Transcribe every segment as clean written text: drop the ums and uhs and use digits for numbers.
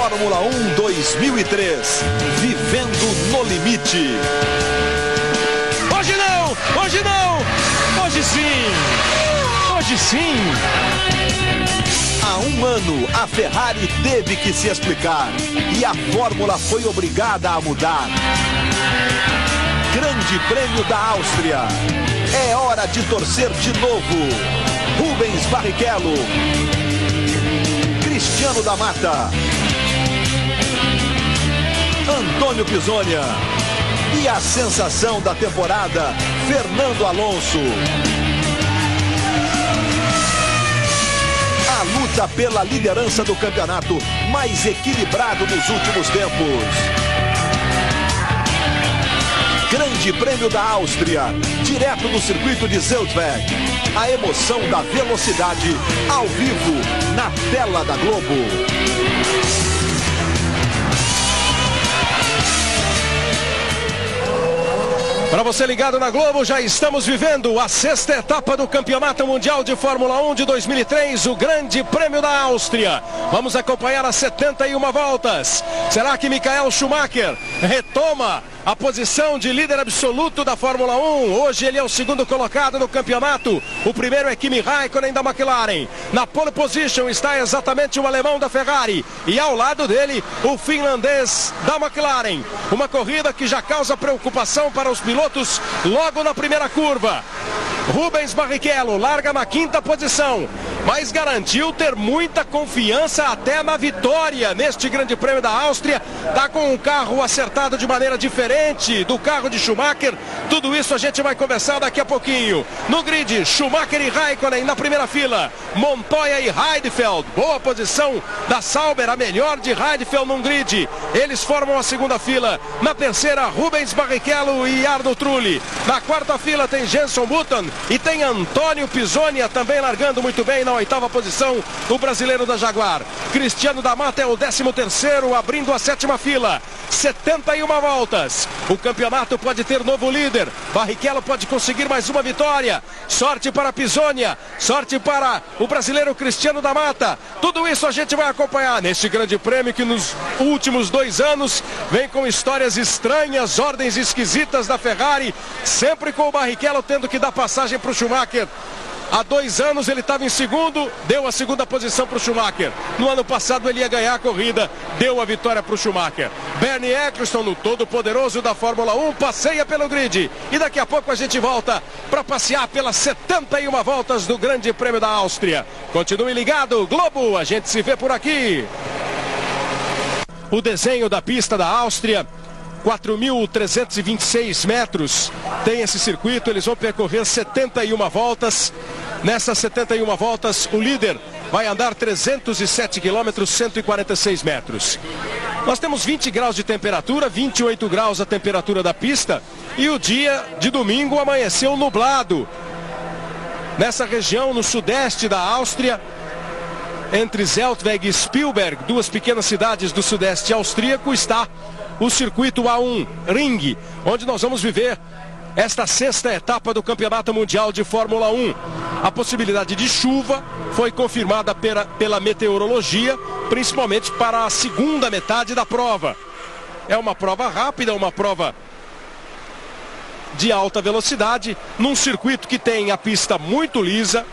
Fórmula 1 2003, vivendo no limite. Hoje não, hoje não, hoje sim, hoje sim. Há um ano, a Ferrari teve que se explicar e a Fórmula foi obrigada a mudar. Grande Prêmio da Áustria. É hora de torcer de novo. Rubens Barrichello, Cristiano da Mata, Antônio Pisonia e a sensação da temporada, Fernando Alonso. A luta pela liderança do campeonato mais equilibrado dos últimos tempos. Grande Prêmio da Áustria, direto do circuito de Zandvoort. A emoção da velocidade ao vivo na tela da Globo. Para você ligado na Globo, já estamos vivendo a 6ª etapa do Campeonato Mundial de Fórmula 1 de 2003, o Grande Prêmio da Áustria. Vamos acompanhar as 71 voltas. Será que Michael Schumacher retoma a posição de líder absoluto da Fórmula 1? Hoje ele é o 2º colocado no campeonato. O primeiro é Kimi Raikkonen da McLaren. Na pole position está exatamente o alemão da Ferrari. E ao lado dele, o finlandês da McLaren. Uma corrida que já causa preocupação para os pilotos logo na primeira curva. Rubens Barrichello larga na 5ª posição, mas garantiu ter muita confiança até na vitória neste Grande Prêmio da Áustria. Está com um carro acertado de maneira diferente do carro de Schumacher. Tudo isso a gente vai conversar daqui a pouquinho. No grid, Schumacher e Raikkonen na primeira fila, Montoya e Heidfeld. Boa posição da Sauber, a melhor de Heidfeld no grid. Eles formam a 2ª fila. Na terceira, Rubens Barrichello e Arno Trulli. Na 4ª fila tem Jenson Button e tem Antônio Pisonia também largando muito bem na 8ª posição, o brasileiro da Jaguar. Cristiano da Mata é o 13º, abrindo a 7ª fila. 71 voltas. O campeonato pode ter novo líder. Barrichello pode conseguir mais uma vitória. Sorte para Pisonia, sorte para o brasileiro Cristiano da Mata. Tudo isso a gente vai acompanhar neste Grande Prêmio que nos últimos 2 anos vem com histórias estranhas, ordens esquisitas da Ferrari, sempre com o Barrichello tendo que dar passagem para o Schumacher. Há 2 anos ele estava em 2º, deu a 2ª posição para o Schumacher. No ano passado ele ia ganhar a corrida, deu a vitória para o Schumacher. Bernie Eccleston, no todo poderoso da Fórmula 1, passeia pelo grid. E daqui a pouco a gente volta para passear pelas 71 voltas do Grande Prêmio da Áustria. Continue ligado, Globo, a gente se vê por aqui. O desenho da pista da Áustria, 4.326 metros, tem esse circuito, eles vão percorrer 71 voltas. Nessas 71 voltas, o líder vai andar 307 quilômetros, 146 metros. Nós temos 20 graus de temperatura, 28 graus a temperatura da pista, e o dia de domingo amanheceu nublado. Nessa região, no sudeste da Áustria, entre Zandvoort e Spielberg, 2 pequenas cidades do sudeste austríaco, está o circuito A1 Ring, onde nós vamos viver esta 6ª etapa do Campeonato Mundial de Fórmula 1. A possibilidade de chuva foi confirmada pela meteorologia, principalmente para a 2ª metade da prova. É uma prova rápida, uma prova de alta velocidade, num circuito que tem a pista muito lisa,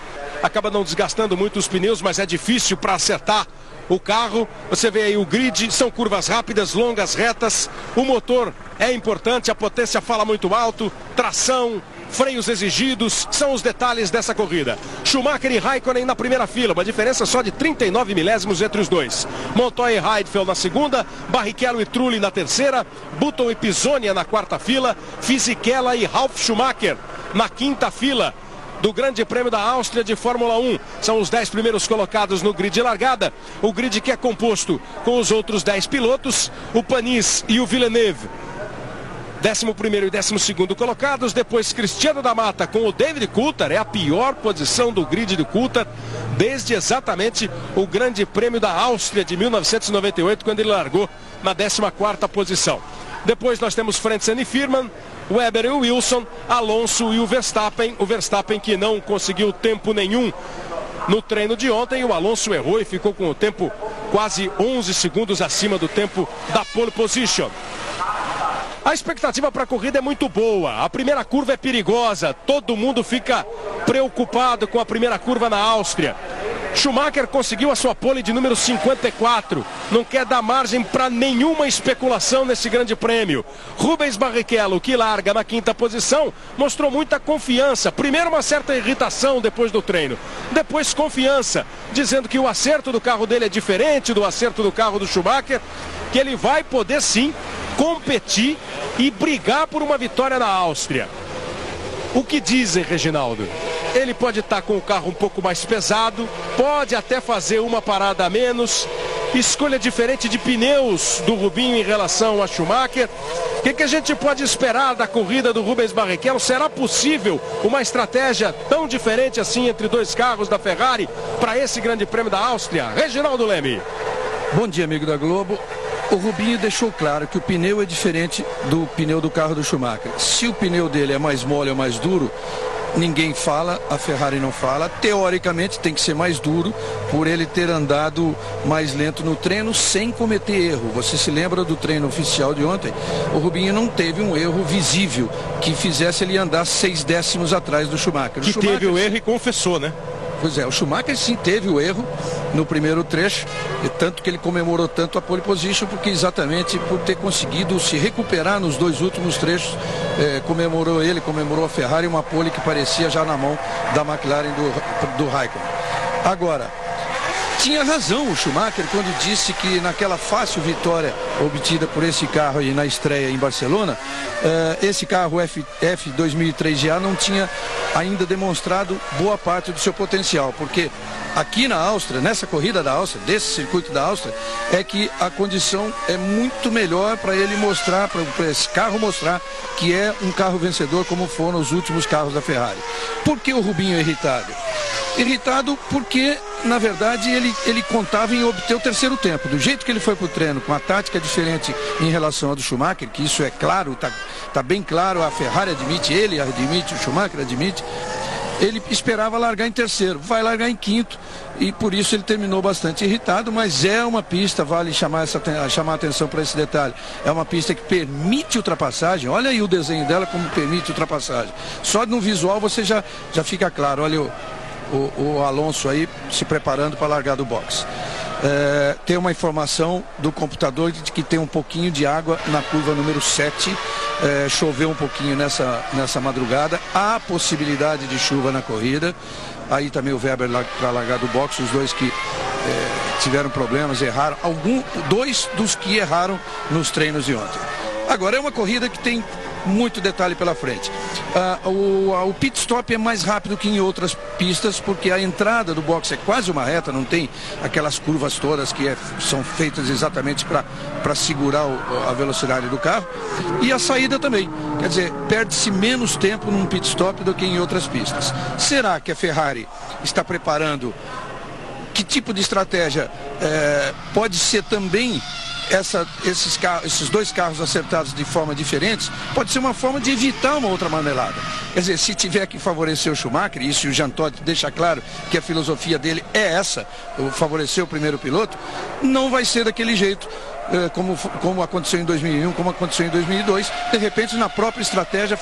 acaba não desgastando muito os pneus, mas é difícil para acertar o carro. Você vê aí o grid, são curvas rápidas, longas, retas. O motor é importante, a potência fala muito alto, tração, freios exigidos, são os detalhes dessa corrida. Schumacher e Raikkonen na primeira fila, uma diferença só de 39 milésimos entre os dois. Montoya e Heidfeld na 2ª, Barrichello e Trulli na 3ª, Button e Pisonia na 4ª fila, Fisichella e Ralf Schumacher na 5ª fila do Grande Prêmio da Áustria de Fórmula 1. São os 10 primeiros colocados no grid de largada. O grid que é composto com os outros 10 pilotos, o Panis e o Villeneuve, 11º e 12º colocados. Depois Cristiano da Mata com o David Coulthard. É a pior posição do grid do Coulthard desde exatamente o Grande Prêmio da Áustria de 1998, quando ele largou na 14ª posição. Depois nós temos Frentzen e Firman, Webber e Wilson, Alonso e o Verstappen que não conseguiu tempo nenhum no treino de ontem. O Alonso errou e ficou com o tempo quase 11 segundos acima do tempo da pole position. A expectativa para a corrida é muito boa. A primeira curva é perigosa. Todo mundo fica preocupado com a primeira curva na Áustria. Schumacher conseguiu a sua pole de número 54. Não quer dar margem para nenhuma especulação nesse grande prêmio. Rubens Barrichello, que larga na 5ª posição, mostrou muita confiança. Primeiro uma certa irritação depois do treino. Depois confiança, dizendo que o acerto do carro dele é diferente do acerto do carro do Schumacher, que ele vai poder sim competir e brigar por uma vitória na Áustria. O que dizem, Reginaldo? Ele pode estar com o carro um pouco mais pesado, pode até fazer uma parada a menos, escolha diferente de pneus do Rubinho em relação a Schumacher. O que a gente pode esperar da corrida do Rubens Barrichello? Será possível uma estratégia tão diferente assim entre dois carros da Ferrari para esse grande prêmio da Áustria? Reginaldo Leme. Bom dia, amigo da Globo. O Rubinho deixou claro que o pneu é diferente do pneu do carro do Schumacher. Se o pneu dele é mais mole ou mais duro, ninguém fala, a Ferrari não fala. Teoricamente tem que ser mais duro por ele ter andado mais lento no treino sem cometer erro. Você se lembra do treino oficial de ontem? O Rubinho não teve um erro visível que fizesse ele andar 6 décimos atrás do Schumacher. Que teve o erro e confessou, né? Pois é, o Schumacher sim teve o erro no primeiro trecho, e tanto que ele comemorou tanto a pole position, porque exatamente por ter conseguido se recuperar nos 2 últimos trechos, comemorou a Ferrari, uma pole que parecia já na mão da McLaren do Raikkonen. Agora, tinha razão o Schumacher quando disse que naquela fácil vitória obtida por esse carro aí na estreia em Barcelona, esse carro F 2003 GA não tinha ainda demonstrado boa parte do seu potencial, porque aqui na Áustria, nessa corrida da Áustria, desse circuito da Áustria, é que a condição é muito melhor para ele mostrar, para esse carro mostrar que é um carro vencedor como foram os últimos carros da Ferrari. Por que o Rubinho é irritado? Irritado porque, na verdade, ele contava em obter o terceiro tempo. Do jeito que ele foi para o treino, com a tática diferente em relação ao do Schumacher, que isso é claro, tá bem claro, a Ferrari admite, ele admite, o Schumacher admite. Ele esperava largar em terceiro, vai largar em 5º, e por isso ele terminou bastante irritado, mas é uma pista, vale chamar a atenção para esse detalhe, é uma pista que permite ultrapassagem. Olha aí o desenho dela como permite ultrapassagem. Só no visual você já fica claro, olha o Alonso aí se preparando para largar do box. Tem uma informação do computador de que tem um pouquinho de água na curva número 7. Choveu um pouquinho nessa madrugada. Há possibilidade de chuva na corrida. Aí também o Weber para largar do box. Os dois que tiveram problemas, erraram. 2 dos que erraram nos treinos de ontem. Agora é uma corrida que tem muito detalhe pela frente. O pit stop é mais rápido que em outras pistas, porque a entrada do box é quase uma reta, não tem aquelas curvas todas que são feitas exatamente para segurar a velocidade do carro. E a saída também. Quer dizer, perde-se menos tempo num pit stop do que em outras pistas. Será que a Ferrari está preparando? Que tipo de estratégia pode ser também esses 2 carros acertados de forma diferentes? Pode ser uma forma de evitar uma outra marmelada. Quer dizer, se tiver que favorecer o Schumacher, e isso o Jean Todt deixa claro que a filosofia dele é essa, favorecer o primeiro piloto, não vai ser daquele jeito, como aconteceu em 2001, como aconteceu em 2002. De repente, a própria estratégia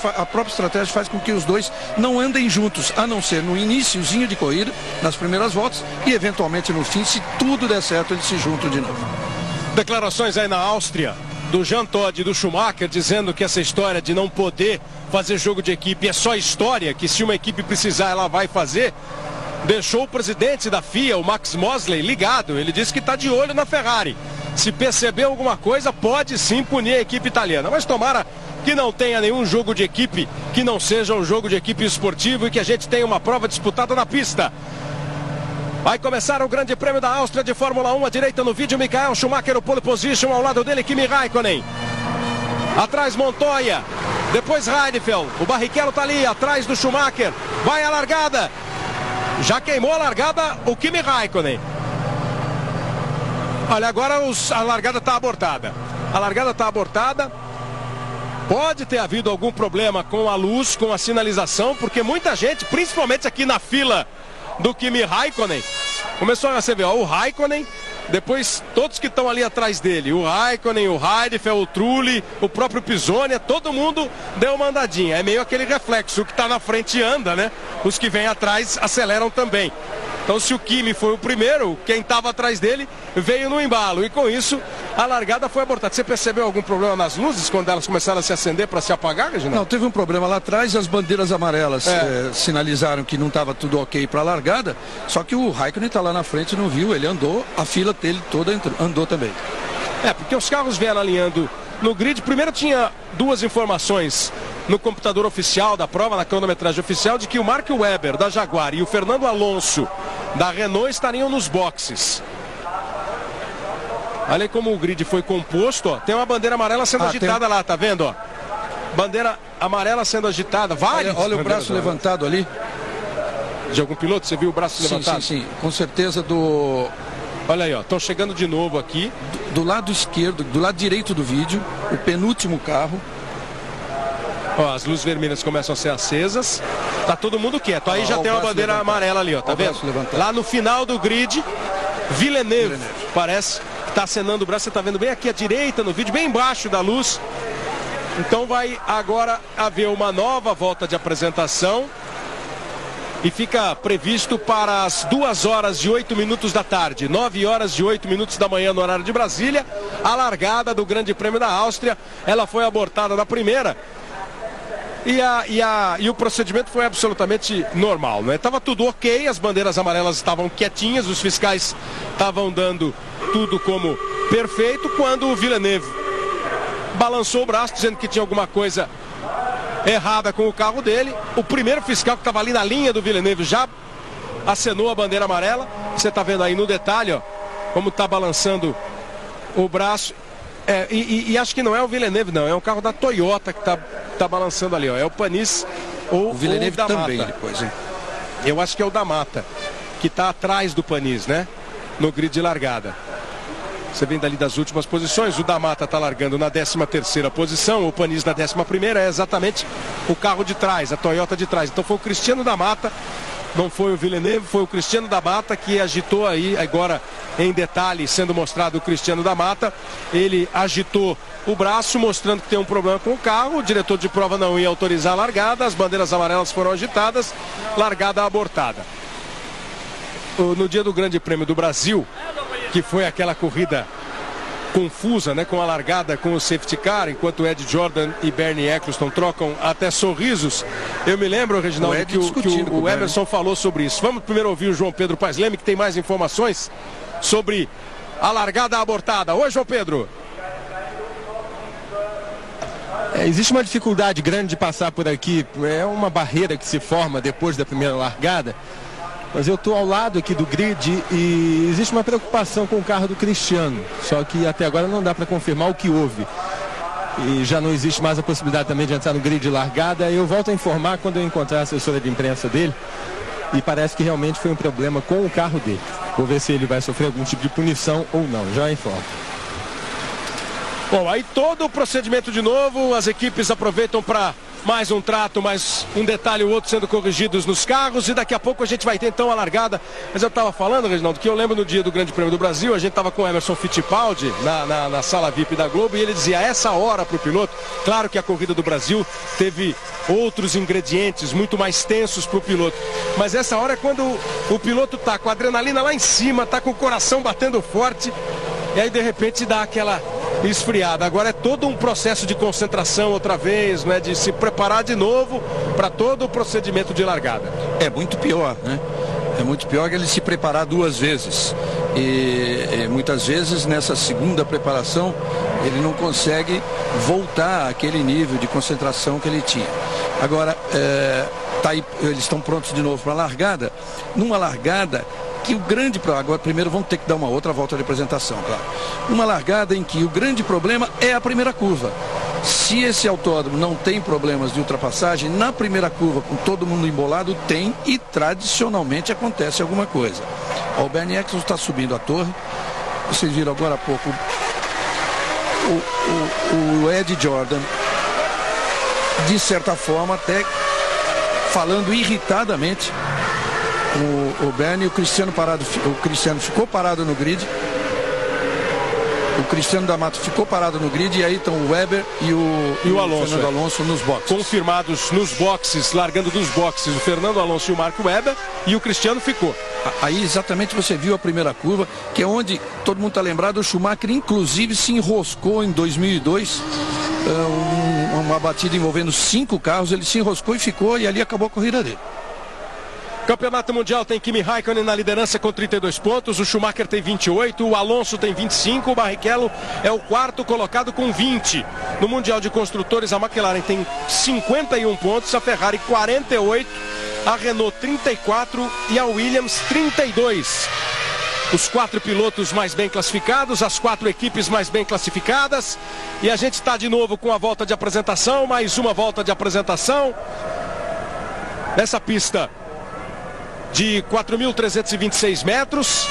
faz com que os dois não andem juntos, a não ser no iniciozinho de corrida, nas primeiras voltas, e eventualmente no fim, se tudo der certo, eles se juntam de novo. Declarações aí na Áustria do Jean Todt e do Schumacher, dizendo que essa história de não poder fazer jogo de equipe é só história, que se uma equipe precisar ela vai fazer, deixou o presidente da FIA, o Max Mosley, ligado. Ele disse que está de olho na Ferrari. Se perceber alguma coisa, pode sim punir a equipe italiana, mas tomara que não tenha nenhum jogo de equipe que não seja um jogo de equipe esportivo e que a gente tenha uma prova disputada na pista. Vai começar o grande prêmio da Áustria de Fórmula 1, à direita no vídeo, Michael Schumacher, o pole position, ao lado dele, Kimi Raikkonen. Atrás Montoya, depois Heidfeld, o Barrichello está ali, atrás do Schumacher, vai a largada. Já queimou a largada o Kimi Raikkonen. Olha, agora a largada está abortada. A largada está abortada. Pode ter havido algum problema com a luz, com a sinalização, porque muita gente, principalmente aqui na fila do Kimi Raikkonen, começou a receber, ó, o Raikkonen Depois, todos que estão ali atrás dele, o Raikkonen, o Heidfeld, o Trulli, o próprio Pisoni, todo mundo deu uma andadinha. É meio aquele reflexo, o que está na frente anda, né? Os que vêm atrás aceleram também. Então, se o Kimi foi o primeiro, quem estava atrás dele veio no embalo. E com isso, a largada foi abortada. Você percebeu algum problema nas luzes quando elas começaram a se acender para se apagar, Reginaldo? Não, teve um problema lá atrás. As bandeiras amarelas sinalizaram que não estava tudo ok para a largada. Só que o Raikkonen está lá na frente, não viu. Ele andou, a fila dele toda andou também. Porque os carros vieram alinhando no grid. Primeiro tinha duas informações no computador oficial da prova, na cronometragem oficial, de que o Mark Webber da Jaguar e o Fernando Alonso da Renault estariam nos boxes. Olha aí como o grid foi composto, ó. Tem uma bandeira amarela sendo agitada lá, tá vendo, ó? Bandeira amarela sendo agitada, vários. Olha o braço levantado ali. De algum piloto, você viu o braço levantado? Sim, com certeza do... Olha aí, ó, estão chegando de novo aqui. Do lado esquerdo, do lado direito do vídeo, o penúltimo carro. Ó, as luzes vermelhas começam a ser acesas. Tá todo mundo quieto. Aí já tem uma bandeira amarela ali, ó. Tá vendo? Lá no final do grid, Villeneuve. Parece que tá acenando o braço. Você tá vendo bem aqui à direita no vídeo, bem embaixo da luz. Então vai agora haver uma nova volta de apresentação. E fica previsto para as 2h08 da tarde, 9h08 da manhã no horário de Brasília, a largada do Grande Prêmio da Áustria. Ela foi abortada na primeira. E o procedimento foi absolutamente normal, né? Tava tudo ok, as bandeiras amarelas estavam quietinhas, os fiscais estavam dando tudo como perfeito, quando o Villeneuve balançou o braço, dizendo que tinha alguma coisa errada com o carro dele. O primeiro fiscal que estava ali na linha do Villeneuve já acenou a bandeira amarela. Você está vendo aí no detalhe, ó, como está balançando o braço. E acho que não é o Villeneuve, não. É um carro da Toyota que tá balançando ali, ó. É o Panis ou o Villeneuve ou o da também Mata. depois, hein? Eu acho que é o da Mata, que está atrás do Panis, né? No grid de largada. Você vem dali das últimas posições. O da Mata está largando na 13ª posição, o Panis na 11ª. É exatamente o carro de trás, a Toyota de trás. Então foi o Cristiano da Mata, não foi o Villeneuve, foi o Cristiano da Mata que agitou aí, agora em detalhe sendo mostrado o Cristiano da Mata. Ele agitou o braço, mostrando que tem um problema com o carro. O diretor de prova não ia autorizar a largada, as bandeiras amarelas foram agitadas, largada abortada. No dia do Grande Prêmio do Brasil, que foi aquela corrida confusa, né, com a largada com o safety car, enquanto Ed Jordan e Bernie Eccleston trocam até sorrisos. Eu me lembro, Reginaldo, que o Emerson falou sobre isso. Vamos primeiro ouvir o João Pedro Paes Leme, que tem mais informações sobre a largada abortada. Oi, João Pedro. Existe uma dificuldade grande de passar por aqui. É uma barreira que se forma depois da primeira largada. Mas eu estou ao lado aqui do grid e existe uma preocupação com o carro do Cristiano. Só que até agora não dá para confirmar o que houve. E já não existe mais a possibilidade também de entrar no grid de largada. Eu volto a informar quando eu encontrar a assessora de imprensa dele. E parece que realmente foi um problema com o carro dele. Vou ver se ele vai sofrer algum tipo de punição ou não. Já informo. Bom, aí todo o procedimento de novo. As equipes aproveitam para mais um trato, mais um detalhe ou outro sendo corrigidos nos carros, e daqui a pouco a gente vai ter então a largada. Mas eu estava falando, Reginaldo, que eu lembro no dia do Grande Prêmio do Brasil, a gente estava com o Emerson Fittipaldi na sala VIP da Globo, e ele dizia, a essa hora para o piloto, claro que a corrida do Brasil teve outros ingredientes muito mais tensos para o piloto, mas essa hora é quando o piloto tá com a adrenalina lá em cima, tá com o coração batendo forte, e aí de repente dá aquela esfriada. Agora é todo um processo de concentração outra vez, né, de se preparar de novo para todo o procedimento de largada. É muito pior, né? É muito pior que ele se preparar duas vezes. E muitas vezes nessa segunda preparação ele não consegue voltar àquele nível de concentração que ele tinha. Agora, tá aí, eles estão prontos de novo para a largada. Numa largada que o grande... Agora, primeiro vamos ter que dar uma outra volta de apresentação, claro. Uma largada em que o grande problema é a primeira curva. Se esse autódromo não tem problemas de ultrapassagem, na primeira curva, com todo mundo embolado, tem, e tradicionalmente acontece alguma coisa. O Bernie Eccleston está subindo a torre. Vocês viram agora há pouco o Ed Jordan, de certa forma, até falando irritadamente. O Bernie, o Cristiano ficou parado no grid. O Cristiano da Mata ficou parado no grid e aí estão o Weber e o Alonso, Fernando Alonso nos boxes. Confirmados nos boxes, largando dos boxes o Fernando Alonso e o Mark Webber, e o Cristiano ficou. Aí exatamente você viu a primeira curva, que é onde todo mundo está lembrado, o Schumacher inclusive se enroscou em 2002, uma batida envolvendo 5 carros, ele se enroscou e ficou, e ali acabou a corrida dele. Campeonato Mundial tem Kimi Raikkonen na liderança com 32 pontos, o Schumacher tem 28, o Alonso tem 25, o Barrichello é o quarto colocado com 20. No Mundial de Construtores, a McLaren tem 51 pontos, a Ferrari 48, a Renault 34 e a Williams 32. Os 4 pilotos mais bem classificados, as 4 equipes mais bem classificadas. E a gente está de novo com a volta de apresentação, mais uma volta de apresentação. Nessa pista de 4.326 metros.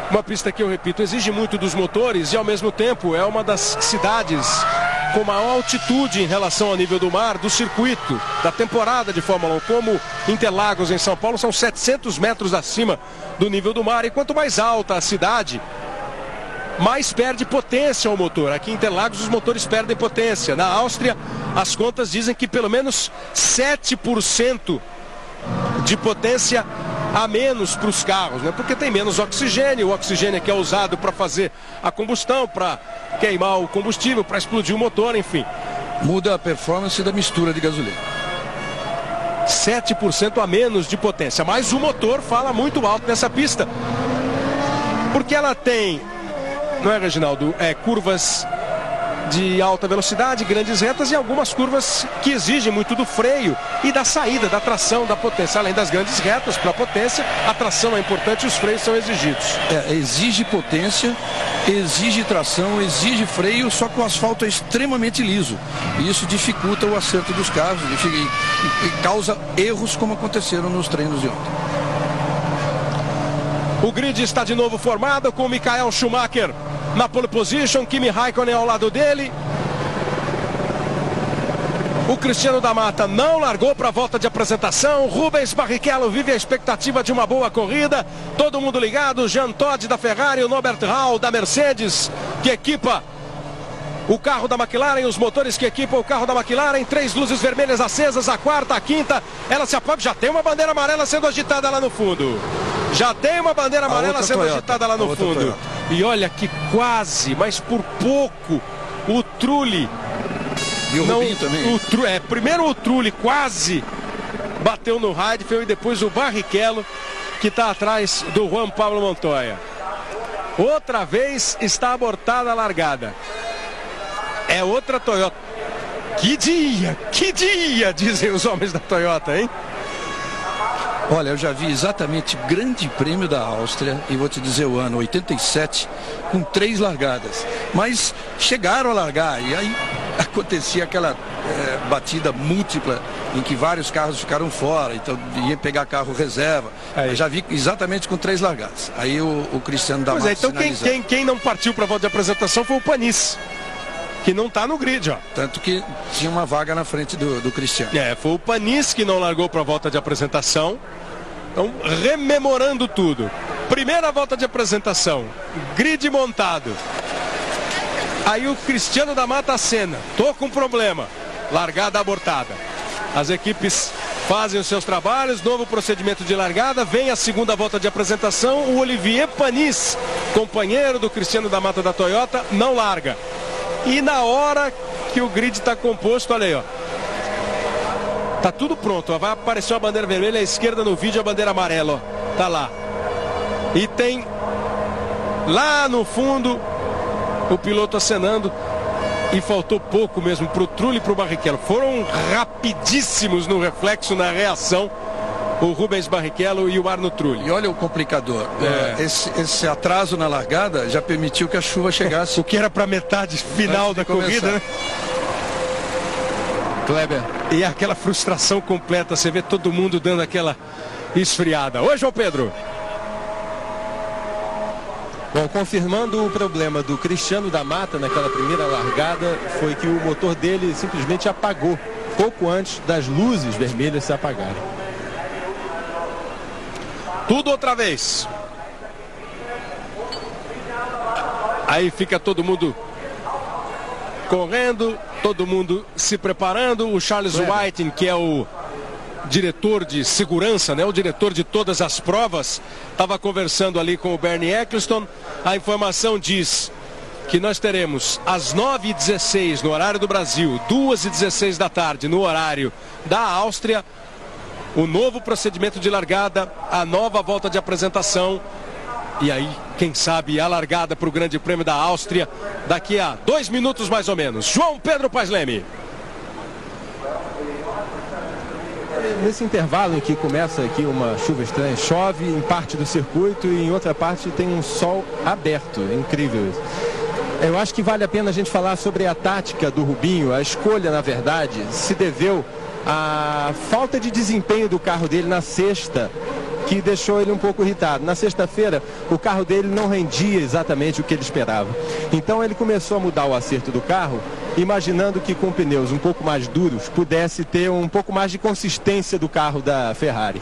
Uma pista que, eu repito, exige muito dos motores e ao mesmo tempo é uma das cidades com maior altitude em relação ao nível do mar do circuito, da temporada de Fórmula 1, como Interlagos em São Paulo, são 700 metros acima do nível do mar, e quanto mais alta a cidade, mais perde potência o motor. Aqui em Interlagos os motores perdem potência. Na Áustria, as contas dizem que pelo menos 7% de potência a menos para os carros, né? Porque tem menos oxigênio, o oxigênio que é usado para fazer a combustão, para queimar o combustível, para explodir o motor, enfim. Muda a performance da mistura de gasolina. 7% a menos de potência, mas o motor fala muito alto nessa pista, porque ela tem, não é, Reginaldo, curvas de alta velocidade, grandes retas e algumas curvas que exigem muito do freio e da saída, da tração, da potência. Além das grandes retas para a potência, a tração é importante e os freios são exigidos. Exige potência, exige tração, exige freio, só que o asfalto é extremamente liso. E isso dificulta o acerto dos carros e causa erros como aconteceram nos treinos de ontem. O grid está de novo formado com o Michael Schumacher na pole position, Kimi Raikkonen ao lado dele. O Cristiano da Mata não largou para a volta de apresentação. Rubens Barrichello vive a expectativa de uma boa corrida. Todo mundo ligado, Jean Todt da Ferrari, o Norbert Rau da Mercedes, que equipa o carro da McLaren, os motores que equipam o carro da McLaren. 3 luzes vermelhas acesas, a quarta, a quinta, ela se apaga, já tem uma bandeira amarela sendo agitada lá no fundo. Já tem uma bandeira amarela sendo agitada lá no fundo. Toyota. E olha que quase, mas por pouco, o Trulli. E o Rubinho também. Primeiro o Trulli quase bateu no Heidfeld e depois o Barrichello, que está atrás do Juan Pablo Montoya. Outra vez está abortada a largada. É outra Toyota. Que dia, dizem os homens da Toyota, hein? Olha, eu já vi exatamente o Grande Prêmio da Áustria, e vou te dizer o ano, 87, com 3 largadas. Mas chegaram a largar, e aí acontecia aquela batida múltipla, em que vários carros ficaram fora, então ia pegar carro reserva. Eu já vi exatamente com 3 largadas. Aí o Cristiano da Mata então quem não partiu para a volta de apresentação foi o Panis, que não está no grid, ó. Tanto que tinha uma vaga na frente do Cristiano. Foi o Panis que não largou para a volta de apresentação. Então, rememorando tudo. Primeira volta de apresentação, grid montado. Aí o Cristiano da Mata acena. Tô com problema. Largada abortada. As equipes fazem os seus trabalhos, novo procedimento de largada. Vem a segunda volta de apresentação. O Olivier Panis, companheiro do Cristiano da Mata da Toyota, não larga. E na hora que o grid está composto, olha aí, ó. Tá tudo pronto, ó. Vai aparecer a bandeira vermelha à esquerda no vídeo, a bandeira amarela, ó. Tá lá. E tem lá no fundo o piloto acenando. E faltou pouco mesmo pro Trulli e pro Barrichello. Foram rapidíssimos no reflexo, na reação, o Rubens Barrichello e o Arno Trulli. E olha o complicador. Esse atraso na largada já permitiu que a chuva chegasse. O que era para metade final da corrida, né? Kleber. E aquela frustração completa. Você vê todo mundo dando aquela esfriada. Oi, João Pedro. Bom, confirmando o problema do Cristiano da Mata naquela primeira largada, foi que o motor dele simplesmente apagou pouco antes das luzes vermelhas se apagarem. Tudo outra vez. Aí fica todo mundo correndo, todo mundo se preparando. O Charles Whiting, que é o diretor de segurança, né, o diretor de todas as provas, estava conversando ali com o Bernie Ecclestone. A informação diz que nós teremos às 9h16 no horário do Brasil, 2h16 da tarde no horário da Áustria, o novo procedimento de largada, a nova volta de apresentação. E aí, quem sabe, a largada para o Grande Prêmio da Áustria daqui a 2 minutos mais ou menos. João Pedro Paes Leme. Nesse intervalo em que começa aqui uma chuva estranha, chove em parte do circuito e em outra parte tem um sol aberto. É incrível isso. Eu acho que vale a pena a gente falar sobre a tática do Rubinho. A escolha, na verdade, se deveu à falta de desempenho do carro dele na sexta, que deixou ele um pouco irritado. Na sexta-feira, o carro dele não rendia exatamente o que ele esperava. Então ele começou a mudar o acerto do carro, imaginando que com pneus um pouco mais duros pudesse ter um pouco mais de consistência do carro da Ferrari.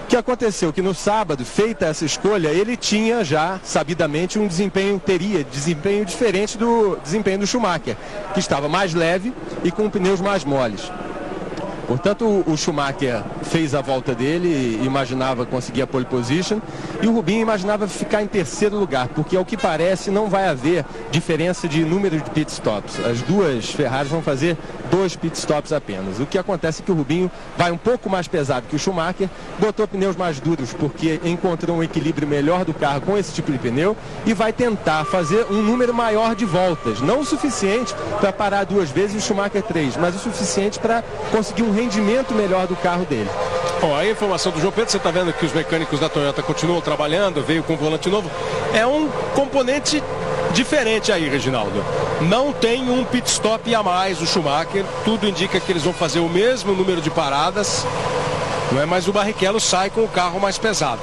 O que aconteceu? Que no sábado, feita essa escolha, ele tinha já, sabidamente, teria desempenho diferente do desempenho do Schumacher, que estava mais leve e com pneus mais moles. Portanto, o Schumacher fez a volta dele, imaginava conseguir a pole position, e o Rubinho imaginava ficar em terceiro lugar, porque ao que parece não vai haver diferença de número de pit stops. As duas Ferraris vão fazer 2 pit stops apenas. O que acontece é que o Rubinho vai um pouco mais pesado que o Schumacher, botou pneus mais duros porque encontrou um equilíbrio melhor do carro com esse tipo de pneu e vai tentar fazer um número maior de voltas. Não o suficiente para parar 2 vezes e o Schumacher 3, mas o suficiente para conseguir um rendimento melhor do carro dele. Bom, a informação do João Pedro, você está vendo que os mecânicos da Toyota continuam trabalhando, veio com volante novo. É um componente diferente aí, Reginaldo. Não tem um pit stop a mais o Schumacher, tudo indica que eles vão fazer o mesmo número de paradas, não é? Mas o Barrichello sai com o carro mais pesado.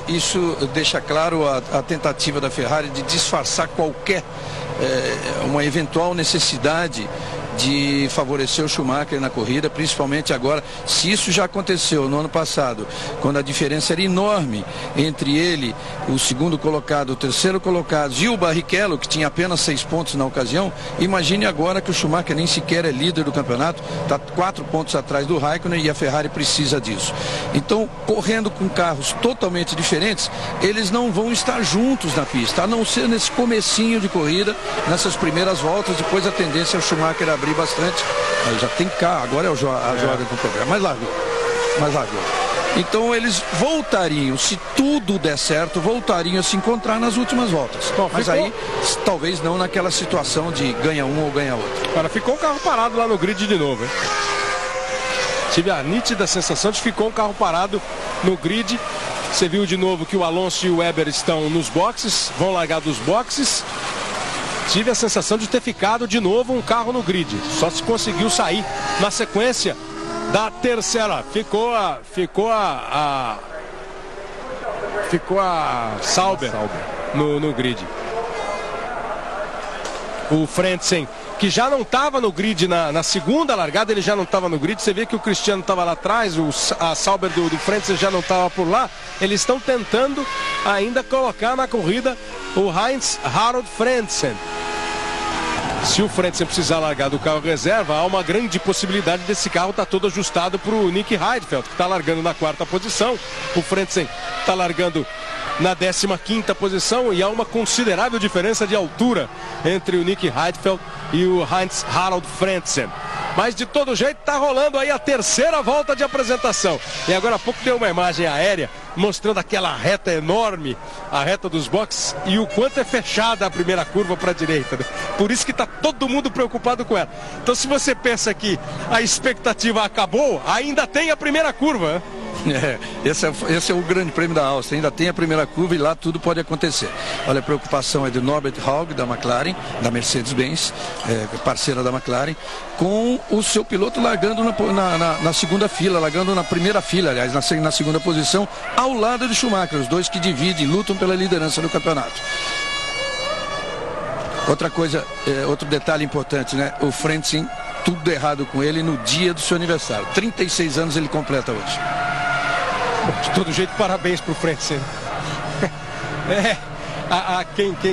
Isso deixa claro a tentativa da Ferrari de disfarçar qualquer uma eventual necessidade de favorecer o Schumacher na corrida, principalmente agora, se isso já aconteceu no ano passado, quando a diferença era enorme entre ele, o segundo colocado, o terceiro colocado e o Barrichello, que tinha apenas 6 pontos na ocasião. Imagine agora que o Schumacher nem sequer é líder do campeonato, está 4 pontos atrás do Raikkonen e a Ferrari precisa disso. Então, correndo com carros totalmente diferentes, eles não vão estar juntos na pista, a não ser nesse comecinho de corrida, nessas primeiras voltas. Depois a tendência é o Schumacher abrir bastante. Aí já tem carro, agora é a jogada do programa, mas largou. Então eles voltariam, se tudo der certo, voltariam a se encontrar nas últimas voltas. Bom, mas aí talvez não naquela situação de ganha um ou ganha outro. Agora ficou um carro parado lá no grid de novo, hein? Tive a nítida sensação de que ficou um carro parado no grid. Você viu de novo que o Alonso e o Weber estão nos boxes, vão largar dos boxes. Tive a sensação de ter ficado de novo um carro no grid. Só se conseguiu sair na sequência da terceira. Ficou a Sauber no grid. O Frentzen, que já não estava no grid na segunda largada, ele já não estava no grid. Você vê que o Cristiano estava lá atrás, a Sauber do Frentzen já não estava por lá. Eles estão tentando ainda colocar na corrida o Heinz Harald Frentzen. Se o Frentzen precisar largar do carro reserva, há uma grande possibilidade desse carro estar todo ajustado para o Nick Heidfeld, que está largando na 4ª posição. O Frentzen está largando na 15ª posição e há uma considerável diferença de altura entre o Nick Heidfeld e o Heinz Harald Frentzen. Mas de todo jeito está rolando aí a terceira volta de apresentação. E agora há pouco deu uma imagem aérea mostrando aquela reta enorme, a reta dos boxes, e o quanto é fechada a primeira curva para a direita, né? Por isso que está todo mundo preocupado com ela. Então, se você pensa que a expectativa acabou, ainda tem a primeira curva, né? Esse é o grande prêmio da Áustria, ainda tem a primeira curva e lá tudo pode acontecer. Olha, a preocupação é de Norbert Haug, da McLaren, da Mercedes-Benz, parceira da McLaren, com o seu piloto largando na segunda fila, largando na primeira fila, aliás, na segunda posição, ao lado de Schumacher, os dois que dividem, lutam pela liderança do campeonato. Outra coisa, outro detalhe importante, né? O Frentzen, tudo errado com ele no dia do seu aniversário. 36 anos ele completa hoje. De todo jeito, parabéns pro Frentzen.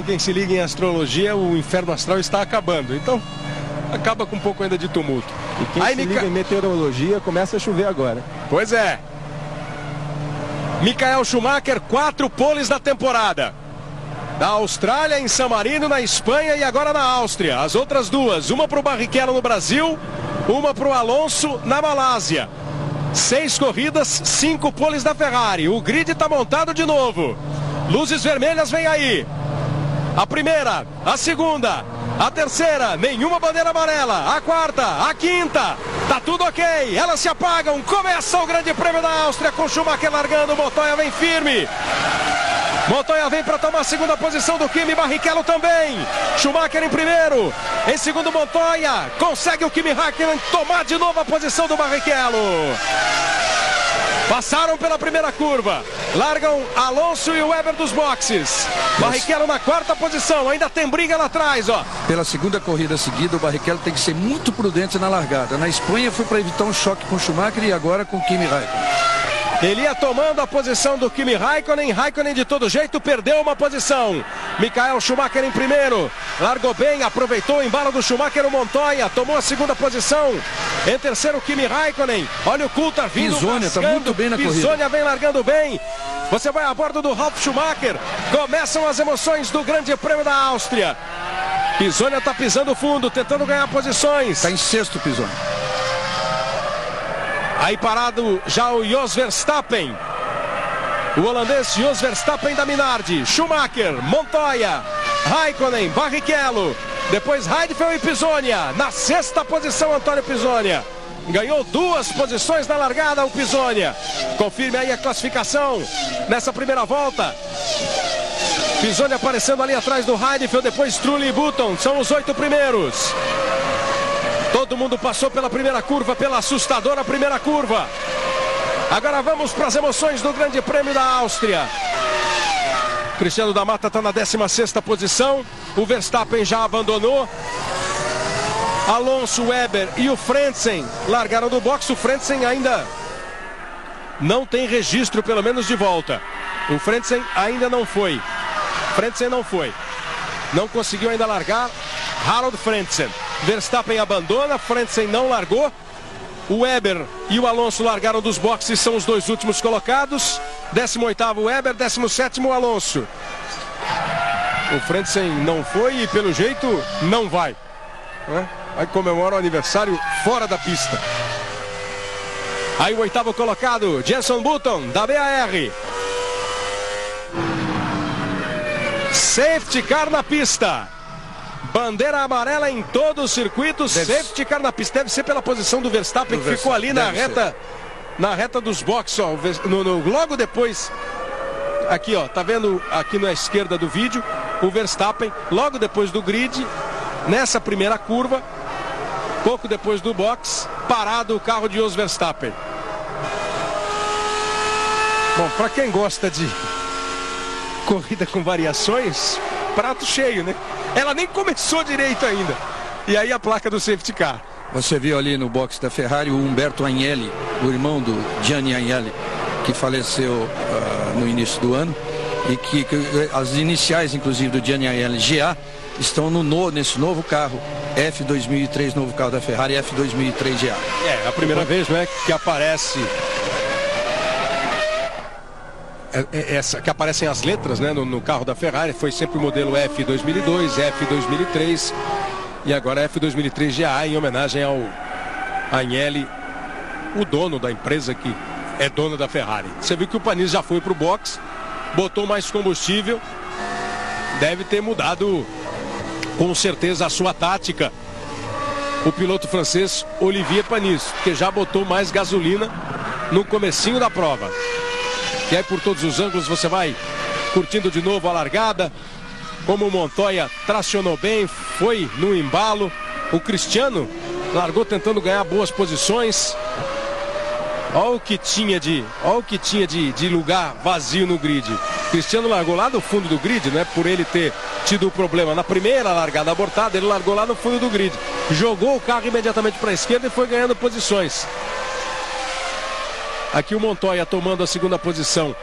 Quem se liga em astrologia, o inferno astral está acabando. Então, acaba com um pouco ainda de tumulto. E quem se liga em meteorologia, começa a chover agora. Pois é. Michael Schumacher, 4 poles da temporada. Da Austrália, em San Marino, na Espanha e agora na Áustria. As outras 2, uma para o Barrichello no Brasil, uma para o Alonso na Malásia. 6 corridas, 5 poles da Ferrari. O grid está montado de novo. Luzes vermelhas vem aí. A primeira, a segunda, a terceira, nenhuma bandeira amarela. A quarta, a quinta, tá tudo ok. Elas se apagam. Começa o Grande Prêmio da Áustria com Schumacher largando. Montoya vem firme. Montoya vem para tomar a segunda posição do Kimi, Barrichello também. Schumacher em primeiro. Em segundo, Montoya. Consegue o Kimi Räikkönen tomar de novo a posição do Barrichello. Passaram pela primeira curva. Largam Alonso e o Webber dos boxes. Barrichello na 4ª posição. Ainda tem briga lá atrás, ó. Pela segunda corrida seguida, o Barrichello tem que ser muito prudente na largada. Na Espanha foi para evitar um choque com Schumacher e agora com Kimi Räikkönen. Ele ia tomando a posição do Kimi Räikkönen. Räikkönen de todo jeito perdeu uma posição. Michael Schumacher em primeiro. Largou bem, aproveitou o embalo do Schumacher. O Montoya tomou a segunda posição. Em terceiro, Kimi Räikkönen. Olha o Coulthard vindo. Pisonia está muito bem na corrida. Pisonia vem largando bem. Você vai a bordo do Ralf Schumacher. Começam as emoções do Grande Prêmio da Áustria. Pisonia está pisando fundo, tentando ganhar posições. Está em sexto, Pisonia. Aí parado já o Jos Verstappen. O holandês Jos Verstappen da Minardi. Schumacher, Montoya, Räikkönen, Barrichello. Depois Heidfeld e Pisonia. Na 6ª posição, Antônio Pisonia. Ganhou 2 posições na largada o Pisonia. Confirme aí a classificação nessa primeira volta. Pisonia aparecendo ali atrás do Heidfeld. Depois Trulli e Button. São os 8 primeiros. Todo mundo passou pela primeira curva, pela assustadora primeira curva. Agora vamos para as emoções do Grande Prêmio da Áustria. Cristiano da Mata está na 16ª posição. O Verstappen já abandonou. Alonso, Webber e o Frentzen largaram do box. O Frentzen ainda não tem registro, pelo menos de volta. O Frentzen ainda não foi. Frentzen não foi. Não conseguiu ainda largar. Harold Frentzen. Verstappen abandona, Frentzen não largou. O Webber e o Alonso largaram dos boxes, são os 2 últimos colocados. 18º Webber, 17º Alonso. O Frentzen não foi e pelo jeito não vai. Vai comemorar o aniversário fora da pista. Aí o 8º colocado, Jenson Button, da BAR. Safety car na pista. Bandeira amarela em todo o circuito. Safety car na pista. Deve ser pela posição do Verstappen, que ficou ali na reta dos boxes, ó, logo depois. Aqui, ó, tá vendo aqui na esquerda do vídeo o Verstappen, logo depois do grid, nessa primeira curva, pouco depois do box, parado o carro de Jos Verstappen. Bom, para quem gosta de corrida com variações, prato cheio, né? Ela nem começou direito ainda. E aí a placa do safety car. Você viu ali no box da Ferrari o Humberto Agnelli, o irmão do Gianni Agnelli, que faleceu no início do ano. E que as iniciais, inclusive, do Gianni Agnelli, GA, estão nesse novo carro F2003, novo carro da Ferrari, F2003 GA. É a primeira vez, né, que aparece... Essa, que aparecem as letras, né, no carro da Ferrari. Foi sempre o modelo F2002, F2003 e agora F2003 GA, em homenagem ao Agnelli, o dono da empresa que é dono da Ferrari. Você viu que o Panis já foi para o box, botou mais combustível, deve ter mudado com certeza a sua tática, o piloto francês Olivier Panis, que já botou mais gasolina no comecinho da prova. E aí por todos os ângulos você vai curtindo de novo a largada. Como o Montoya tracionou bem, foi no embalo. O Cristiano largou tentando ganhar boas posições. Olha o que tinha de lugar vazio no grid. Cristiano largou lá no fundo do grid, né? Por ele ter tido o problema na primeira largada abortada, ele largou lá no fundo do grid. Jogou o carro imediatamente para a esquerda e foi ganhando posições. Aqui o Montoya tomando a segunda posição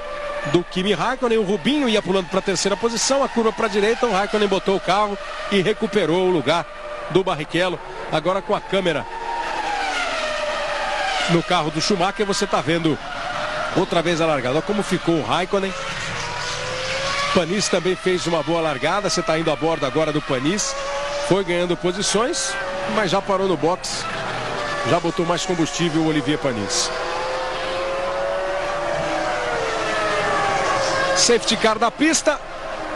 do Kimi Raikkonen. O Rubinho ia pulando para a terceira posição, a curva para a direita, o Raikkonen botou o carro e recuperou o lugar do Barrichello. Agora com a câmera no carro do Schumacher, você está vendo outra vez a largada. Olha como ficou o Raikkonen. Panis também fez uma boa largada. Você está indo a bordo agora do Panis. Foi ganhando posições, mas já parou no box. Já botou mais combustível o Olivier Panis. Safety car da pista.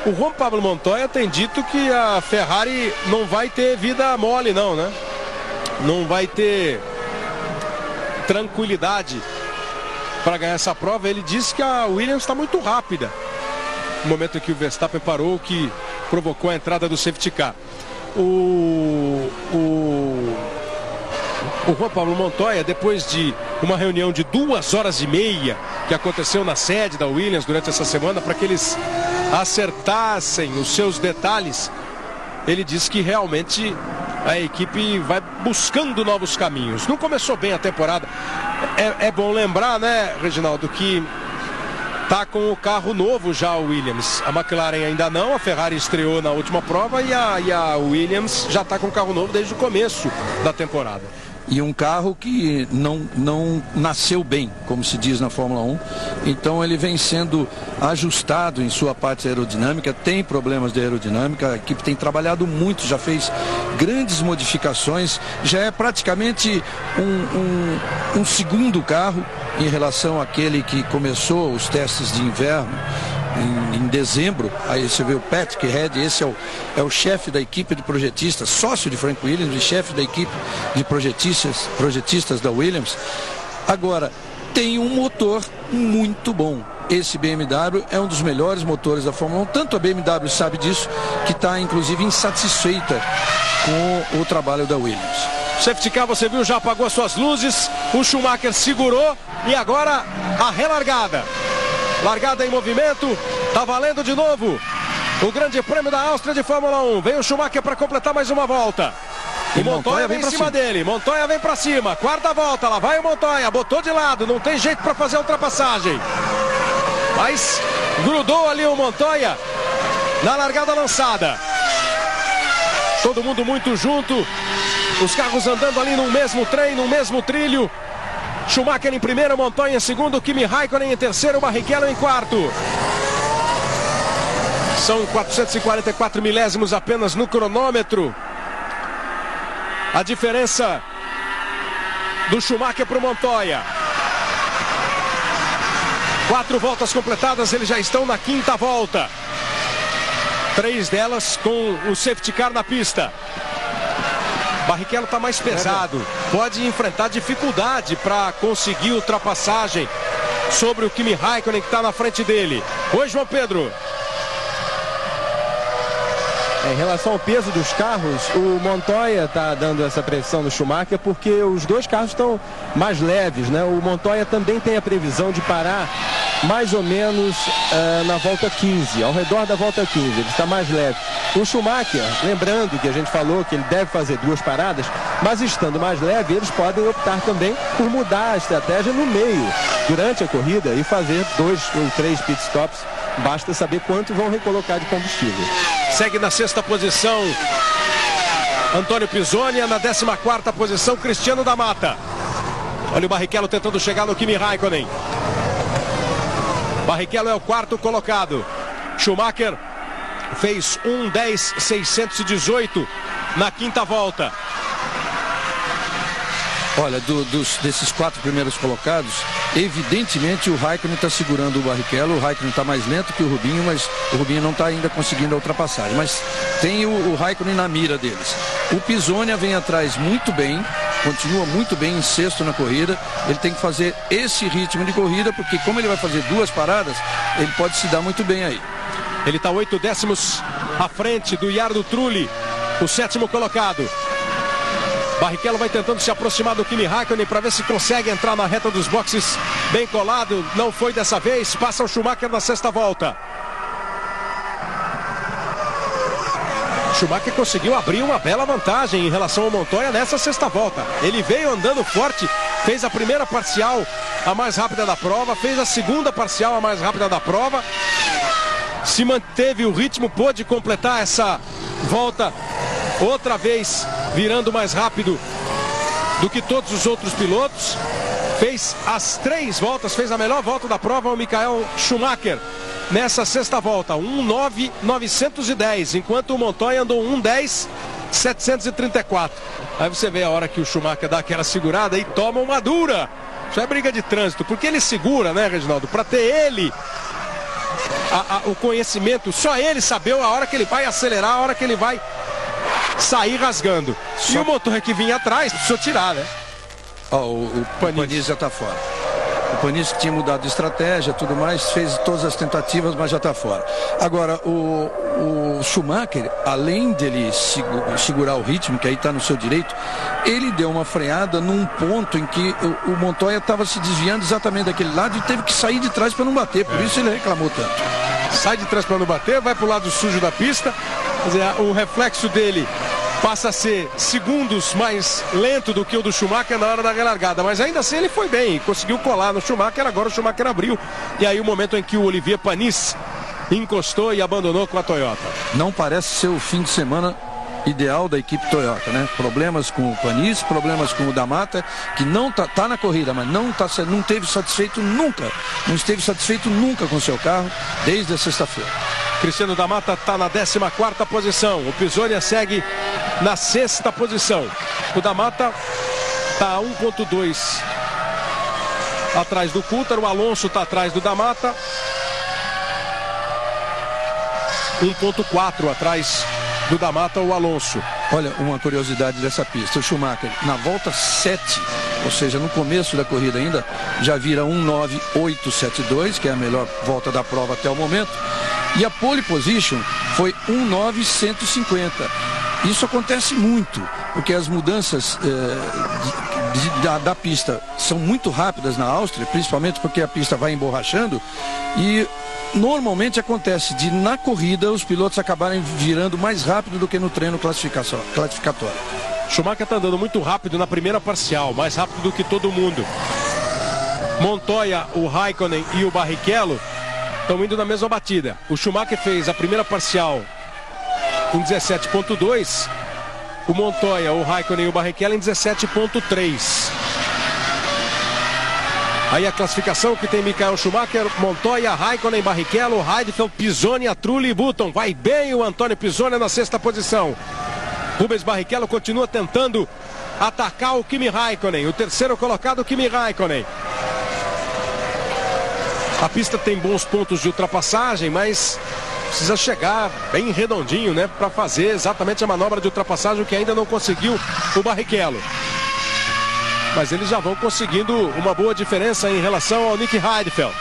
O Juan Pablo Montoya tem dito que a Ferrari não vai ter vida mole não, né? Não vai ter tranquilidade para ganhar essa prova. Ele disse que a Williams está muito rápida. No momento em que o Verstappen parou, que provocou a entrada do safety car. O Juan Pablo Montoya, depois de uma reunião de 2h30 que aconteceu na sede da Williams durante essa semana, para que eles acertassem os seus detalhes, ele disse que realmente a equipe vai buscando novos caminhos. Não começou bem a temporada. É bom lembrar, né, Reginaldo, que tá com o carro novo já o Williams. A McLaren ainda não, a Ferrari estreou na última prova e a Williams já está com o carro novo desde o começo da temporada. E um carro que não nasceu bem, como se diz na Fórmula 1. Então ele vem sendo ajustado em sua parte aerodinâmica, tem problemas de aerodinâmica, a equipe tem trabalhado muito, já fez grandes modificações, já é praticamente um segundo carro em relação àquele que começou os testes de inverno em dezembro. Aí você vê o Patrick Head, esse é o chefe da equipe de projetistas, sócio de Frank Williams e chefe da equipe de projetistas da Williams. Agora, tem um motor muito bom. Esse BMW é um dos melhores motores da Fórmula 1, tanto a BMW sabe disso, que está inclusive insatisfeita com o trabalho da Williams. Safety car, você viu, já apagou as suas luzes, o Schumacher segurou e agora a relargada. Largada em movimento, tá valendo de novo o Grande Prêmio da Áustria de Fórmula 1. Vem o Schumacher para completar mais uma volta. O Montoya vem em cima dele, Montoya vem para cima, quarta volta, lá vai o Montoya, botou de lado, não tem jeito para fazer a ultrapassagem. Mas grudou ali o Montoya na largada lançada. Todo mundo muito junto, os carros andando ali no mesmo trem, no mesmo trilho. Schumacher em primeiro, Montoya em segundo, Kimi Raikkonen em terceiro, Barrichello em quarto. São 444 milésimos apenas no cronômetro. A diferença do Schumacher para o Montoya. 4 voltas completadas, eles já estão na quinta volta. 3 delas com o safety car na pista. Barrichello está mais pesado, pode enfrentar dificuldade para conseguir ultrapassagem sobre o Kimi Raikkonen, que está na frente dele. Oi, João Pedro. Em relação ao peso dos carros, o Montoya está dando essa pressão no Schumacher porque os dois carros estão mais leves, né? O Montoya também tem a previsão de parar mais ou menos na volta 15, ao redor da volta 15, ele está mais leve. O Schumacher, lembrando que a gente falou que ele deve fazer 2 paradas, mas estando mais leve, eles podem optar também por mudar a estratégia no meio, durante a corrida, e fazer 2 ou 3 pitstops. Basta saber quanto vão recolocar de combustível. Segue na 6ª posição Antônio Pisonia, na 14ª posição Cristiano da Mata. Olha o Barrichello tentando chegar no Kimi Raikkonen. Barrichello é o 4º colocado. Schumacher fez 1:10.618 na quinta volta. Olha, desses 4 primeiros colocados, evidentemente o Raikkonen está segurando o Barrichello. O Raikkonen está mais lento que o Rubinho, mas o Rubinho não está ainda conseguindo a ultrapassagem. Mas tem o Raikkonen na mira deles. O Pisonia vem atrás muito bem, continua muito bem em 6º na corrida. Ele tem que fazer esse ritmo de corrida, porque como ele vai fazer 2 paradas, ele pode se dar muito bem aí. Ele está 8 décimos à frente do Jarno Trulli, o 7º colocado. Barrichello vai tentando se aproximar do Kimi Raikkonen para ver se consegue entrar na reta dos boxes bem colado. Não foi dessa vez, passa o Schumacher na 6ª volta. Schumacher conseguiu abrir uma bela vantagem em relação ao Montoya nessa 6ª volta. Ele veio andando forte fez a primeira parcial a mais rápida da prova, fez a segunda parcial a mais rápida da prova, se manteve o ritmo, pôde completar essa volta outra vez, virando mais rápido do que todos os outros pilotos. Fez as 3 voltas, fez a melhor volta da prova o Michael Schumacher nessa sexta volta, 1:09.910, enquanto o Montoya andou 1:10.734. Aí você vê a hora que o Schumacher dá aquela segurada e toma uma dura. Isso é briga de trânsito, porque ele segura, né, Reginaldo, para ter ele o conhecimento, só ele saber a hora que ele vai acelerar, a hora que ele vai sair rasgando. E o Montoya que vinha atrás precisou tirar, né? O Panis já está fora. O Panis que tinha mudado de estratégia, tudo mais, fez todas as tentativas, mas já está fora. Agora, o Schumacher, além dele segurar o ritmo, que aí está no seu direito, ele deu uma freada num ponto em que o Montoya estava se desviando exatamente daquele lado e teve que sair de trás para não bater, por isso ele reclamou tanto. Sai de trás para não bater, vai para o lado sujo da pista, quer dizer, o reflexo dele passa a ser segundos mais lento do que o do Schumacher na hora da relargada, mas ainda assim ele foi bem, conseguiu colar no Schumacher. Agora o Schumacher abriu, e aí o momento em que o Olivier Panis encostou e abandonou com a Toyota. Não parece ser o fim de semana ideal da equipe Toyota, né? Problemas com o Panis, problemas com o Da Mata, que não tá na corrida, mas não esteve satisfeito nunca com o seu carro desde a sexta-feira. Cristiano Da Mata está na 14ª posição. O Pisonia segue na 6ª posição. O Da Mata está 1.2 atrás do Coulthard. O Alonso está atrás do Da Mata. 1.4 atrás do Da Mata, o Alonso. Olha, uma curiosidade dessa pista. O Schumacher, na volta 7, ou seja, no começo da corrida ainda, já vira 1:09.872, que é a melhor volta da prova até o momento. E a pole position foi 1:09.150. Isso acontece muito, porque as mudanças da pista são muito rápidas na Áustria, principalmente porque a pista vai emborrachando, e normalmente acontece de, na corrida, os pilotos acabarem virando mais rápido do que no treino classificatório. Schumacher está andando muito rápido na primeira parcial, mais rápido do que todo mundo. Montoya, o Raikkonen e o Barrichello estão indo na mesma batida. O Schumacher fez a primeira parcial em 17.2. O Montoya, o Raikkonen e o Barrichello em 17.3. Aí a classificação que tem Michael Schumacher, Montoya, Raikkonen, Barrichello, Heidfeld, Pisonia, Trulli e Button. Vai bem o Antônio Pisonia na 6ª posição. Rubens Barrichello continua tentando atacar o Kimi Raikkonen. O terceiro colocado, o Kimi Raikkonen. A pista tem bons pontos de ultrapassagem, mas precisa chegar bem redondinho, né, para fazer exatamente a manobra de ultrapassagem, que ainda não conseguiu o Barrichello. Mas eles já vão conseguindo uma boa diferença em relação ao Nick Heidfeld.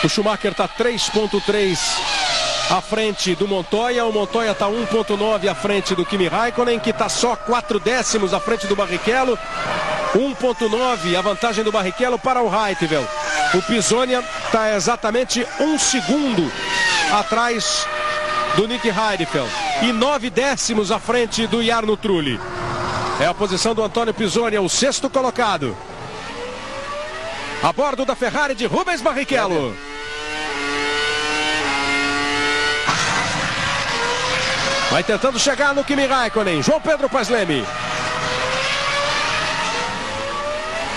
O Schumacher está 3.3 à frente do Montoya. O Montoya está 1.9 à frente do Kimi Raikkonen, que está só 4 décimos à frente do Barrichello. 1.9 a vantagem do Barrichello para o Heidfeld. O Pisonia está exatamente 1 segundo atrás do Nick Heidfeld e 9 décimos à frente do Jarno Trulli. É a posição do Antônio Pisonia, o 6º colocado. A bordo da Ferrari de Rubens Barrichello. Vai tentando chegar no Kimi Raikkonen. João Pedro Paslemy.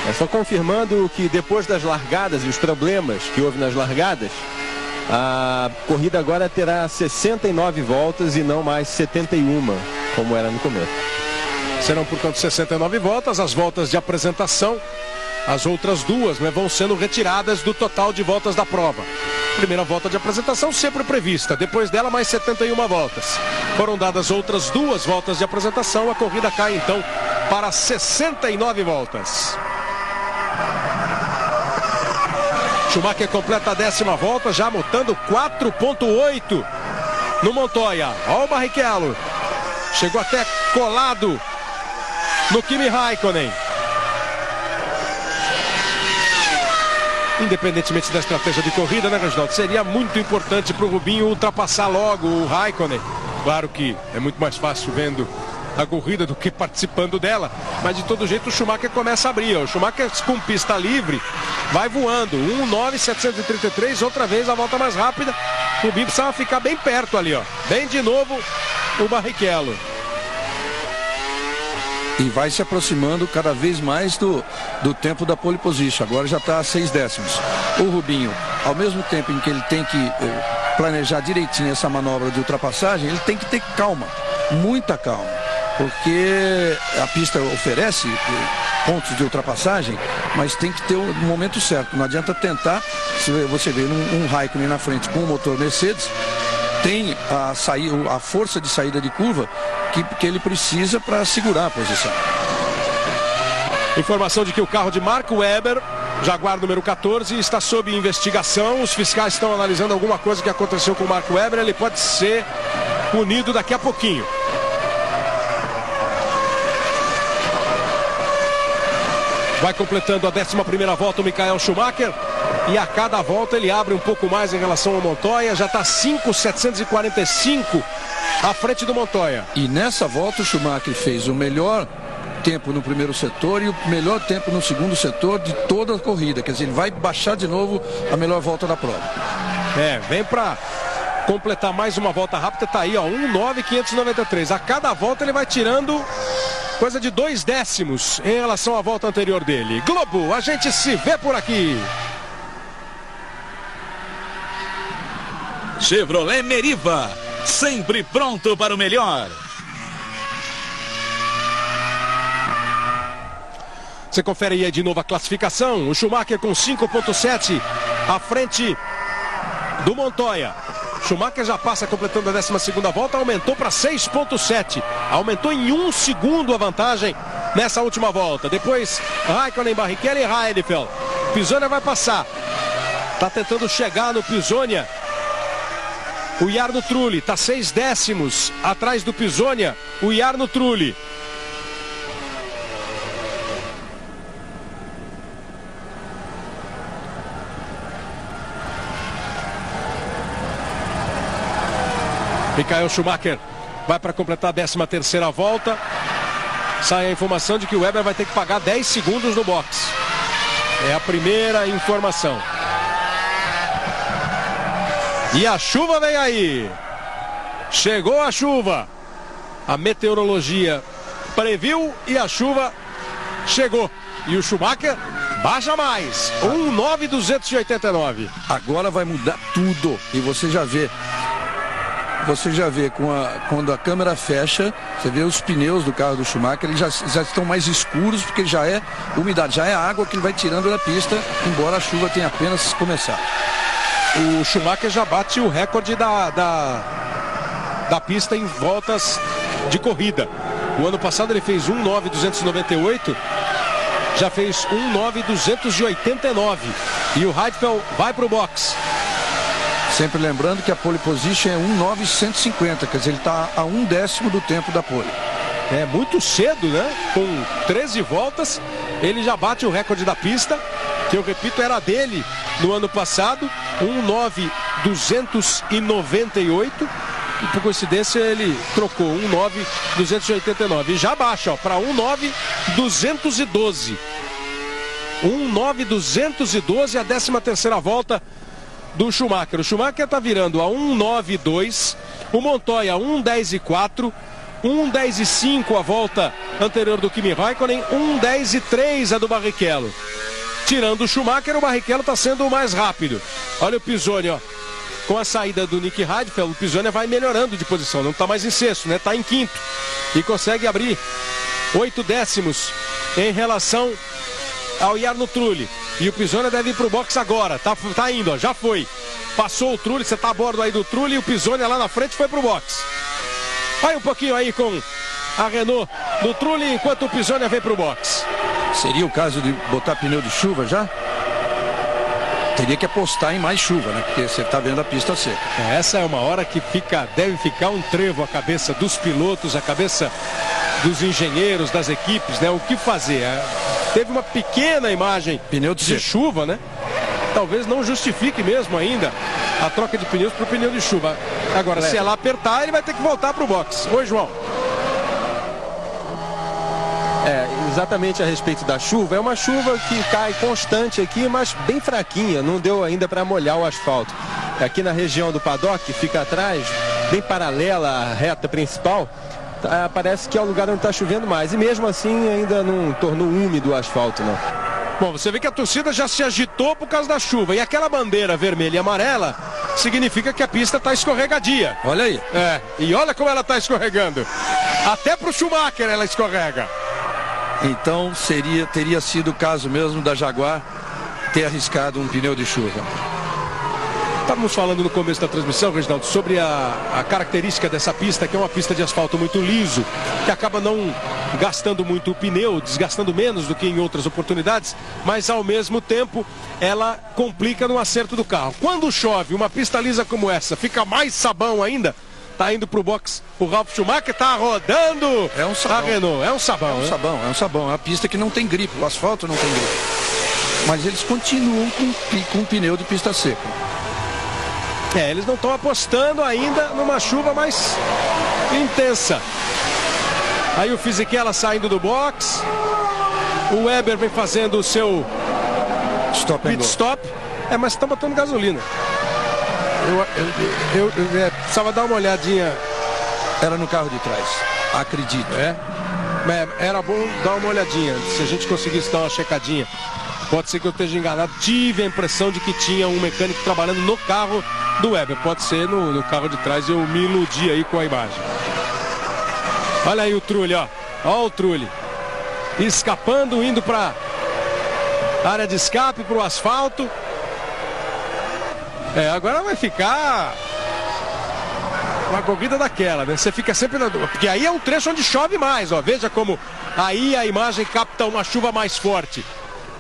É só confirmando que depois das largadas e os problemas que houve nas largadas, a corrida agora terá 69 voltas e não mais 71, como era no começo. Serão, portanto, 69 voltas. As voltas de apresentação, as outras duas, né, vão sendo retiradas do total de voltas da prova. Primeira volta de apresentação sempre prevista, depois dela mais 71 voltas. Foram dadas outras 2 voltas de apresentação, a corrida cai então para 69 voltas. Schumacher completa a 10ª volta, já botando 4.8 no Montoya. Olha o Barrichello. Chegou até colado no Kimi Raikkonen. Independentemente da estratégia de corrida, né, Reginaldo? Seria muito importante para o Rubinho ultrapassar logo o Raikkonen. Claro que é muito mais fácil vendo da corrida do que participando dela, mas de todo jeito o Schumacher começa a abrir. O Schumacher com pista livre vai voando, 1.9.733, outra vez a volta mais rápida. O Rubinho precisava ficar bem perto ali, ó, bem de novo o Barrichello. E vai se aproximando cada vez mais do tempo da pole position. Agora já está a 6 décimos. O Rubinho, ao mesmo tempo em que ele tem que planejar direitinho essa manobra de ultrapassagem, ele tem que ter calma, muita calma, porque a pista oferece pontos de ultrapassagem, mas tem que ter o momento certo. Não adianta tentar, se você vê um Raikkonen na frente com o motor Mercedes, tem a força de saída de curva que ele precisa para segurar a posição. Informação de que o carro de Mark Webber, Jaguar número 14, está sob investigação. Os fiscais estão analisando alguma coisa que aconteceu com o Mark Webber. Ele pode ser punido daqui a pouquinho. Vai completando a 11ª volta o Michael Schumacher. E a cada volta ele abre um pouco mais em relação ao Montoya. Já está 5.745 à frente do Montoya. E nessa volta o Schumacher fez o melhor tempo no primeiro setor e o melhor tempo no segundo setor de toda a corrida. Quer dizer, ele vai baixar de novo a melhor volta da prova. Vem para completar mais uma volta rápida. Tá aí, ó, 1.9.593. A cada volta ele vai tirando coisa de 2 décimos em relação à volta anterior dele. Globo, a gente se vê por aqui. Chevrolet Meriva, sempre pronto para o melhor. Você confere aí de novo a classificação. O Schumacher com 5.7 à frente do Montoya. Schumacher já passa completando a 12ª volta, aumentou para 6.7. Aumentou em 1 segundo a vantagem nessa última volta. Depois Raikkonen, Barrichello e Heidfeld. Pisonia vai passar. Tá tentando chegar no Pisonia. O Jarno Trulli está 6 décimos atrás do Pisonia. O Jarno Trulli. Michael Schumacher vai para completar a 13ª volta. Sai a informação de que o Webber vai ter que pagar 10 segundos no box. É a primeira informação. E a chuva vem aí. Chegou a chuva. A meteorologia previu e a chuva chegou. E o Schumacher baixa mais. 1.9.289. Agora vai mudar tudo. E você já vê. Quando a câmera fecha, você vê os pneus do carro do Schumacher, eles já estão mais escuros, porque já é umidade, já é água que ele vai tirando da pista, embora a chuva tenha apenas começado. O Schumacher já bate o recorde da pista em voltas de corrida. O ano passado ele fez 1.9.298, já fez 1.9.289. E o Heidfeld vai para o box. Sempre lembrando que a pole position é 1.9.150, quer dizer, ele está a 1 décimo do tempo da pole. É muito cedo, né? Com 13 voltas, ele já bate o recorde da pista, que eu repito, era dele no ano passado, 1.9.298. E por coincidência ele trocou 1.9.289. E já baixa para 1.9.212. 1.9.212 a 13ª volta do Schumacher. O Schumacher está virando a 1.9.2, o Montoya 1.10.4, 1.10.5 a volta anterior do Kimi Raikkonen, 1.10.3 a do Barrichello. Tirando o Schumacher, o Barrichello está sendo o mais rápido. Olha o Pisonia, ó. Com a saída do Nick Heidfeld, o Pisonia vai melhorando de posição, não está mais em sexto, né? Está em quinto e consegue abrir 8 décimos em relação ao Jarno Trulli. E o Pisonia deve ir para o box agora. Tá indo, ó, já foi. Passou o Trulli, você está a bordo aí do Trulli e o Pisonia lá na frente foi para o box. Vai um pouquinho aí com a Renault do Trulli enquanto o Pisonia vem para o box. Seria o caso de botar pneu de chuva já? Teria que apostar em mais chuva, né? Porque você está vendo a pista seca. Essa é uma hora que deve ficar um trevo a cabeça dos pilotos, a cabeça dos engenheiros, das equipes, né? O que fazer? Teve uma pequena imagem pneu de chuva, né? Talvez não justifique mesmo ainda a troca de pneus para o pneu de chuva. Agora, se ela apertar, ele vai ter que voltar para o box. Oi, João. exatamente a respeito da chuva. É uma chuva que cai constante aqui, mas bem fraquinha, não deu ainda para molhar o asfalto. Aqui na região do paddock, fica atrás, bem paralela à reta principal, parece que é o lugar onde está chovendo mais. E mesmo assim ainda não tornou úmido o asfalto, não. Bom, você vê que a torcida já se agitou por causa da chuva. E aquela bandeira vermelha e amarela significa que a pista está escorregadia. Olha aí. E olha como ela está escorregando. Até pro Schumacher ela escorrega. Então teria sido o caso mesmo da Jaguar ter arriscado um pneu de chuva. Estávamos falando no começo da transmissão, Reginaldo, sobre a característica dessa pista, que é uma pista de asfalto muito liso, que acaba não gastando muito o pneu, desgastando menos do que em outras oportunidades, mas ao mesmo tempo ela complica no acerto do carro. Quando chove, uma pista lisa como essa, fica mais sabão ainda. Tá indo pro box o Ralf Schumacher, tá rodando é um sabão. A Renault. É um sabão, é um sabão. É uma pista que não tem gripe, o asfalto não tem gripe. Mas eles continuam com pneu de pista seca. Eles não estão apostando ainda numa chuva mais intensa. Aí o Fisichella saindo do box. O Weber vem fazendo o seu pit stop. Mas estão botando gasolina. Eu precisava dar uma olhadinha. Era no carro de trás, acredito. Era bom dar uma olhadinha. Se a gente conseguisse dar uma checadinha. Pode ser que eu esteja enganado. Tive a impressão de que tinha um mecânico trabalhando no carro do Weber. Pode ser no carro de trás. Eu me iludi aí com a imagem. Olha aí o Trulli, ó. Ó o Trulli. Escapando, indo para área de escape, para o asfalto. Agora vai ficar uma corrida daquela, né? Você fica sempre na dúvida. Porque aí é um trecho onde chove mais, ó. Veja como aí a imagem capta uma chuva mais forte.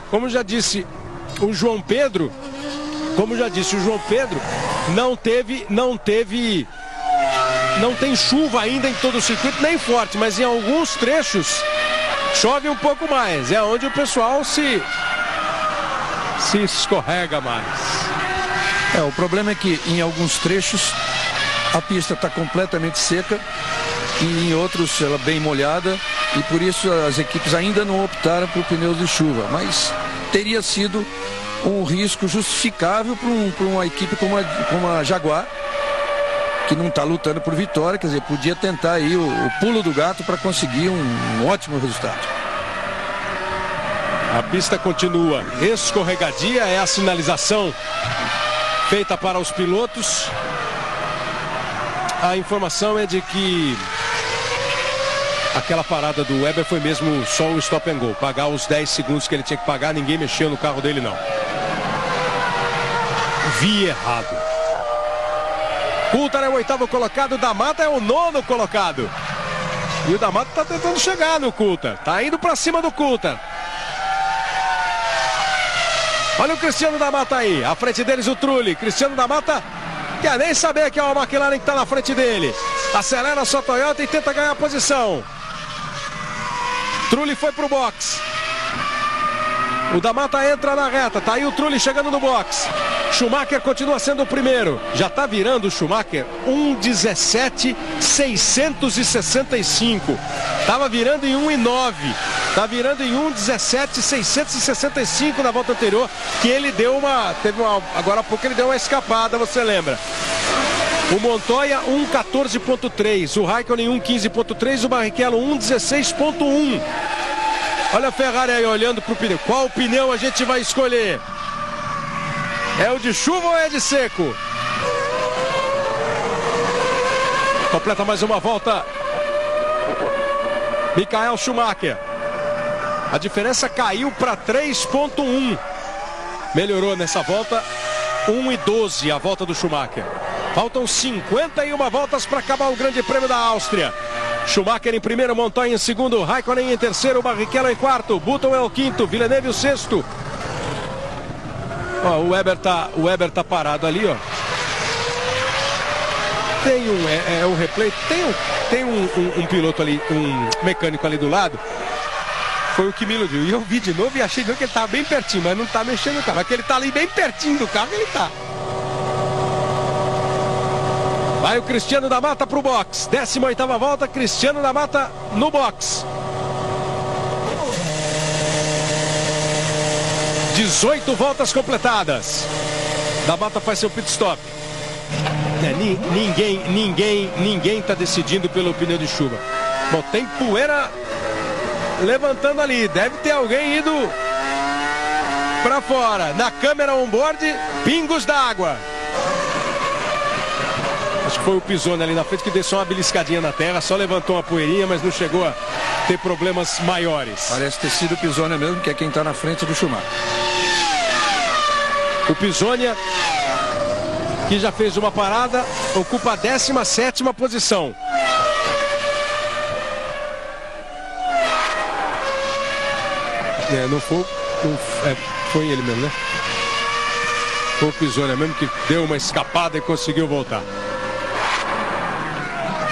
Como já disse o João Pedro, não tem chuva ainda em todo o circuito, nem forte, mas em alguns trechos chove um pouco mais. É onde o pessoal se escorrega mais. O problema é que em alguns trechos a pista está completamente seca e em outros ela bem molhada, e por isso as equipes ainda não optaram por pneus de chuva, mas teria sido um risco justificável para uma equipe como a Jaguar, que não está lutando por vitória. Quer dizer, podia tentar aí o pulo do gato para conseguir um ótimo resultado. A pista continua escorregadia, é a sinalização feita para os pilotos. A informação é de que aquela parada do Weber foi mesmo só um stop and go. Pagar os 10 segundos que ele tinha que pagar, ninguém mexeu no carro dele, não. Vi errado. Coulthard é o 8º colocado, o da Mata é o 9º colocado. E o da Mata tá tentando chegar no Coulthard. Tá indo para cima do Coulthard. Olha o Cristiano da Mata aí. À frente deles o Trulli. Cristiano da Mata quer nem saber que é o McLaren que está na frente dele. Acelera a sua Toyota e tenta ganhar a posição. Trulli foi pro box. O da Mata entra na reta. Tá aí o Trulli chegando no box. Schumacher continua sendo o primeiro. Já está virando o Schumacher 1:17.665. Estava virando em 1:09. Está virando em 1:17.665 na volta anterior. Que ele deu agora há pouco ele deu uma escapada, você lembra? O Montoya 1:14.3. O Raikkonen 1:15.3. O Barrichello 1:16.1. Olha a Ferrari aí olhando para o pneu. Qual pneu a gente vai escolher? É o de chuva ou é de seco? Completa mais uma volta Michael Schumacher. A diferença caiu para 3.1. Melhorou nessa volta. 1:12 a volta do Schumacher. Faltam 51 voltas para acabar o Grande Prêmio da Áustria. Schumacher em primeiro, Montoya em segundo, Raikkonen em terceiro, Barrichello em quarto, Button é o quinto, Villeneuve o sexto. Ó, o Weber tá parado ali, ó. Tem um replay, tem um piloto ali, um mecânico ali do lado. Foi o que me iludiu. E eu vi de novo e achei que ele tava bem pertinho, mas não tá mexendo no carro. Mas que ele tá ali bem pertinho do carro, ele tá. Vai o Cristiano da Mata pro box. 18ª volta, Cristiano da Mata no box. 18 voltas completadas. Da Mata faz seu pit stop. Ninguém está decidindo pelo pneu de chuva. Bom, tem poeira levantando ali. Deve ter alguém ido para fora. Na câmera on-board, pingos d'água. Acho que foi o Pisoni ali na frente que deixou uma beliscadinha na terra. Só levantou uma poeirinha, mas não chegou a ter problemas maiores. Parece ter sido o Pisoni mesmo, que é quem está na frente do Schumacher. O Pisoni, que já fez uma parada, ocupa a 17ª posição. Não foi, foi ele mesmo, né? Foi o Pisoni mesmo que deu uma escapada e conseguiu voltar.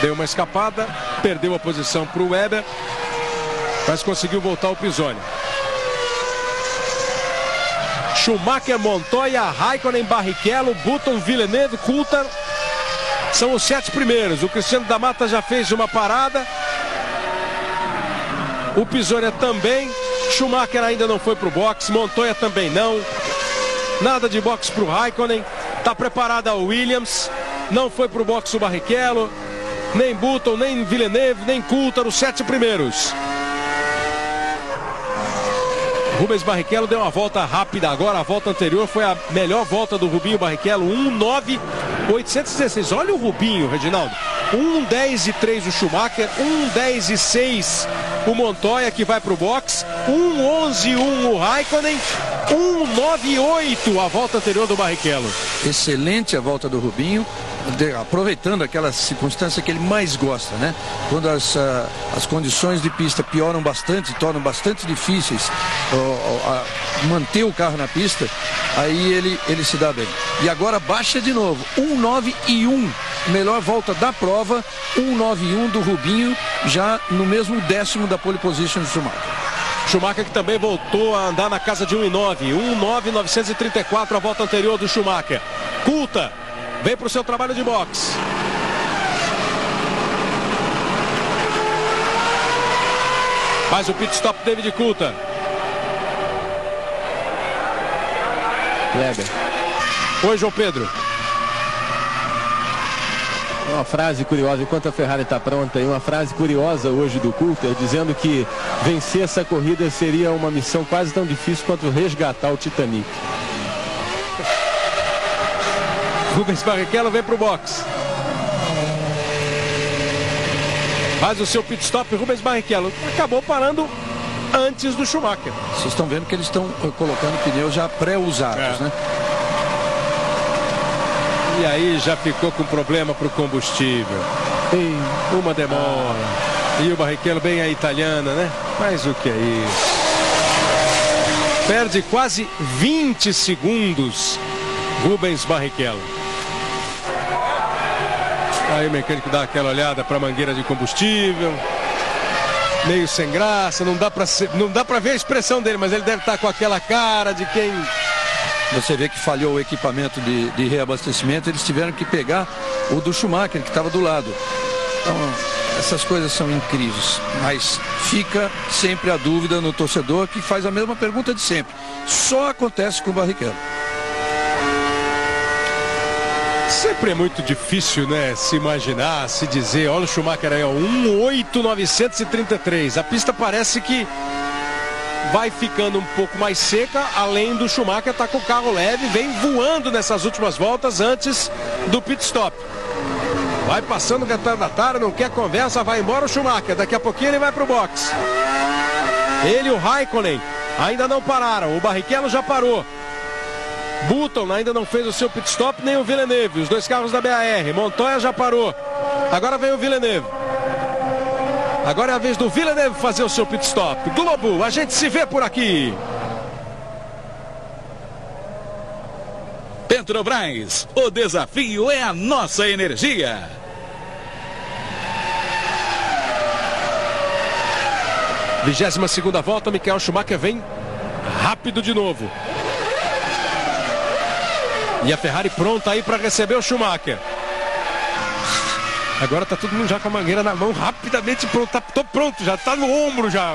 Deu uma escapada, perdeu a posição para o Weber, mas conseguiu voltar o Pisoni. Schumacher, Montoya, Raikkonen, Barrichello, Button, Villeneuve, Coulthard são os 7 primeiros. O Cristiano da Mata já fez uma parada. O Pisoni também. Schumacher ainda não foi para o box. Montoya também não. Nada de box para o Raikkonen. Está preparada a Williams. Não foi para o box o Barrichello. Nem Button, nem Villeneuve, nem Coulthard, os 7 primeiros. Rubens Barrichello deu uma volta rápida agora. A volta anterior foi a melhor volta do Rubinho Barrichello, 1:9.816. Olha o Rubinho, Reginaldo. 1:10.3 o Schumacher, 1:10.6 o Montoya, que vai para o box, 1:11.1 o Raikkonen, 1:9.8 a volta anterior do Barrichello. Excelente a volta do Rubinho, aproveitando aquela circunstância que ele mais gosta, né? Quando as condições de pista pioram bastante, tornam bastante difíceis manter o carro na pista, aí ele se dá bem. E agora baixa de novo, 1:9.1, melhor volta da prova, 1:9.1 do Rubinho, já no mesmo 10º da pole position do Schumacher. Schumacher que também voltou a andar na casa de 1:9, 1:9.934 a volta anterior do Schumacher. Coulthard vem para o seu trabalho de boxe. Faz o pit stop David Coulthard. Weber. Oi, João Pedro. Uma frase curiosa, enquanto a Ferrari está pronta, e uma frase curiosa hoje do Coulthard, dizendo que vencer essa corrida seria uma missão quase tão difícil quanto resgatar o Titanic. Rubens Barrichello vem para o box. Faz o seu pit stop, Rubens Barrichello. Acabou parando antes do Schumacher. Vocês estão vendo que eles estão colocando pneus já pré-usados, né? E aí já ficou com problema para o combustível. Uma demora. E o Barrichello bem a italiana, né? Mas o que é isso? Perde quase 20 segundos Rubens Barrichello. Aí o mecânico dá aquela olhada para a mangueira de combustível. Meio sem graça, não dá para ver a expressão dele, mas ele deve estar com aquela cara de quem... Você vê que falhou o equipamento de reabastecimento, eles tiveram que pegar o do Schumacher, que estava do lado. Então, essas coisas são incríveis, mas fica sempre a dúvida no torcedor, que faz a mesma pergunta de sempre. Só acontece com o Barrichello. Sempre é muito difícil, né, se imaginar, se dizer. Olha o Schumacher aí, ó, 1:8.933. A pista parece que vai ficando um pouco mais seca, além do Schumacher estar com o carro leve, vem voando nessas últimas voltas antes do pit stop. Vai passando o retardatário, não quer conversa, vai embora o Schumacher. Daqui a pouquinho ele vai para o box. Ele e o Raikkonen ainda não pararam, o Barrichello já parou. Button ainda não fez o seu pit stop, nem o Villeneuve, os dois carros da BAR. Montoya já parou. Agora vem o Villeneuve. Agora é a vez do Villeneuve fazer o seu pit stop. Globo, a gente se vê por aqui. Petrobras, o desafio é a nossa energia. – 22ª volta, Michael Schumacher vem rápido de novo. E a Ferrari pronta aí para receber o Schumacher. Agora tá todo mundo já com a mangueira na mão, rapidamente pronto. Tô pronto, já tá no ombro já.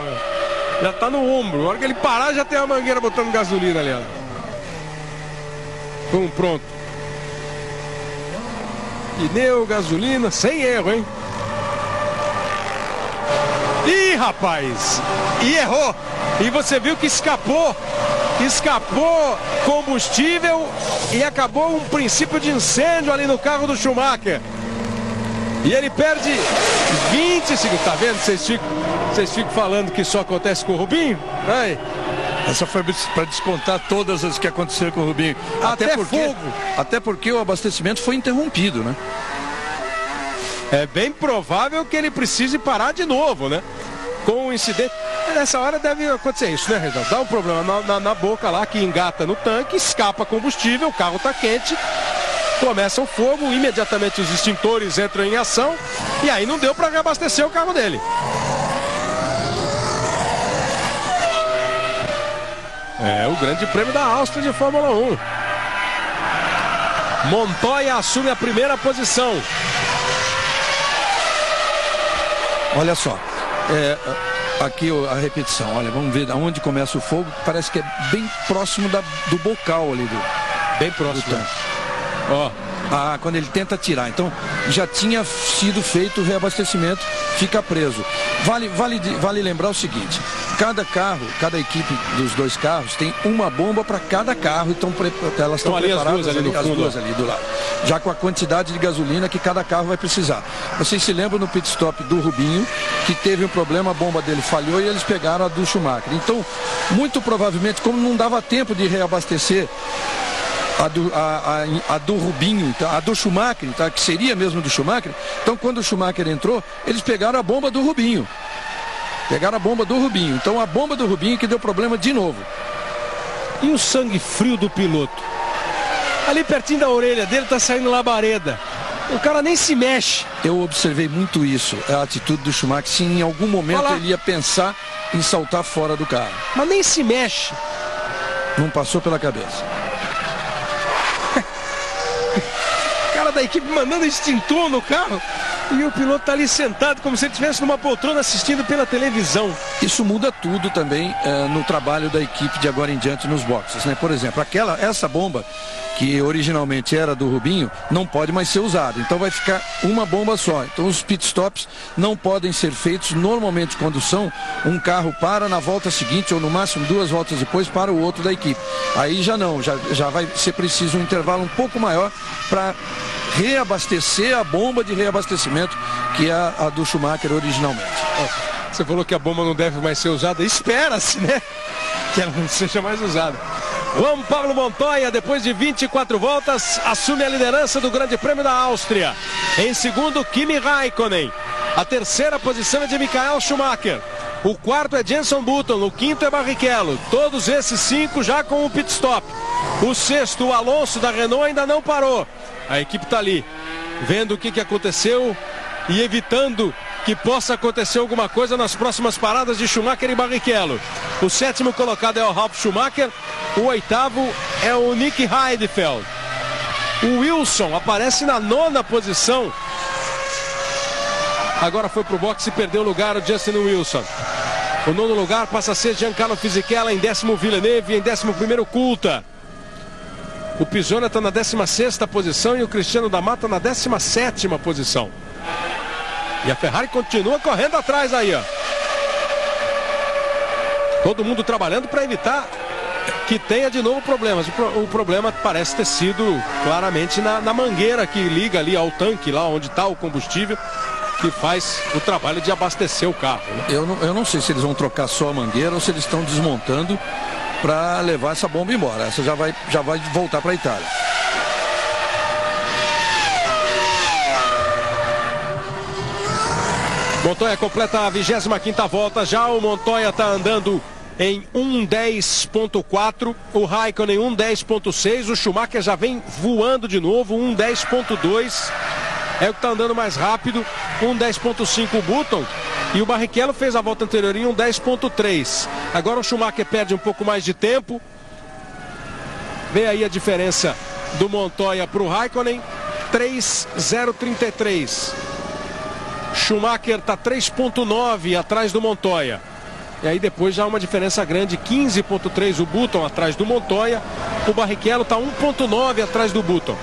Já tá no ombro. Na hora que ele parar, já tem a mangueira botando gasolina ali, ó. Pronto. Pneu, gasolina, sem erro, hein? Ih, rapaz! E errou! E você viu que escapou combustível e acabou um princípio de incêndio ali no carro do Schumacher. E ele perde 20 segundos. Tá vendo? Vocês ficam falando que só acontece com o Rubinho? Aí. Essa foi para descontar todas as que aconteceram com o Rubinho. Até porque o abastecimento foi interrompido, né? É bem provável que ele precise parar de novo, né? Com um incidente. Nessa hora deve acontecer isso, né, Reginaldo? Dá um problema na boca lá, que engata no tanque, escapa combustível, o carro tá quente, começa o fogo, imediatamente os extintores entram em ação e aí não deu para reabastecer o carro dele. É o Grande Prêmio da Áustria de Fórmula 1. Montoya assume a primeira posição. Olha só, aqui a repetição, olha, vamos ver aonde começa o fogo, parece que é bem próximo do bocal ali, bem próximo do tanque. Ó. Quando ele tenta tirar, então já tinha sido feito o reabastecimento, fica preso. Vale lembrar o seguinte: cada equipe dos dois carros tem uma bomba para cada carro, então elas estão preparadas as duas ali do lado, já com a quantidade de gasolina que cada carro vai precisar. Vocês se lembram no pit stop do Rubinho, que teve um problema, a bomba dele falhou e eles pegaram a do Schumacher. Então, muito provavelmente, como não dava tempo de reabastecer a do Rubinho, tá? A do Schumacher, tá? Que seria mesmo do Schumacher. Então, quando o Schumacher entrou, eles pegaram a bomba do Rubinho. Então, a bomba do Rubinho que deu problema de novo. E o sangue frio do piloto? Ali pertinho da orelha dele tá saindo labareda. O cara nem se mexe. Eu observei muito isso, a atitude do Schumacher. Se em algum momento ele ia pensar em saltar fora do carro. Mas nem se mexe. Não passou pela cabeça. Cara da equipe mandando extintor no carro e o piloto tá ali sentado como se ele estivesse numa poltrona assistindo pela televisão. Isso muda tudo também no trabalho da equipe de agora em diante nos boxes, né? Por exemplo, essa bomba que originalmente era do Rubinho não pode mais ser usada, então vai ficar uma bomba só. Então os pitstops não podem ser feitos normalmente quando um carro para na volta seguinte ou no máximo 2 voltas depois para o outro da equipe. Aí já não, já vai ser preciso um intervalo um pouco maior para reabastecer a bomba de reabastecimento que é a do Schumacher originalmente. Você falou que a bomba não deve mais ser usada, espera-se, né? Que ela não seja mais usada. Juan Pablo Montoya, depois de 24 voltas, assume a liderança do Grande Prêmio da Áustria. Em segundo, Kimi Raikkonen. A terceira posição é de Michael Schumacher. O quarto é Jenson Button. O quinto é Barrichello. Todos esses 5 já com o pit stop. O sexto, o Alonso da Renault, ainda não parou. A equipe está ali, vendo o que aconteceu e evitando que possa acontecer alguma coisa nas próximas paradas de Schumacher e Barrichello. O sétimo colocado é o Ralf Schumacher, o oitavo é o Nick Heidfeld. O Wilson aparece na 9ª posição. Agora foi para o boxe e perdeu o lugar o Justin Wilson. O 9º lugar passa a ser Giancarlo Fisichella, em 10º Villeneuve, em 11º Coulthard. O Pisona está na 16ª posição e o Cristiano da Mata na 17ª posição. E a Ferrari continua correndo atrás aí, ó. Todo mundo trabalhando para evitar que tenha de novo problemas. O problema parece ter sido claramente na mangueira que liga ali ao tanque, lá onde está o combustível, que faz o trabalho de abastecer o carro, né? Eu não sei se eles vão trocar só a mangueira ou se eles estão desmontando para levar essa bomba embora. Essa já vai voltar para a Itália. Montoya completa a 25ª volta. Já o Montoya está andando em 1:10.4, o Raikkonen 1:10.6, o Schumacher já vem voando de novo, 1:10.2, é o que está andando mais rápido, 1:10.5 o Button, e o Barrichello fez a volta anterior em 1:10.3. Agora o Schumacher perde um pouco mais de tempo. Vê aí a diferença do Montoya para o Raikkonen, 3:033. Schumacher está 3.9 atrás do Montoya. E aí depois já uma diferença grande, 15,3 o Button atrás do Montoya. O Barrichello está 1,9 atrás do Button.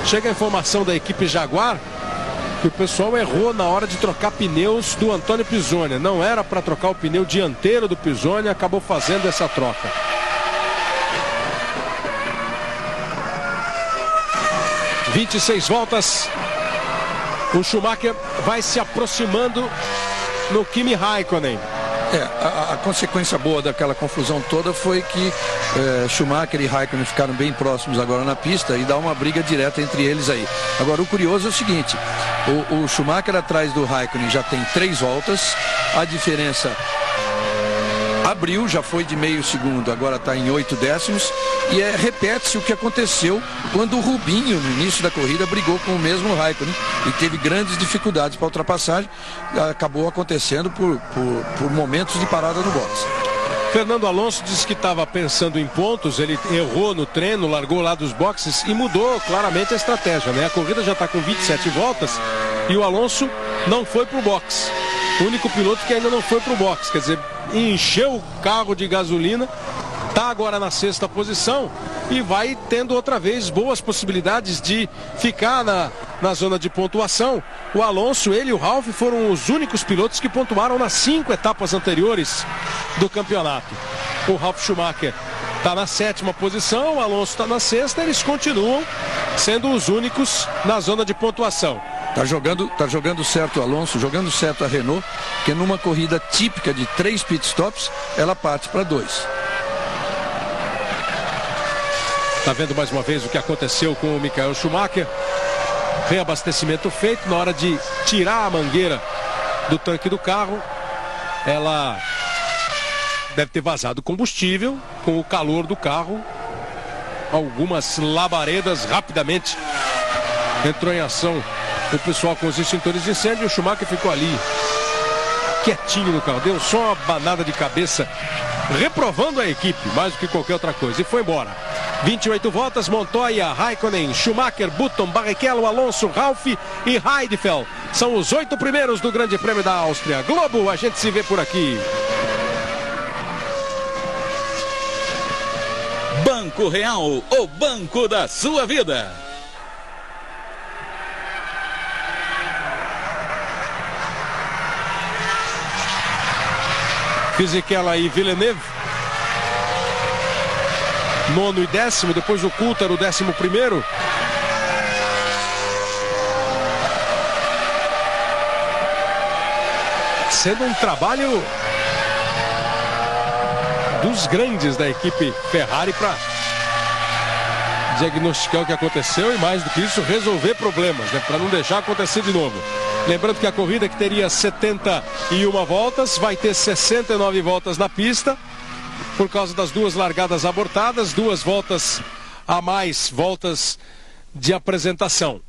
Chega a informação da equipe Jaguar que o pessoal errou na hora de trocar pneus do Antônio Pisoni. Não era para trocar o pneu dianteiro do Pisoni, acabou fazendo essa troca. ...26 voltas... O Schumacher vai se aproximando no Kimi Raikkonen. A consequência boa daquela confusão toda foi que Schumacher e Raikkonen ficaram bem próximos agora na pista e dá uma briga direta entre eles aí. Agora o curioso é o seguinte, o Schumacher atrás do Raikkonen já tem 3 voltas, a diferença abriu, já foi de meio segundo, agora está em 8 décimos e repete-se o que aconteceu quando o Rubinho no início da corrida brigou com o mesmo Raikkonen e teve grandes dificuldades para ultrapassagem, acabou acontecendo por momentos de parada no boxe. Fernando Alonso disse que estava pensando em pontos, ele errou no treino, largou lá dos boxes e mudou claramente a estratégia, né? A corrida já está com 27 voltas e o Alonso não foi para o boxe. O único piloto que ainda não foi para o boxe, quer dizer, encheu o carro de gasolina, está agora na 6ª posição e vai tendo outra vez boas possibilidades de ficar na zona de pontuação. O Alonso, ele e o Ralf foram os únicos pilotos que pontuaram nas 5 etapas anteriores do campeonato. O Ralf Schumacher está na 7ª posição, o Alonso está na 6ª, eles continuam sendo os únicos na zona de pontuação. Tá jogando certo o Alonso, jogando certo a Renault, que numa corrida típica de 3 pitstops, ela parte para 2. Tá vendo mais uma vez o que aconteceu com o Michael Schumacher? Reabastecimento feito, na hora de tirar a mangueira do tanque do carro, ela deve ter vazado combustível com o calor do carro. Algumas labaredas, rapidamente entrou em ação o pessoal com os extintores de incêndio. O Schumacher ficou ali quietinho no carro, deu só uma banada de cabeça, reprovando a equipe mais do que qualquer outra coisa, e foi embora. 28 voltas, Montoya, Raikkonen, Schumacher, Button, Barrichello, Alonso, Ralf e Heidfeld são os 8 primeiros do Grande Prêmio da Áustria. Globo, a gente se vê por aqui. Banco Real, o banco da sua vida. Fisichella e Villeneuve, 9º e 10º, depois o Coulthard, o 11º. Sendo um trabalho dos grandes da equipe Ferrari para diagnosticar o que aconteceu e, mais do que isso, resolver problemas, né, para não deixar acontecer de novo. Lembrando que a corrida, que teria 71 voltas, vai ter 69 voltas na pista, por causa das 2 largadas abortadas, 2 voltas a mais, voltas de apresentação.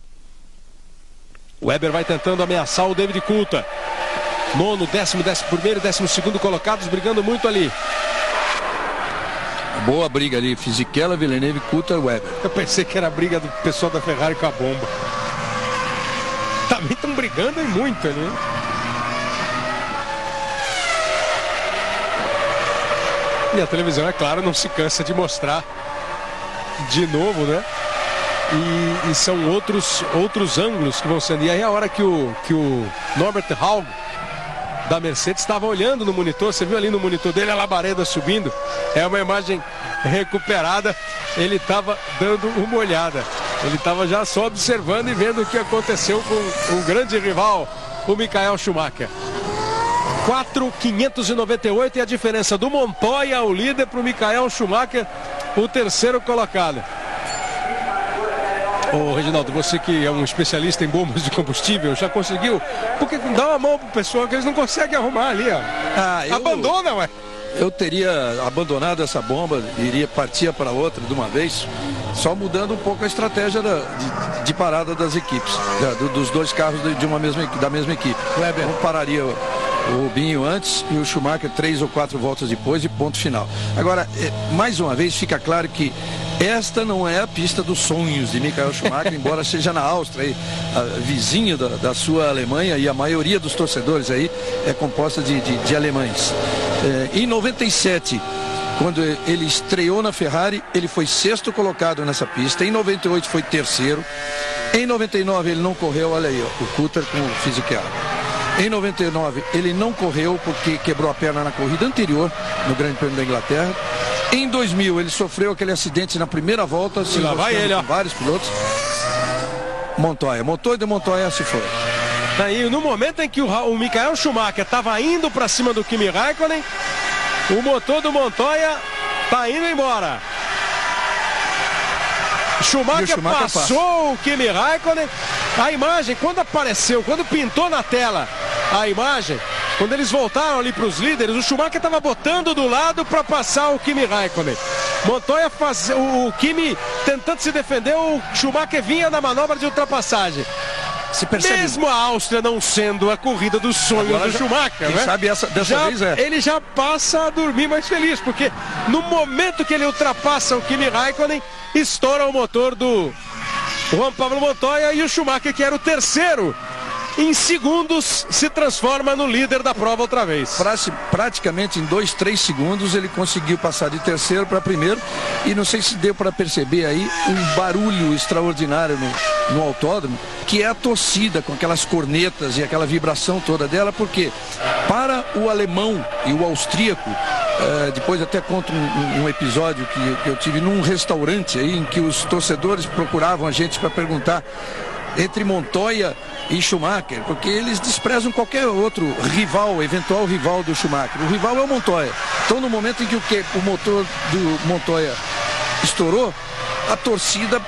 O Webber vai tentando ameaçar o David Coulthard. 9º, 10º, 11º e 12º colocados, brigando muito ali. Boa briga ali, Fisichella, Villeneuve, Coulthard, Webber. Eu pensei que era a briga do pessoal da Ferrari com a bomba. Também estão brigando e muito ali. E a televisão, é claro, não se cansa de mostrar de novo, né? E são outros ângulos que vão sendo. E aí a hora que o Norbert Haug da Mercedes estava olhando no monitor, você viu ali no monitor dele a labareda subindo, é uma imagem recuperada, ele estava dando uma olhada, ele estava já só observando e vendo o que aconteceu com o grande rival, o Michael Schumacher. 4.598 e a diferença do Montoya, o líder, para o Michael Schumacher, o 3º colocado. Ô Reginaldo, você que é um especialista em bombas de combustível, já conseguiu? Porque dá uma mão pro pessoal que eles não conseguem arrumar ali, ó. Abandona, ué. Eu teria abandonado essa bomba, partia para outra de uma vez, só mudando um pouco a estratégia de parada das equipes, dos 2 carros da mesma equipe. Um pararia o Rubinho antes e o Schumacher 3 ou 4 voltas depois e ponto final. Agora, mais uma vez, fica claro que esta não é a pista dos sonhos de Michael Schumacher, embora seja na Áustria, aí, vizinho da sua Alemanha, e a maioria dos torcedores aí é composta de alemães. Em 97, quando ele estreou na Ferrari, ele foi sexto colocado nessa pista. Em 98 foi terceiro. Em 99 ele não correu, olha aí, ó, o Coulthard com o Fisichella. Em 99 ele não correu porque quebrou a perna na corrida anterior, no Grande Prêmio da Inglaterra. Em 2000 ele sofreu aquele acidente na primeira volta, se lá vai ele, ó, com vários pilotos. Montoya, motor de Montoya se foi. Aí, no momento em que o Michael Schumacher estava indo para cima do Kimi Raikkonen, o motor do Montoya tá indo embora. Schumacher passou o Kimi Raikkonen. A imagem, quando apareceu, quando pintou na tela a imagem, quando eles voltaram ali para os líderes, o Schumacher estava botando do lado para passar o Kimi Raikkonen. Montoya o Kimi tentando se defender, o Schumacher vinha na manobra de ultrapassagem. Se percebe... Mesmo a Áustria não sendo a corrida dos sonhos do Schumacher, quem né? sabe dessa vez é. Ele já passa a dormir mais feliz, porque no momento que ele ultrapassa o Kimi Raikkonen, estoura o motor do Juan Pablo Montoya e o Schumacher, que era o terceiro, em segundos se transforma no líder da prova outra vez. Praticamente em 2, 3 segundos ele conseguiu passar de terceiro para primeiro, e não sei se deu para perceber aí um barulho extraordinário no autódromo, que é a torcida com aquelas cornetas e aquela vibração toda dela, porque para o alemão e o austríaco, depois até conto um episódio que eu tive num restaurante aí, em que os torcedores procuravam a gente para perguntar entre Montoya e Schumacher, porque eles desprezam qualquer outro rival, eventual rival do Schumacher. O rival é o Montoya. Então, no momento em que o motor do Montoya estourou, a torcida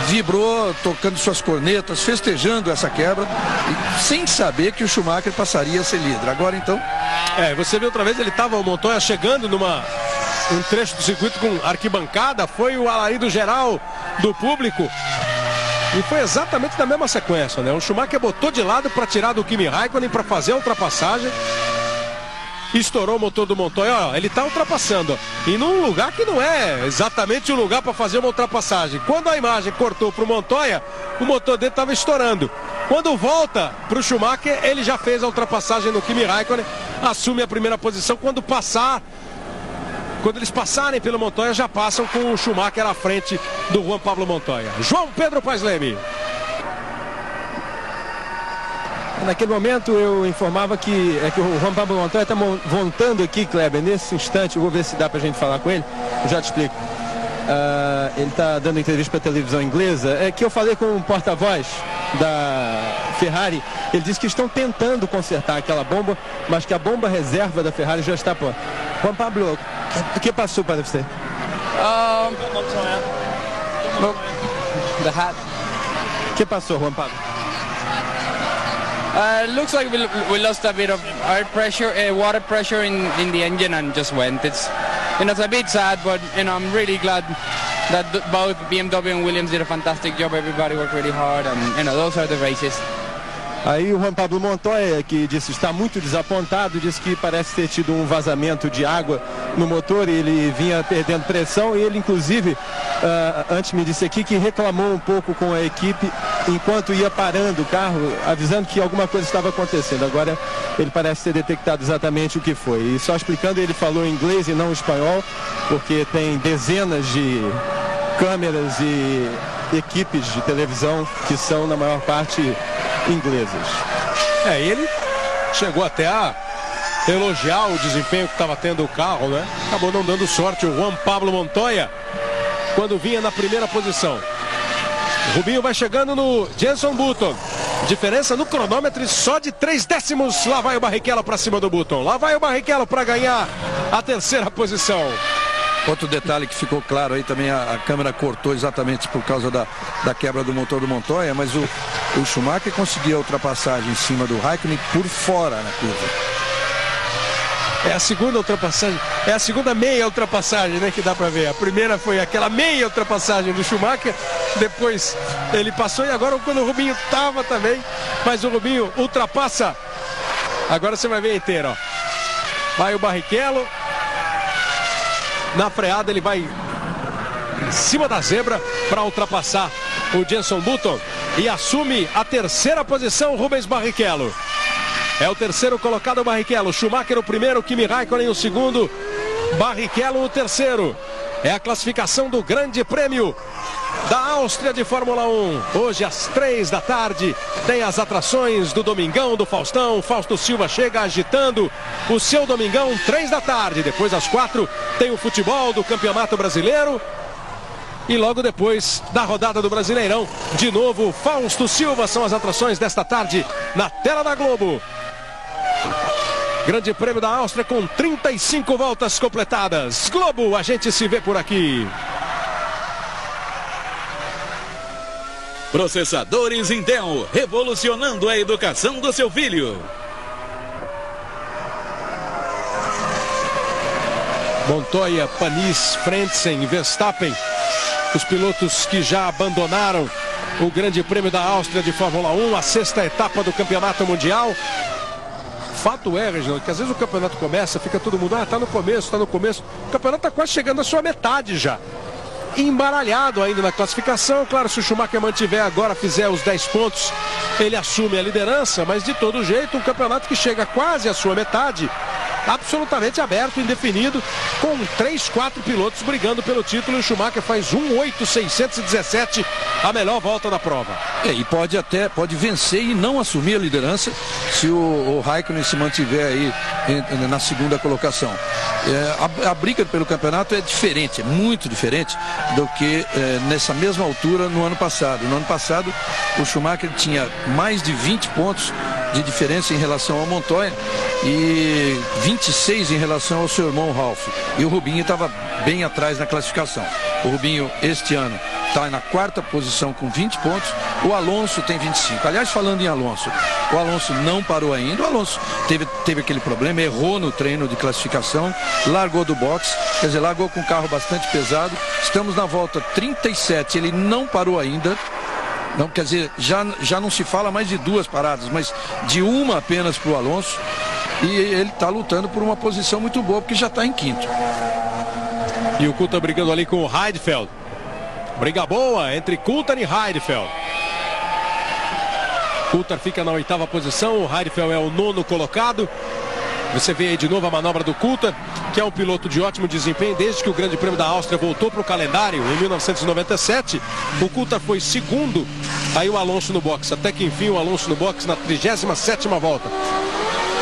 vibrou, tocando suas cornetas, festejando essa quebra, sem saber que o Schumacher passaria a ser líder. Agora, então... você viu outra vez, ele estava, o Montoya, chegando um trecho do circuito com arquibancada, foi o alarido geral do público. E foi exatamente na mesma sequência, né? O Schumacher botou de lado para tirar do Kimi Raikkonen para fazer a ultrapassagem. Estourou o motor do Montoya. Ó, ele está ultrapassando. E num lugar que não é exatamente o lugar para fazer uma ultrapassagem. Quando a imagem cortou para o Montoya, o motor dele estava estourando. Quando volta para o Schumacher, ele já fez a ultrapassagem no Kimi Raikkonen. Assume a primeira posição. Quando eles passarem pelo Montoya, já passam com o Schumacher à frente do Juan Pablo Montoya. João Pedro Paes Leme. Naquele momento eu informava que o Juan Pablo Montoya está montando aqui, Kleber, nesse instante. Eu vou ver se dá para a gente falar com ele. Eu já te explico. Ele está dando entrevista para a televisão inglesa. É que eu falei com o porta-voz da Ferrari. Ele disse que estão tentando consertar aquela bomba, mas que a bomba reserva da Ferrari já está pronta. Juan Pablo, o que passou para você? The hat. O que passou, Juan Pablo? Looks like we lost a bit of air pressure, water pressure in the engine, and just went. It's a bit sad, but I'm really glad that both BMW and Williams did a fantastic job. Everybody worked really hard, and those are the races. Aí o Juan Pablo Montoya, que disse está muito desapontado, disse que parece ter tido um vazamento de água no motor e ele vinha perdendo pressão, e ele inclusive, antes me disse aqui que reclamou um pouco com a equipe enquanto ia parando o carro, avisando que alguma coisa estava acontecendo. Agora ele parece ter detectado exatamente o que foi. E só explicando, ele falou em inglês e não em espanhol, porque tem dezenas de câmeras e equipes de televisão que são, na maior parte, inglesas. Ele chegou até a elogiar o desempenho que estava tendo o carro, né? Acabou não dando sorte o Juan Pablo Montoya quando vinha na primeira posição. O Rubinho vai chegando no Jenson Button. Diferença no cronômetro só de 3 décimos. Lá vai o Barrichello para cima do Button. Lá vai o Barrichello para ganhar a terceira posição. Outro detalhe que ficou claro aí também, a câmera cortou exatamente por causa da quebra do motor do Montoya, mas o Schumacher conseguiu a ultrapassagem em cima do Raikkonen por fora na curva. É a segunda ultrapassagem, é a segunda meia ultrapassagem, né, que dá para ver. A primeira foi aquela meia ultrapassagem do Schumacher, depois ele passou, e agora quando o Rubinho tava também, mas o Rubinho ultrapassa. Agora você vai ver inteiro, ó. Vai o Barrichello. Na freada ele vai em cima da zebra para ultrapassar o Jenson Button e assume a terceira posição Rubens Barrichello. É o terceiro colocado o Barrichello. Schumacher o primeiro, Kimi Raikkonen o segundo, Barrichello o terceiro. É a classificação do Grande Prêmio da Áustria de Fórmula 1. Hoje às 3 da tarde tem as atrações do Domingão do Faustão. Fausto Silva chega agitando o seu Domingão, 3 da tarde. Depois às 4 tem o futebol do Campeonato Brasileiro. E logo depois da rodada do Brasileirão, de novo Fausto Silva. São as atrações desta tarde na tela da Globo. Grande Prêmio da Áustria com 35 voltas completadas. Globo, a gente se vê por aqui. Processadores Intel, revolucionando a educação do seu filho. Montoya, Panis, Frentzen, Verstappen, os pilotos que já abandonaram o Grande Prêmio da Áustria de Fórmula 1, a sexta etapa do Campeonato Mundial. Fato é, Reginaldo, que às vezes o campeonato começa, fica todo mundo, tá no começo, tá no começo. O campeonato tá quase chegando à sua metade já. Embaralhado ainda na classificação. Claro, se o Schumacher mantiver agora, fizer os 10 pontos, ele assume a liderança, mas de todo jeito, um campeonato que chega quase à sua metade, absolutamente aberto, indefinido, com 3, 4 pilotos brigando pelo título. E o Schumacher faz 1.8.617, a melhor volta da prova. E pode vencer e não assumir a liderança se o Raikkonen se mantiver aí na segunda colocação. A briga pelo campeonato é diferente, é muito diferente do que nessa mesma altura no ano passado. No ano passado o Schumacher tinha mais de 20 pontos de diferença em relação ao Montoya e 26 em relação ao seu irmão Ralf. E o Rubinho estava bem atrás na classificação. O Rubinho este ano está na 4ª posição com 20 pontos. O Alonso tem 25. Aliás, falando em Alonso, o Alonso não parou ainda. O Alonso teve aquele problema, errou no treino de classificação, largou do box, quer dizer, largou com um carro bastante pesado. Estamos na volta 37, ele não parou ainda. Não, quer dizer, já não se fala mais de 2 paradas, mas de uma apenas para o Alonso. E ele está lutando por uma posição muito boa, porque já está em 5º. E o Coulthard brigando ali com o Heidfeld. Briga boa entre Coulthard e Heidfeld. Coulthard fica na 8ª posição, o Heidfeld é o 9º colocado. Você vê aí de novo a manobra do Coulthard, que é um piloto de ótimo desempenho desde que o Grande Prêmio da Áustria voltou para o calendário em 1997. O Coulthard foi segundo, aí o Alonso no box, até que enfim o Alonso no box na 37ª volta.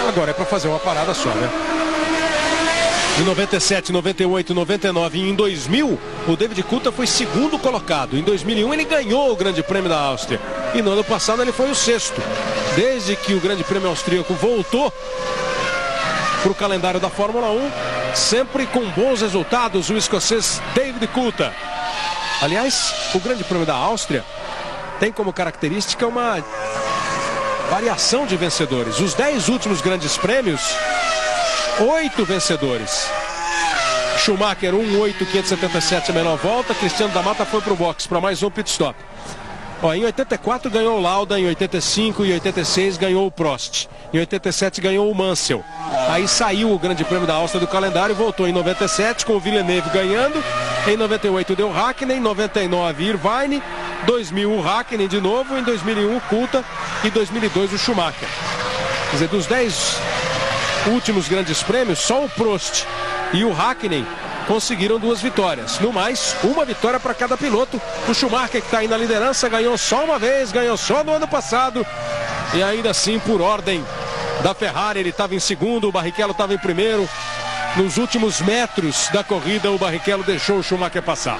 Agora é para fazer uma parada só, né? Em 97, 98, 99 e em 2000, o David Coulthard foi segundo colocado. Em 2001 ele ganhou o Grande Prêmio da Áustria. E no ano passado ele foi o 6º. Desde que o Grande Prêmio Austríaco voltou para o calendário da Fórmula 1, sempre com bons resultados, o escocês David Coulthard. Aliás, o Grande Prêmio da Áustria tem como característica uma variação de vencedores. Os 10 últimos grandes prêmios, 8 vencedores. Schumacher 1.8.577 a menor volta. Cristiano da Mata foi para o box para mais um pit stop. Em 84 ganhou o Lauda, em 85 e 86 ganhou o Prost. Em 87 ganhou o Mansell. Aí saiu o Grande Prêmio da Áustria do calendário e voltou em 97 com o Villeneuve ganhando. Em 98 deu Hakkinen, em 99 Irvine, 2000 o Hakkinen de novo, em 2001 o Coulthard e 2002 o Schumacher. Quer dizer, dos 10 últimos grandes prêmios, só o Prost e o Hakkinen conseguiram 2 vitórias. No mais, uma vitória para cada piloto. O Schumacher, que está aí na liderança, ganhou só uma vez, ganhou só no ano passado. E ainda assim, por ordem da Ferrari, ele estava em segundo, o Barrichello estava em primeiro. Nos últimos metros da corrida, o Barrichello deixou o Schumacher passar.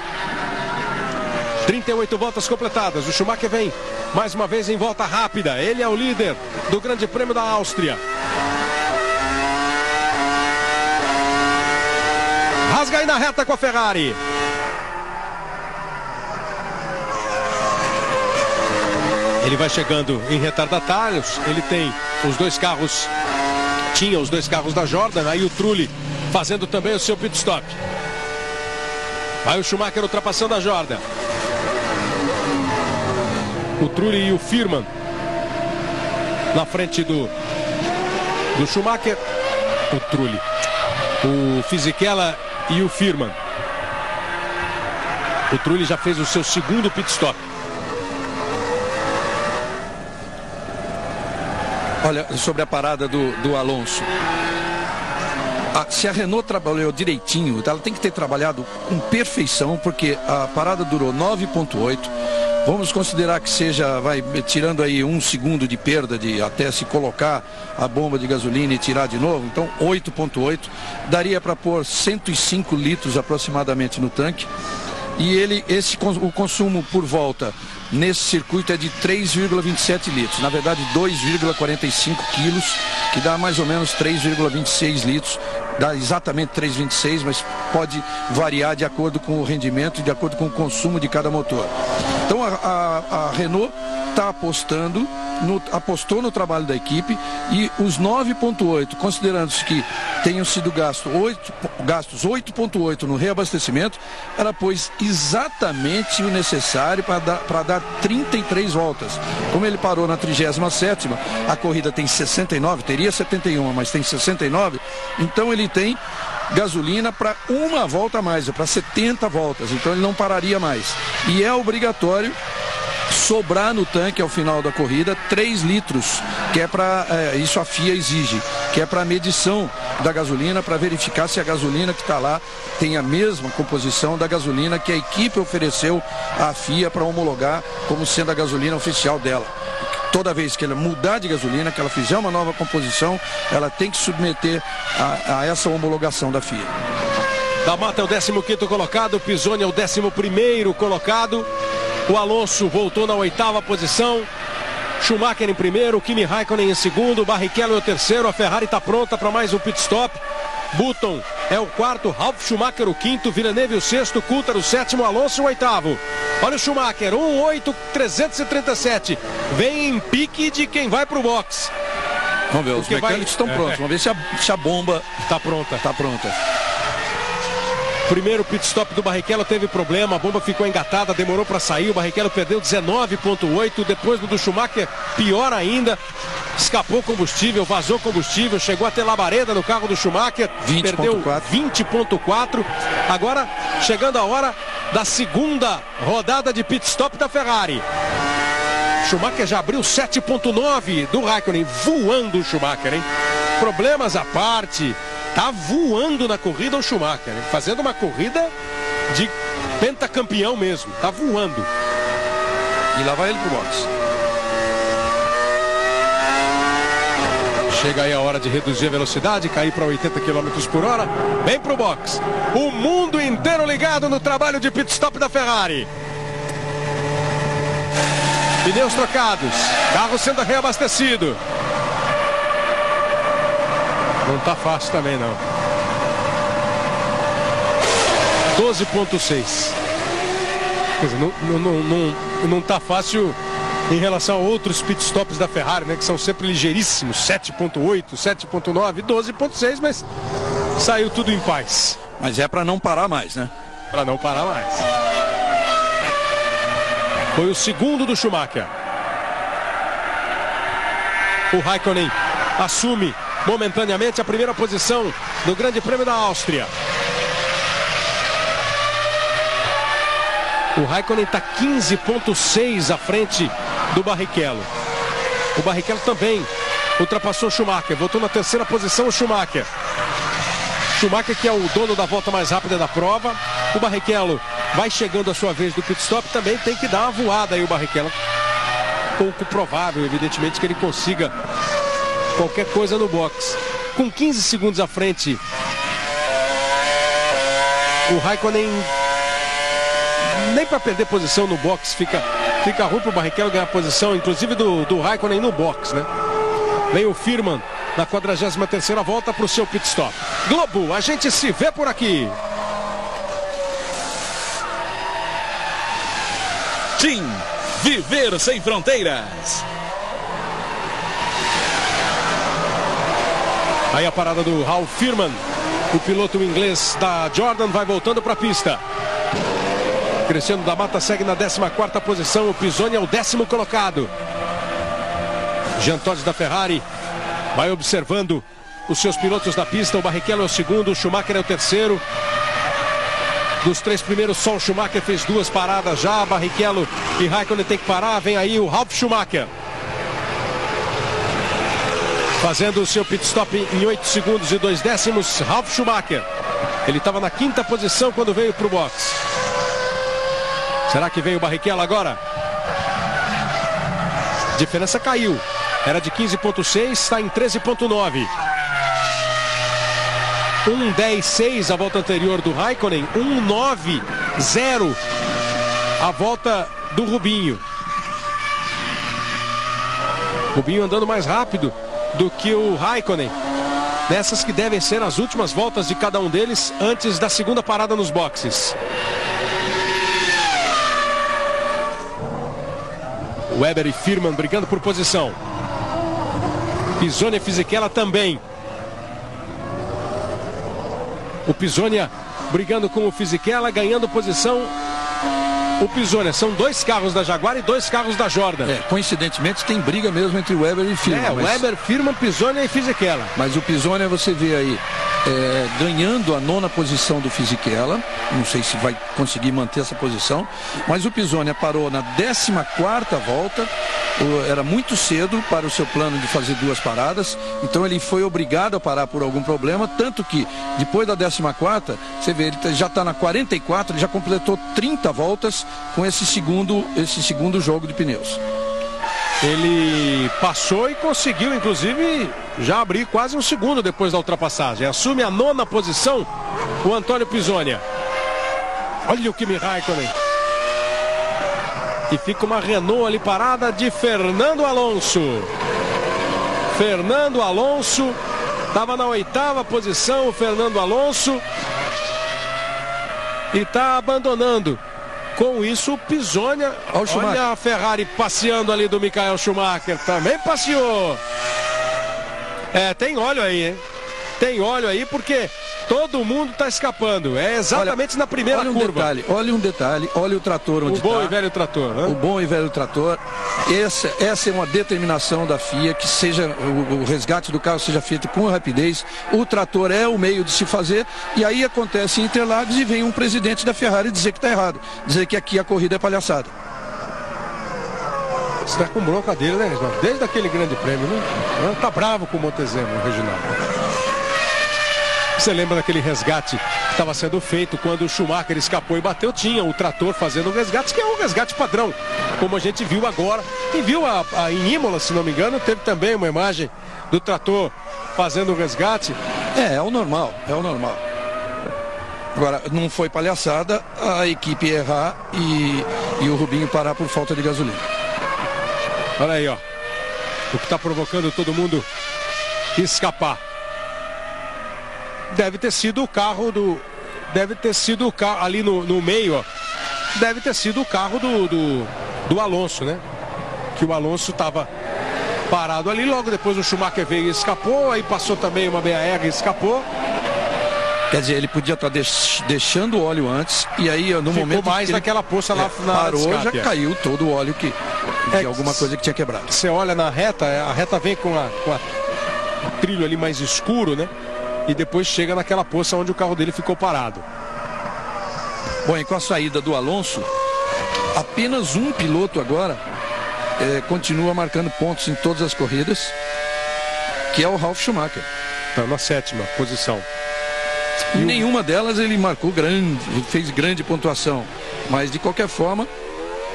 38 voltas completadas. O Schumacher vem mais uma vez em volta rápida. Ele é o líder do Grande Prêmio da Áustria. Rasga aí na reta com a Ferrari. Ele vai chegando em retardatários. Ele tem os 2 carros, tinha os 2 carros da Jordan. Aí o Trulli fazendo também o seu pit stop. Vai o Schumacher ultrapassando a Jordan. O Trulli e o Firman na frente do Schumacher. O Trulli, o Fisichella e o Firman. O Trulli já fez o seu segundo pit stop. Olha, sobre a parada do Alonso. Se a Renault trabalhou direitinho, ela tem que ter trabalhado com perfeição, porque a parada durou 9,8. Vamos considerar que seja, tirando aí 1 segundo de perda até se colocar a bomba de gasolina e tirar de novo, então 8,8. Daria para pôr 105 litros aproximadamente no tanque. E o consumo por volta nesse circuito é de 3,27 litros. Na verdade, 2,45 quilos, que dá mais ou menos 3,26 litros. Dá exatamente 3,26, mas pode variar de acordo com o rendimento e de acordo com o consumo de cada motor. Então a Renault está apostou no trabalho da equipe, e os 9,8, considerando-se que tenham sido gastos 8,8 no reabastecimento, ela pôs exatamente o necessário para dar 33 voltas. Como ele parou na 37ª, a corrida tem 69, teria 71, mas tem 69, então ele tem gasolina para uma volta a mais, para 70 voltas, então ele não pararia mais. E é obrigatório sobrar no tanque ao final da corrida 3 litros, que é para, isso a FIA exige, que é para a medição da gasolina, para verificar se a gasolina que está lá tem a mesma composição da gasolina que a equipe ofereceu à FIA para homologar como sendo a gasolina oficial dela. Toda vez que ela mudar de gasolina, que ela fizer uma nova composição, ela tem que submeter a essa homologação da FIA. Da Mata é o 15º colocado, o Pisoni é o 11º colocado. O Alonso voltou na 8ª posição. Schumacher em primeiro, Kimi Raikkonen em segundo, Barrichello é o terceiro, a Ferrari está pronta para mais um pit stop. Button é o quarto, Ralf Schumacher o quinto, Villeneuve o sexto, Coulthard o sétimo, Alonso o oitavo. Olha o Schumacher, 1.8.337, vem em pique de quem vai para o box. Vamos ver, os mecânicos estão prontos, vamos ver se a bomba está pronta. Está pronta. Primeiro pit stop do Barrichello teve problema, a bomba ficou engatada, demorou para sair, o Barrichello perdeu 19,8, depois do Schumacher, pior ainda, escapou combustível, vazou combustível, chegou a ter labareda no carro do Schumacher, perdeu 20,4, agora chegando a hora da segunda rodada de pit stop da Ferrari. Schumacher já abriu 7,9 do Raikkonen, voando o Schumacher, hein? Problemas à parte, tá voando na corrida o Schumacher, hein? Fazendo uma corrida de pentacampeão mesmo, tá voando. E lá vai ele pro box. Chega aí a hora de reduzir a velocidade, cair para 80 km por hora, vem pro box. O mundo inteiro ligado no trabalho de pit stop da Ferrari. Pneus trocados, carro sendo reabastecido. Não tá fácil também não. 12,6. Quer dizer, não tá fácil em relação a outros pitstops da Ferrari, né? Que são sempre ligeiríssimos. 7,8, 7,9, 12,6, mas saiu tudo em paz. Mas é para não parar mais, né? Para não parar mais. Foi o segundo do Schumacher. O Raikkonen assume momentaneamente a primeira posição no Grande Prêmio da Áustria. O Raikkonen está 15,6 à frente do Barrichello. O Barrichello também ultrapassou o Schumacher, voltou na terceira posição o Schumacher. Schumacher, que é o dono da volta mais rápida da prova. O Barrichello vai chegando a sua vez do pit stop, também tem que dar uma voada aí o Barrichello. Pouco provável, evidentemente, que ele consiga qualquer coisa no box. Com 15 segundos à frente, o Raikkonen, nem para perder posição no box fica ruim para o Barrichello ganhar posição, inclusive do Raikkonen no box, né? Vem o Firman na 43ª volta para o seu pit stop. Globo, a gente se vê por aqui. Team Viver Sem Fronteiras. Aí a parada do Ralf Firman, o piloto inglês da Jordan, vai voltando para a pista. Cristiano da Mata segue na 14ª posição, o Pisoni é o 10º colocado. Jean Todt da Ferrari vai observando os seus pilotos da pista. O Barrichello é o segundo, o Schumacher é o terceiro. Dos três primeiros, só o Schumacher fez 2 paradas já. Barrichello e Raikkonen tem que parar. Vem aí o Ralf Schumacher. Fazendo o seu pit stop em 8 segundos e 2 décimos, Ralf Schumacher. Ele estava na 5ª posição quando veio para o box. Será que vem o Barrichello agora? A diferença caiu. Era de 15.6, está em 13.9. 1:10.6 a volta anterior do Raikkonen. 1:9.0 a volta do Rubinho. Rubinho andando mais rápido do que o Raikkonen. Nessas que devem ser as últimas voltas de cada um deles antes da segunda parada nos boxes. Weber e Firman brigando por posição. Pisonia e Fisichella também. O Pisonia brigando com o Fisichella, ganhando posição. O Pisonia, são 2 carros da Jaguar e 2 carros da Jordan. Coincidentemente tem briga mesmo entre Weber e Firman. Weber, Firman, Pisonia e Fisichella. Mas o Pisonia você vê aí ganhando a 9ª posição do Fisichella. Não sei se vai conseguir manter essa posição. Mas o Pisonia parou na 14ª volta. Era muito cedo para o seu plano de fazer 2 paradas. Então ele foi obrigado a parar por algum problema. Tanto que depois da 14ª, você vê, ele já está na 44, ele já completou 30 voltas com esse segundo jogo de pneus. Ele passou e conseguiu, inclusive, já abrir quase um segundo depois da ultrapassagem. Assume a 9ª posição o Antônio Pisonia. Olha o Kimi Raikkonen. E fica uma Renault ali parada de Fernando Alonso. Fernando Alonso estava na 8ª posição, o Fernando Alonso. E está abandonando. Com isso, o Pisonia, olha a Ferrari passeando ali do Michael Schumacher, também passeou. Tem óleo aí, hein? Tem óleo aí porque todo mundo está escapando. É exatamente na primeira curva. Olha um detalhe, olha o trator onde está. O bom e velho trator, né? O bom e velho trator. Essa é uma determinação da FIA, que seja o resgate do carro seja feito com rapidez. O trator é o meio de se fazer. E aí acontece em Interlagos e vem um presidente da Ferrari dizer que está errado. Dizer que aqui a corrida é palhaçada. Você está com bronca dele, né, Reginaldo? Desde aquele grande prêmio, né? Tá bravo com o Montezemolo, Reginaldo. Você lembra daquele resgate que estava sendo feito quando o Schumacher escapou e bateu? Tinha o trator fazendo o resgate, que é um resgate padrão, como a gente viu agora. Quem viu em Imola, se não me engano, teve também uma imagem do trator fazendo o resgate. É o normal, é o normal. Agora, não foi palhaçada a equipe errar e o Rubinho parar por falta de gasolina. Olha aí, ó. O que está provocando todo mundo escapar. Deve ter sido o carro do... Deve ter sido o carro ali no meio, ó. Deve ter sido o carro do Alonso, né? Que o Alonso estava parado ali. Logo depois o Schumacher veio e escapou. Aí passou também uma BAR e escapou. Quer dizer, ele podia estar deixando o óleo antes. E aí, no momento mais que naquela poça lá na parou, escape, já caiu todo o óleo que alguma coisa que tinha quebrado. Você olha na reta, a reta vem com o trilho ali mais escuro, né? E depois chega naquela poça onde o carro dele ficou parado. Bom, e com a saída do Alonso, apenas um piloto agora continua marcando pontos em todas as corridas, que é o Ralf Schumacher. Está na 7ª posição. E nenhuma delas ele marcou fez grande pontuação. Mas de qualquer forma,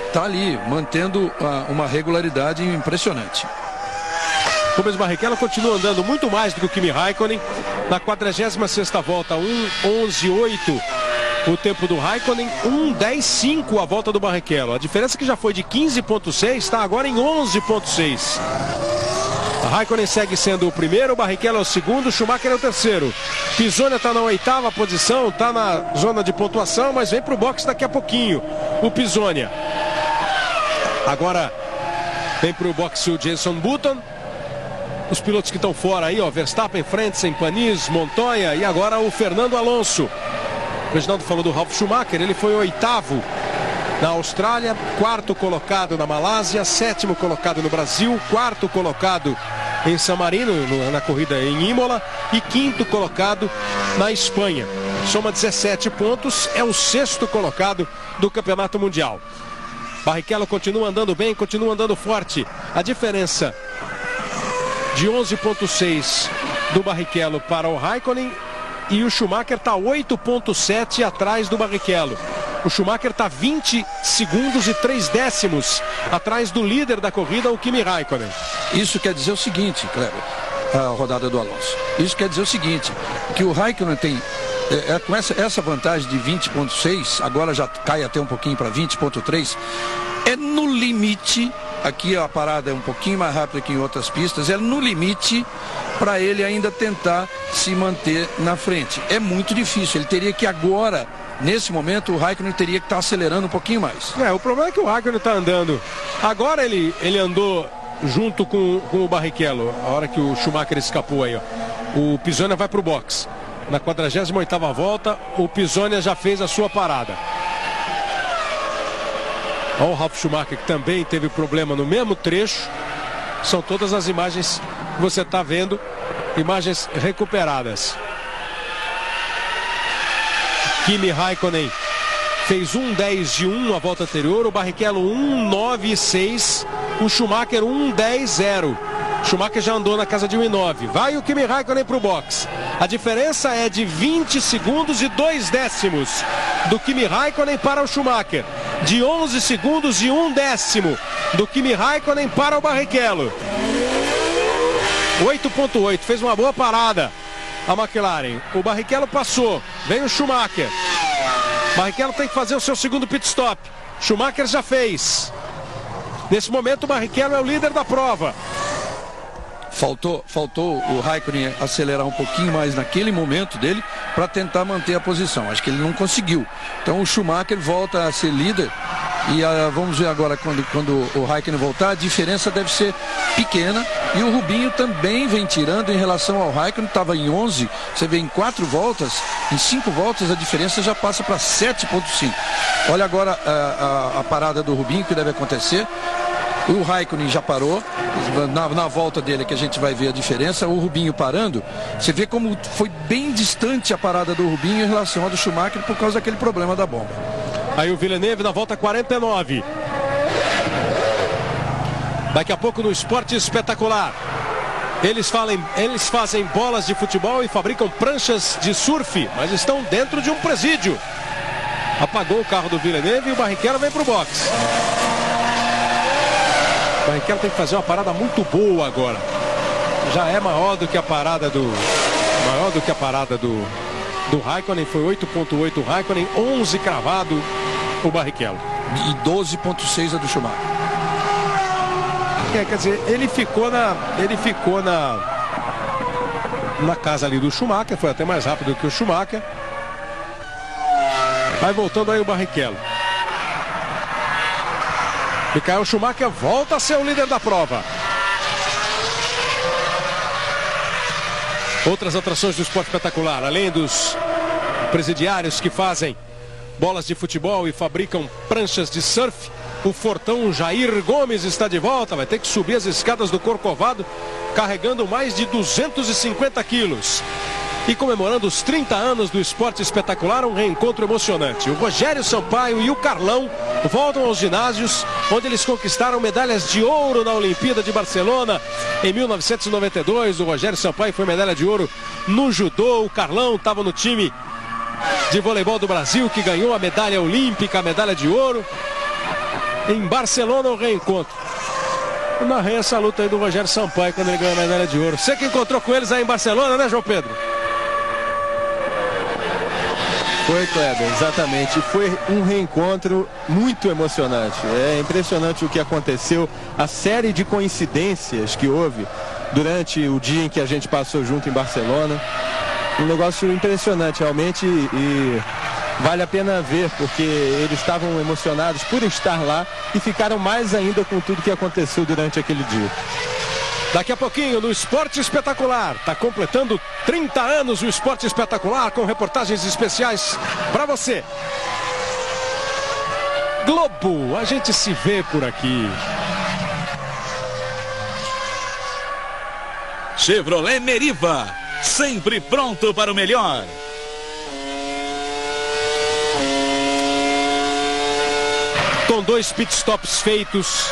está ali, mantendo uma regularidade impressionante. Rubens Barrichello continua andando muito mais do que o Kimi Raikkonen. Na 46ª volta, 1:11.8 o tempo do Raikkonen, 1:10.5 a volta do Barrichello. A diferença que já foi de 15.6 está agora em 11.6. A Raikkonen segue sendo o primeiro, o Barrichello é o segundo, o Schumacher é o terceiro. Pisonia está na 8ª posição, está na zona de pontuação, mas vem para o box daqui a pouquinho. O Pisonia. Agora vem para o box o Jenson Button. Os pilotos que estão fora aí, ó, Verstappen, Frentzen, Panis, Montoya e agora o Fernando Alonso. O Reginaldo falou do Ralf Schumacher, ele foi 8º na Austrália, 4º colocado na Malásia, 7º colocado no Brasil, 4º colocado em San Marino, na corrida em Imola, e 5º colocado na Espanha. Soma 17 pontos, é o 6º colocado do Campeonato Mundial. Barrichello continua andando bem, continua andando forte. A diferença de 11,6 do Barrichello para o Raikkonen, e o Schumacher está 8,7 atrás do Barrichello. O Schumacher está 20 segundos e 3 décimos atrás do líder da corrida, o Kimi Raikkonen. Isso quer dizer o seguinte, Kleber, a rodada do Alonso. Isso quer dizer o seguinte, que o Raikkonen tem, com essa vantagem de 20,6, agora já cai até um pouquinho para 20,3, é no limite. Aqui a parada é um pouquinho mais rápida que em outras pistas, é no limite para ele ainda tentar se manter na frente. É muito difícil, ele teria que agora, nesse momento, o Raikkonen teria que estar acelerando um pouquinho mais. O problema é que o Raikkonen está andando. Agora ele andou junto com o Barrichello, a hora que o Schumacher escapou aí, ó. O Pisonia vai para o box. Na 48ª volta, o Pisonia já fez a sua parada. Olha o Ralf Schumacher, que também teve problema no mesmo trecho. São todas as imagens que você está vendo, imagens recuperadas. Kimi Raikkonen fez 1,10 de 1 a volta anterior, o Barrichello 1,9,6, o Schumacher 1,10,0. Schumacher já andou na casa de 1,9. Vai o Kimi Raikkonen para o box. A diferença é de 20 segundos e 2 décimos do Kimi Raikkonen para o Schumacher. De 11 segundos e 1 décimo do Kimi Raikkonen para o Barrichello. 8,8. Fez uma boa parada a McLaren. O Barrichello passou. Vem o Schumacher. Barrichello tem que fazer o seu segundo pit stop. Schumacher já fez. Nesse momento o Barrichello é o líder da prova. Faltou o Raikkonen acelerar um pouquinho mais naquele momento dele para tentar manter a posição. Acho que ele não conseguiu. Então o Schumacher volta a ser líder. E vamos ver agora quando o Raikkonen voltar, a diferença deve ser pequena. E o Rubinho também vem tirando em relação ao Raikkonen, estava em 11. Você vê em 4 voltas, em 5 voltas a diferença já passa para 7,5. Olha agora a parada do Rubinho que deve acontecer. O Raikkonen já parou, na volta dele que a gente vai ver a diferença, o Rubinho parando, você vê como foi bem distante a parada do Rubinho em relação ao do Schumacher por causa daquele problema da bomba. Aí o Villeneuve na volta 49. Daqui a pouco no Esporte Espetacular. Eles fazem bolas de futebol e fabricam pranchas de surf, mas estão dentro de um presídio. Apagou o carro do Villeneuve e o Barrichello vem para o box. O Barrichello tem que fazer uma parada muito boa agora. Já é maior do que a parada do Raikkonen. Foi 8,8 o Raikkonen, 11 cravado o Barrichello. E 12,6 a do Schumacher. Quer dizer, ele ficou na casa ali do Schumacher, foi até mais rápido que o Schumacher. Vai voltando aí o Barrichello. Michael Schumacher volta a ser o líder da prova. Outras atrações do Esporte Espetacular, além dos presidiários que fazem bolas de futebol e fabricam pranchas de surf, o fortão Jair Gomes está de volta, vai ter que subir as escadas do Corcovado, carregando mais de 250 quilos. E comemorando os 30 anos do Esporte Espetacular, um reencontro emocionante. O Rogério Sampaio e o Carlão voltam aos ginásios, onde eles conquistaram medalhas de ouro na Olimpíada de Barcelona em 1992. O Rogério Sampaio foi medalha de ouro no judô. O Carlão estava no time de voleibol do Brasil, que ganhou a medalha olímpica, a medalha de ouro. Em Barcelona, o reencontro. Eu narrei essa luta aí do Rogério Sampaio quando ele ganhou a medalha de ouro. Você que encontrou com eles aí em Barcelona, né, João Pedro? Foi, Kleber, exatamente. Foi um reencontro muito emocionante. É impressionante o que aconteceu, a série de coincidências que houve durante o dia em que a gente passou junto em Barcelona. Um negócio impressionante, realmente, e vale a pena ver, porque eles estavam emocionados por estar lá e ficaram mais ainda com tudo que aconteceu durante aquele dia. Daqui a pouquinho no Esporte Espetacular, está completando 30 anos o Esporte Espetacular, com reportagens especiais para você. Globo, a gente se vê por aqui. Chevrolet Meriva, sempre pronto para o melhor. Com 2 pitstops feitos,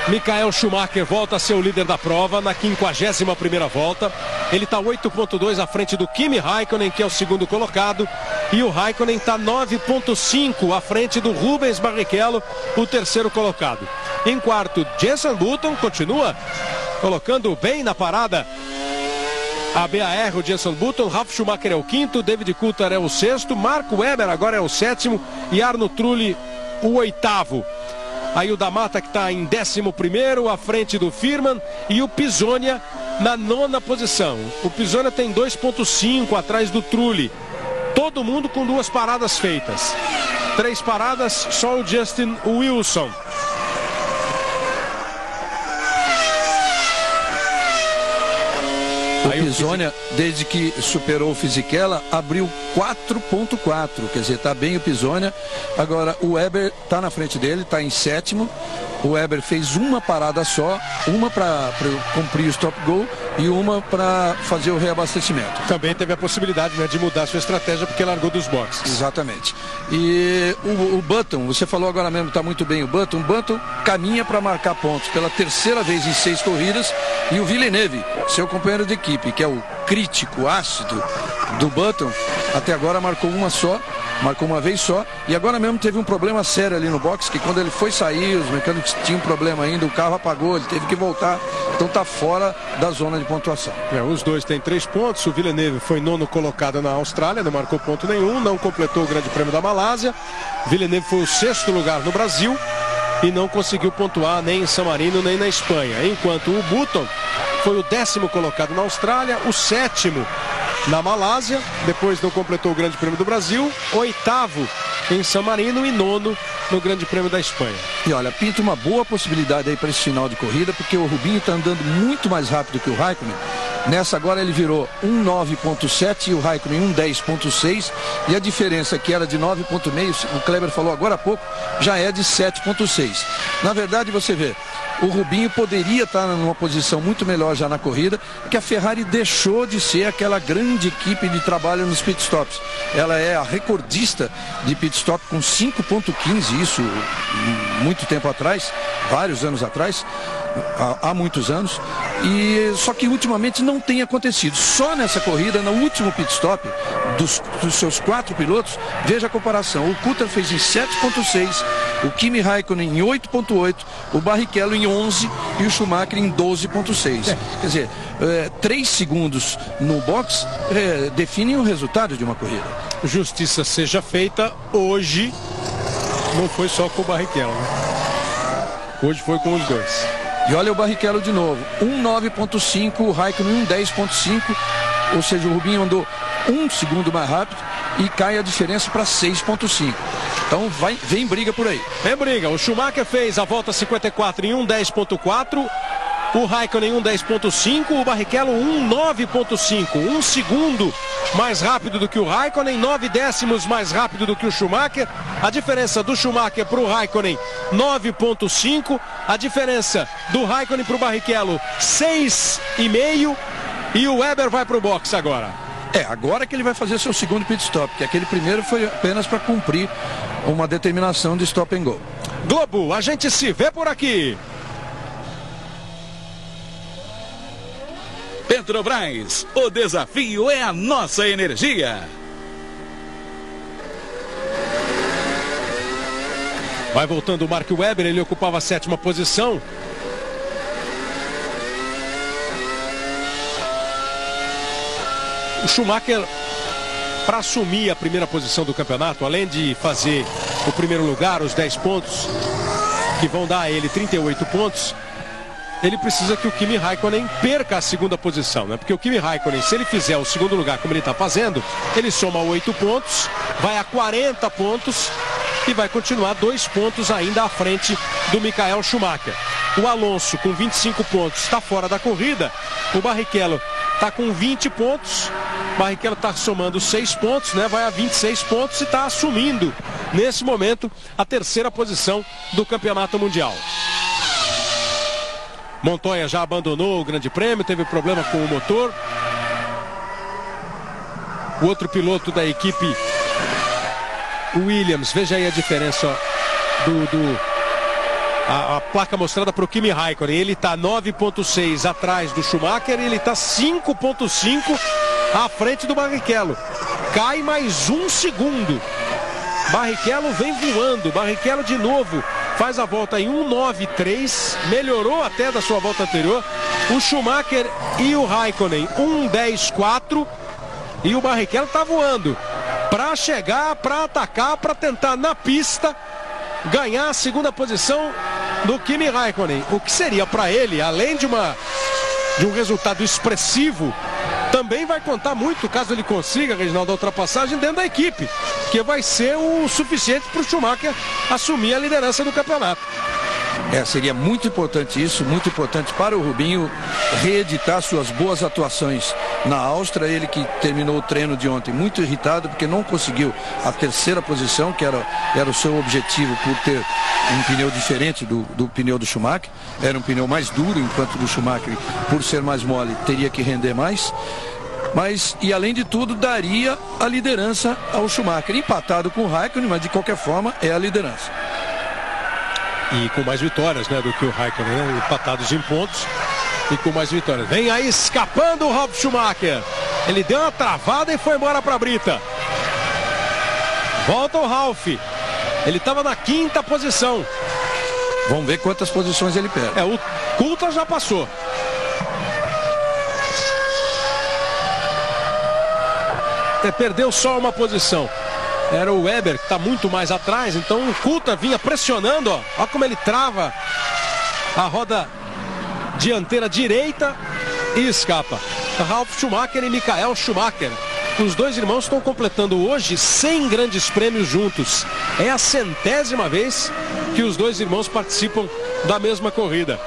Michael Schumacher volta a ser o líder da prova na 51ª volta. Ele está 8,2 à frente do Kimi Raikkonen, que é o segundo colocado. E o Raikkonen está 9,5 à frente do Rubens Barrichello, o terceiro colocado. Em quarto, Jenson Button continua colocando bem na parada a BAR, o Jenson Button. Ralf Schumacher é o quinto, David Coulthard é o sexto, Marco Webber agora é o sétimo e Arno Trulli o oitavo. Aí o da Mata, que está em 11º, à frente do Firman, e o Pisonia na 9ª posição. O Pisonia tem 2,5 atrás do Trulli. Todo mundo com 2 paradas feitas. 3 paradas, só o Justin Wilson. O Pisonia, desde que superou o Fisichella, abriu 4,4. Quer dizer, está bem o Pisonia. Agora, o Webber está na frente dele, está em 7º. O Webber fez uma parada só, uma para cumprir o stop go e uma para fazer o reabastecimento. Também teve a possibilidade, né, de mudar sua estratégia porque largou dos boxes. Exatamente. E o Button, você falou agora mesmo, está muito bem o Button caminha para marcar pontos pela terceira vez em 6 corridas. E o Villeneuve, seu companheiro de equipe, que é o crítico ácido do Button, até agora marcou uma vez só, e agora mesmo teve um problema sério ali no box, que quando ele foi sair, os mecânicos tinham um problema ainda, o carro apagou, ele teve que voltar, então está fora da zona de pontuação. Os dois têm 3 pontos, o Villeneuve foi 9º colocado na Austrália, não marcou ponto nenhum, não completou o Grande Prêmio da Malásia. Villeneuve foi o 6º lugar no Brasil e não conseguiu pontuar nem em San Marino nem na Espanha, enquanto o Button foi o 10º colocado na Austrália, o 7º na Malásia, depois não completou o Grande Prêmio do Brasil, 8º em San Marino e 9º no Grande Prêmio da Espanha. E olha, pinta uma boa possibilidade aí para esse final de corrida, porque o Rubinho está andando muito mais rápido que o Raikkonen. Nessa agora ele virou 1,9,7 e o Raikkonen 1,10,6, e a diferença que era de 9,5, o Kleber falou agora há pouco, já é de 7,6. Na verdade, você vê, o Rubinho poderia estar numa posição muito melhor já na corrida, porque a Ferrari deixou de ser aquela grande equipe de trabalho nos pitstops. Ela é a recordista de pitstop com 5,15, isso muito tempo atrás, vários anos atrás, há muitos anos, e só que ultimamente não tem acontecido. Só nessa corrida, no último pitstop dos seus 4 pilotos, veja a comparação, o Coulthard fez em 7,6, o Kimi Raikkonen em 8,8, o Barrichello em 11 e o Schumacher em 12,6. Quer dizer, 3 segundos no box definem o resultado de uma corrida. Justiça seja feita, hoje não foi só com o Barrichello, né? Hoje foi com os dois. E olha o Barrichello de novo, 1,9,5, o Raikkonen 1,10,5, ou seja, o Rubinho andou 1 segundo mais rápido e cai a diferença para 6,5. Então vem briga por aí. Vem briga, o Schumacher fez a volta 54 em 1,10,4, o Raikkonen 1,10,5, o Barrichello 1,9,5, 1 segundo mais rápido do que o Raikkonen, 9 décimos mais rápido do que o Schumacher. A diferença do Schumacher para o Raikkonen 9,5, a diferença do Raikkonen para o Barrichello 6,5, e o Webber vai para o box agora. Agora que ele vai fazer seu segundo pit stop, porque aquele primeiro foi apenas para cumprir uma determinação de stop and go. Globo, a gente se vê por aqui. Petrobras, o desafio é a nossa energia. Vai voltando o Mark Webber, ele ocupava a 7ª posição. O Schumacher, para assumir a primeira posição do campeonato, além de fazer o primeiro lugar, os 10 pontos, que vão dar a ele 38 pontos, ele precisa que o Kimi Raikkonen perca a 2ª posição, né? Porque o Kimi Raikkonen, se ele fizer o 2º lugar como ele está fazendo, ele soma 8 pontos, vai a 40 pontos e vai continuar 2 pontos ainda à frente do Michael Schumacher. O Alonso, com 25 pontos, está fora da corrida. O Barrichello está com 20 pontos. O Barrichello está somando 6 pontos, né? Vai a 26 pontos e está assumindo, nesse momento, a 3ª posição do Campeonato Mundial. Montoya já abandonou o Grande Prêmio, teve problema com o motor. O outro piloto da equipe Williams, veja aí a diferença a placa mostrada para o Kimi Raikkonen. Ele está 9,6 atrás do Schumacher e ele está 5,5 à frente do Barrichello. Cai mais 1 segundo. Barrichello vem voando. Barrichello de novo faz a volta em 1,93, melhorou até da sua volta anterior. O Schumacher e o Raikkonen 1,10,4 e o Barrichello está voando para chegar, para atacar, para tentar na pista ganhar a segunda posição do Kimi Raikkonen. O que seria para ele, além de um resultado expressivo, também vai contar muito caso ele consiga, Reginaldo, a ultrapassagem dentro da equipe, que vai ser o suficiente para o Schumacher assumir a liderança do campeonato. Seria muito importante isso, muito importante para o Rubinho reeditar suas boas atuações na Áustria. Ele que terminou o treino de ontem muito irritado porque não conseguiu a terceira posição, que era o seu objetivo, por ter um pneu diferente do pneu do Schumacher. Era um pneu mais duro, enquanto do Schumacher, por ser mais mole, teria que render mais. E além de tudo, daria a liderança ao Schumacher, empatado com o Raikkonen, mas de qualquer forma é a liderança. E com mais vitórias, né, do que o Raikkonen, né? Empatados em pontos e com mais vitórias. Vem aí escapando o Ralf Schumacher. Ele deu uma travada e foi embora para a brita. Volta o Ralf. Ele estava na 5ª posição. Vamos ver quantas posições ele perde. O Coulthard já passou. Perdeu só uma posição. Era o Weber, que está muito mais atrás. Então o Coulthard vinha pressionando. Olha como ele trava a roda dianteira direita e escapa. Ralf Schumacher e Michael Schumacher. Os dois irmãos estão completando hoje 100 grandes prêmios juntos. É a 100ª vez que os dois irmãos participam da mesma corrida.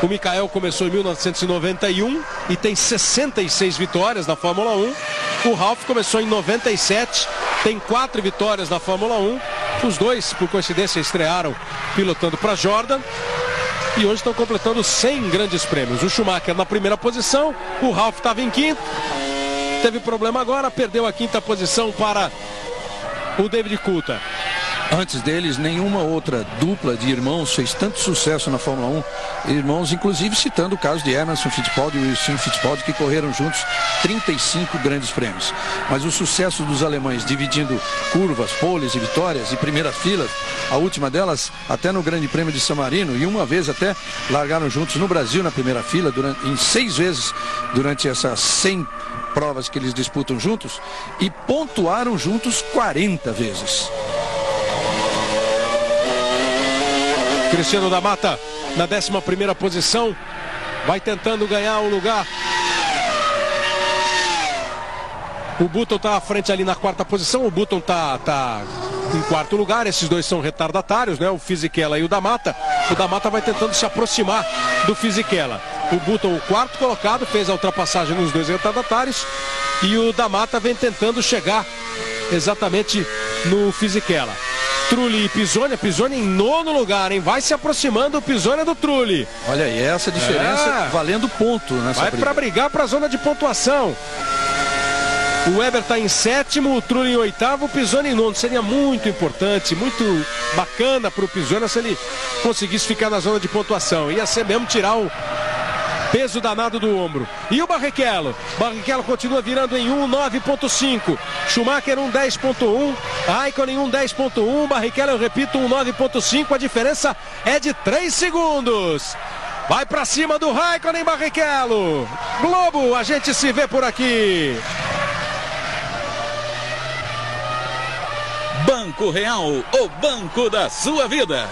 O Michael começou em 1991 e tem 66 vitórias na Fórmula 1. O Ralf começou em 97, tem 4 vitórias na Fórmula 1. Os dois, por coincidência, estrearam pilotando para Jordan. E hoje estão completando 100 grandes prêmios. O Schumacher na primeira posição, o Ralf estava em 5º. Teve problema agora, perdeu a 5ª posição para o David Coulthard. Antes deles, nenhuma outra dupla de irmãos fez tanto sucesso na Fórmula 1. Irmãos, inclusive, citando o caso de Emerson Fittipaldi e Wilson Fittipaldi, que correram juntos 35 grandes prêmios. Mas o sucesso dos alemães, dividindo curvas, poles e vitórias e primeiras filas, a última delas até no Grande Prêmio de San Marino, e uma vez até largaram juntos no Brasil na primeira fila, em 6 vezes durante essas 100 provas que eles disputam juntos, e pontuaram juntos 40 vezes. Cristiano da Mata na 11ª posição, vai tentando ganhar o lugar. O Button está à frente ali na 4ª posição. O Button tá em 4º lugar. Esses dois são retardatários, né? O Fisichella e o da Mata. O da Mata vai tentando se aproximar do Fisichella. O Button, o 4º colocado, fez a ultrapassagem nos dois retardatários. E o da Mata vem tentando chegar exatamente no Fisichella. Trulli e Pisoni. Pisoni em 9º lugar, hein? Vai se aproximando o Pisoni do Trulli. Olha aí, essa diferença valendo ponto nessa briga. Vai para brigar para a zona de pontuação. O Weber está em 7º, o Trulli em 8º, o Pisoni em 9º. Seria muito importante, muito bacana para o Pisoni se ele conseguisse ficar na zona de pontuação. Ia ser mesmo tirar o peso danado do ombro. E o Barrichello? Barrichello continua virando em 1,9,5. Schumacher 1,10,1. Raikkonen 1,10,1. Barrichello, eu repito, 1,9,5. A diferença é de 3 segundos. Vai pra cima do Raikkonen, Barrichello. Globo, a gente se vê por aqui. Banco Real, o banco da sua vida.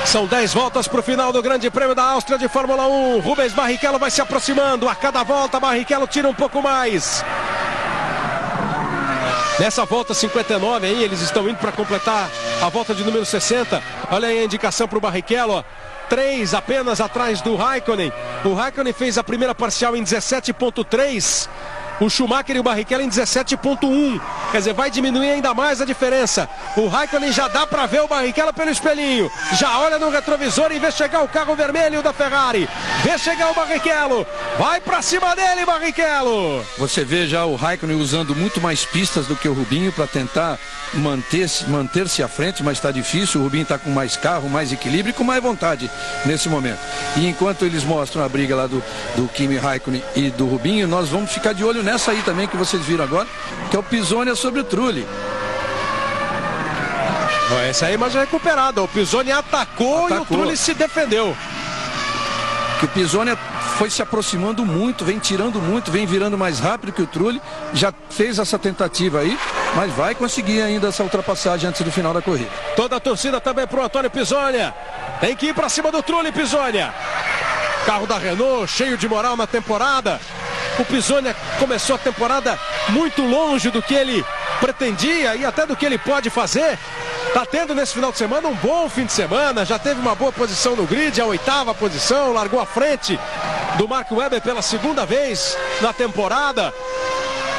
São 10 voltas para o final do Grande Prêmio da Áustria de Fórmula 1. Rubens Barrichello vai se aproximando. A cada volta, Barrichello tira um pouco mais. Nessa volta 59 aí, eles estão indo para completar a volta de número 60. Olha aí a indicação para o Barrichello. 3 apenas atrás do Raikkonen. O Raikkonen fez a primeira parcial em 17,3. o Schumacher e o Barrichello em 17,1. Quer dizer, vai diminuir ainda mais a diferença. O Raikkonen já dá para ver o Barrichello pelo espelhinho. Já olha no retrovisor e vê chegar o carro vermelho da Ferrari. Vê chegar o Barrichello. Vai para cima dele, Barrichello. Você vê já o Raikkonen usando muito mais pistas do que o Rubinho para tentar manter-se à frente, mas está difícil. O Rubinho está com mais carro, mais equilíbrio e com mais vontade nesse momento. E enquanto eles mostram a briga lá do Kimi Raikkonen e do Rubinho, nós vamos ficar de olho nessa aí também que vocês viram agora, que é o Pisoni sobre o Trulli. Essa aí, mas recuperada. O Pisoni atacou e o Trulli se defendeu. Que o Pisoni foi se aproximando muito, vem tirando muito, vem virando mais rápido que o Trulli. Já fez essa tentativa aí, mas vai conseguir ainda essa ultrapassagem antes do final da corrida. Toda a torcida também pro Antônio Pisoni. Tem que ir para cima do Trulli, Pisoni. Carro da Renault, cheio de moral na temporada. O Pisoni começou a temporada muito longe do que ele pretendia e até do que ele pode fazer. Está tendo nesse final de semana um bom fim de semana. Já teve uma boa posição no grid, a 8ª posição. Largou à frente do Mark Webber pela 2ª vez na temporada.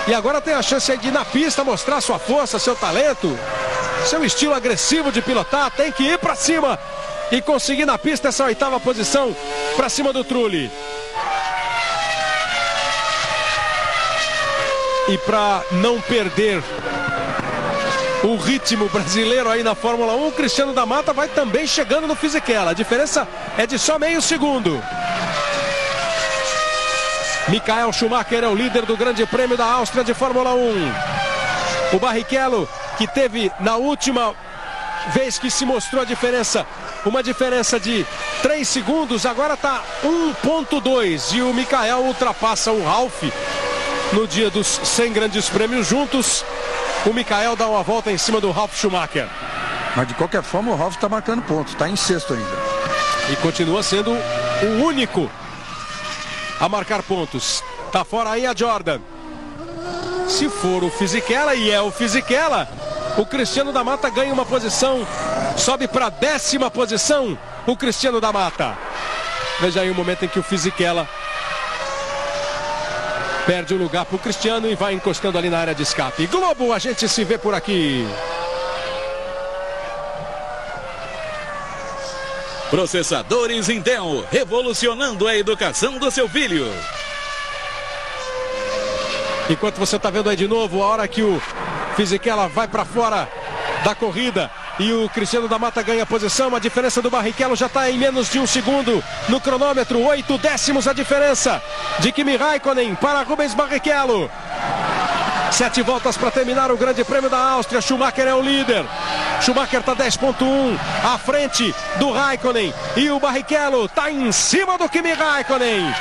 E agora tem a chance de ir na pista, mostrar sua força, seu talento, seu estilo agressivo de pilotar. Tem que ir para cima e conseguir na pista essa 8ª posição para cima do Trulli. E para não perder o ritmo brasileiro aí na Fórmula 1, o Cristiano da Mata vai também chegando no Fisichella. A diferença é de só meio segundo. Michael Schumacher é o líder do Grande Prêmio da Áustria de Fórmula 1. O Barrichello, que teve na última vez que se mostrou a diferença, uma diferença de 3 segundos, agora está 1,2. E o Michael ultrapassa o Ralf no dia dos 100 grandes prêmios juntos. O Michael dá uma volta em cima do Ralf Schumacher. Mas de qualquer forma o Ralf está marcando pontos, está em 6º ainda. E continua sendo o único a marcar pontos. Tá fora aí a Jordan. Se for o Fisichella, e é o Fisichella, o Cristiano da Mata ganha uma posição, sobe para a 10ª posição o Cristiano da Mata. Veja aí o momento em que o Fisichella perde o lugar para o Cristiano e vai encostando ali na área de escape. Globo, a gente se vê por aqui. Processadores Intel, revolucionando a educação do seu filho. Enquanto você está vendo aí de novo, a hora que o Fisichella vai para fora da corrida e o Cristiano da Mata ganha a posição, a diferença do Barrichello já está em menos de 1 segundo no cronômetro. 8 décimos a diferença de Kimi Raikkonen para Rubens Barrichello. 7 voltas para terminar o Grande Prêmio da Áustria. Schumacher é o líder. Schumacher está 10,1 à frente do Raikkonen. E o Barrichello está em cima do Kimi Raikkonen.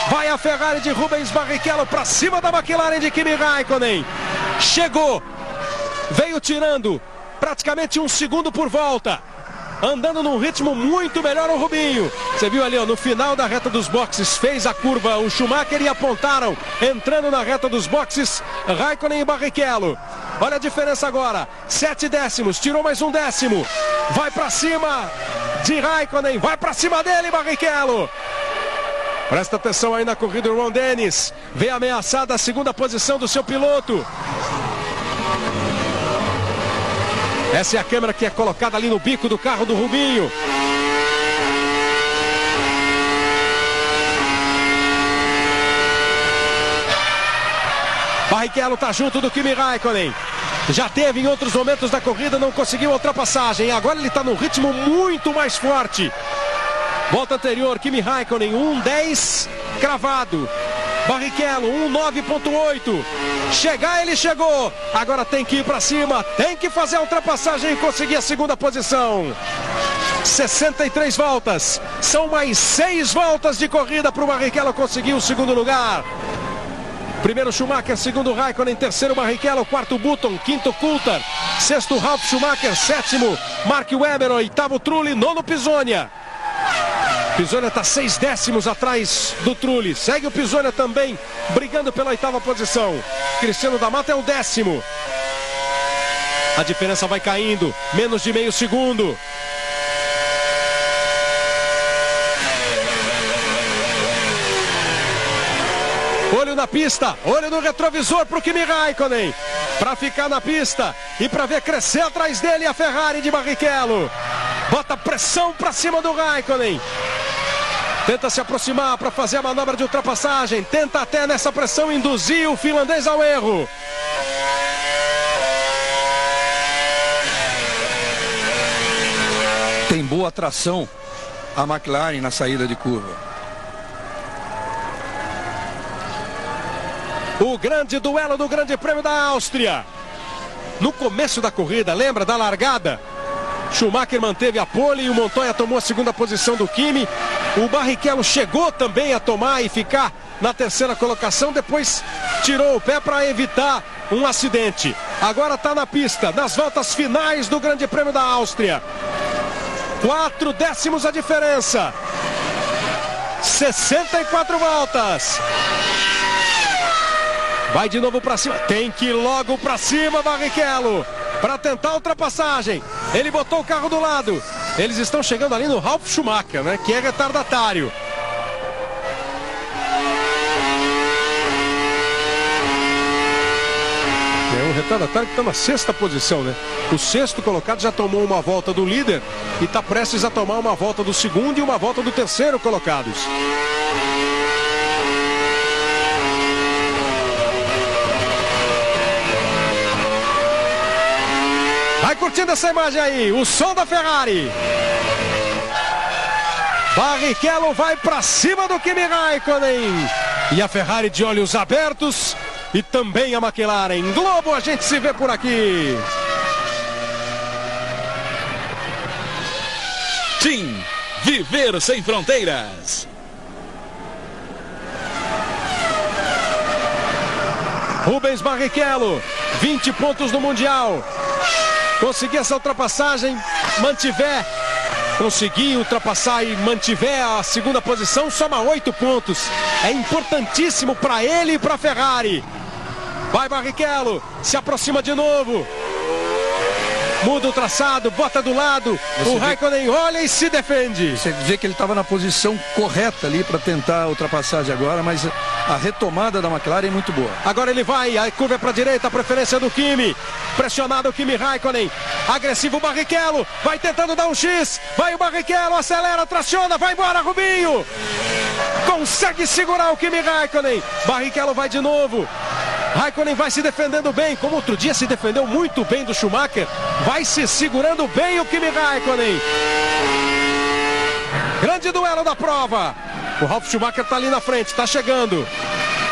Vai a Ferrari de Rubens Barrichello para cima da McLaren de Kimi Raikkonen. Chegou. Veio tirando praticamente 1 segundo por volta. Andando num ritmo muito melhor o Rubinho. Você viu ali, ó, no final da reta dos boxes, fez a curva o Schumacher e apontaram, entrando na reta dos boxes, Raikkonen e Barrichello. Olha a diferença agora, 7 décimos, tirou mais 1 décimo. Vai pra cima de Raikkonen, vai pra cima dele, Barrichello. Presta atenção aí na corrida, o Ron Dennis vê ameaçada a 2ª posição do seu piloto. Essa é a câmera que é colocada ali no bico do carro do Rubinho. Barrichello está junto do Kimi Raikkonen. Já teve em outros momentos da corrida, não conseguiu a ultrapassagem. Agora ele está num ritmo muito mais forte. Volta anterior, Kimi Raikkonen, 1,10 cravado. Barrichello, 1,9,8. Chegar, ele chegou. Agora tem que ir para cima. Tem que fazer a ultrapassagem e conseguir a 2ª posição. 63 voltas. São mais 6 voltas de corrida para o Barrichello conseguir o 2º lugar. Primeiro Schumacher, segundo Raikkonen, terceiro Barrichello, quarto Button, quinto Coulthard, sexto Ralf Schumacher, sétimo Mark Webber, oitavo Trulli, nono Pisonia. Pisonia está 6 décimos atrás do Trulli. Segue o Pisonia também, brigando pela 8ª posição. Cristiano da Mata é o 10º. A diferença vai caindo, menos de meio segundo. Olho Olho na pista, olho no retrovisor pro Kimi Raikkonen, para ficar na pista e para ver crescer atrás dele a Ferrari de Barrichello. Bota pressão para cima do Raikkonen. Tenta se aproximar para fazer a manobra de ultrapassagem. Tenta até nessa pressão induzir o finlandês ao erro. Tem boa tração a McLaren na saída de curva. O grande duelo do Grande Prêmio da Áustria. No começo da corrida, lembra da largada? Schumacher manteve a pole e o Montoya tomou a segunda posição do Kimi. O Barrichello chegou também a tomar e ficar na terceira colocação. Depois tirou o pé para evitar um acidente. Agora está na pista, nas voltas finais do Grande Prêmio da Áustria. 4 décimos a diferença. 64 voltas. Vai de novo para cima. Tem que ir logo para cima, Barrichello, para tentar a ultrapassagem. Ele botou o carro do lado. Eles estão chegando ali no Ralf Schumacher, né? Que é retardatário. É um retardatário que está na sexta posição, né? O sexto colocado já tomou uma volta do líder e está prestes a tomar uma volta do segundo e uma volta do terceiro colocados. Vai curtindo essa imagem aí, o som da Ferrari. Barrichello vai para cima do Kimi Raikkonen. E a Ferrari de olhos abertos. E também a McLaren. Globo, a gente se vê por aqui. Team Viver Sem Fronteiras. Rubens Barrichello, 20 pontos no Mundial. Conseguir essa ultrapassagem, conseguir ultrapassar e mantiver a segunda posição, soma 8 pontos. É importantíssimo para ele e para a Ferrari. Vai Barrichello, se aproxima de novo. Muda o traçado, bota do lado. O Raikkonen olha e se defende. Você vê que ele estava na posição correta ali para tentar a ultrapassagem agora, mas a retomada da McLaren é muito boa. Agora ele vai, a curva é para a direita, a preferência do Kimi. Pressionado o Kimi Raikkonen. Agressivo o Barrichello, vai tentando dar um X. Vai o Barrichello, acelera, traciona, vai embora Rubinho. Consegue segurar o Kimi Raikkonen. Barrichello vai de novo. Raikkonen vai se defendendo bem, como outro dia se defendeu muito bem do Schumacher. Vai se segurando bem o Kimi Raikkonen. Grande duelo da prova. O Ralf Schumacher está ali na frente, está chegando.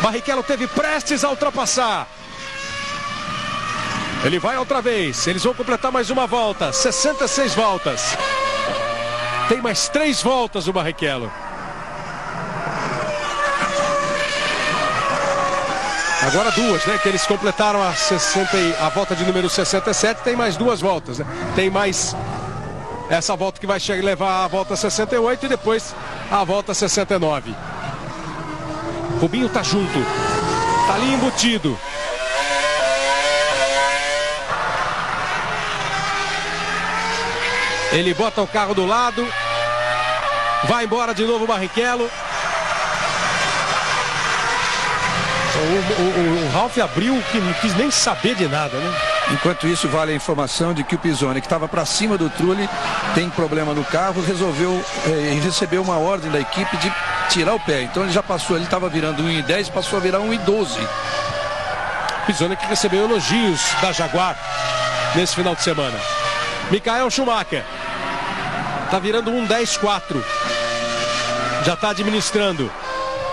Barrichello teve prestes a ultrapassar. Ele vai outra vez, eles vão completar mais uma volta, 66 voltas. Tem mais 3 voltas o Barrichello. Agora 2, né? Que eles completaram a volta de número 67. Tem mais 2 voltas, né? Tem mais essa volta que vai levar a volta 68 e depois a volta 69. Rubinho tá junto. Tá ali embutido. Ele bota o carro do lado. Vai embora de novo o Barrichello. O Ralf abriu que não quis nem saber de nada, né? Enquanto isso, vale a informação de que o Pisoni, que estava para cima do Trulli, tem problema no carro, recebeu uma ordem da equipe de tirar o pé. Então ele já passou, ele estava virando 1,10, passou a virar 1,12. Pisoni que recebeu elogios da Jaguar nesse final de semana. Michael Schumacher está virando 1,10,4. Já está administrando.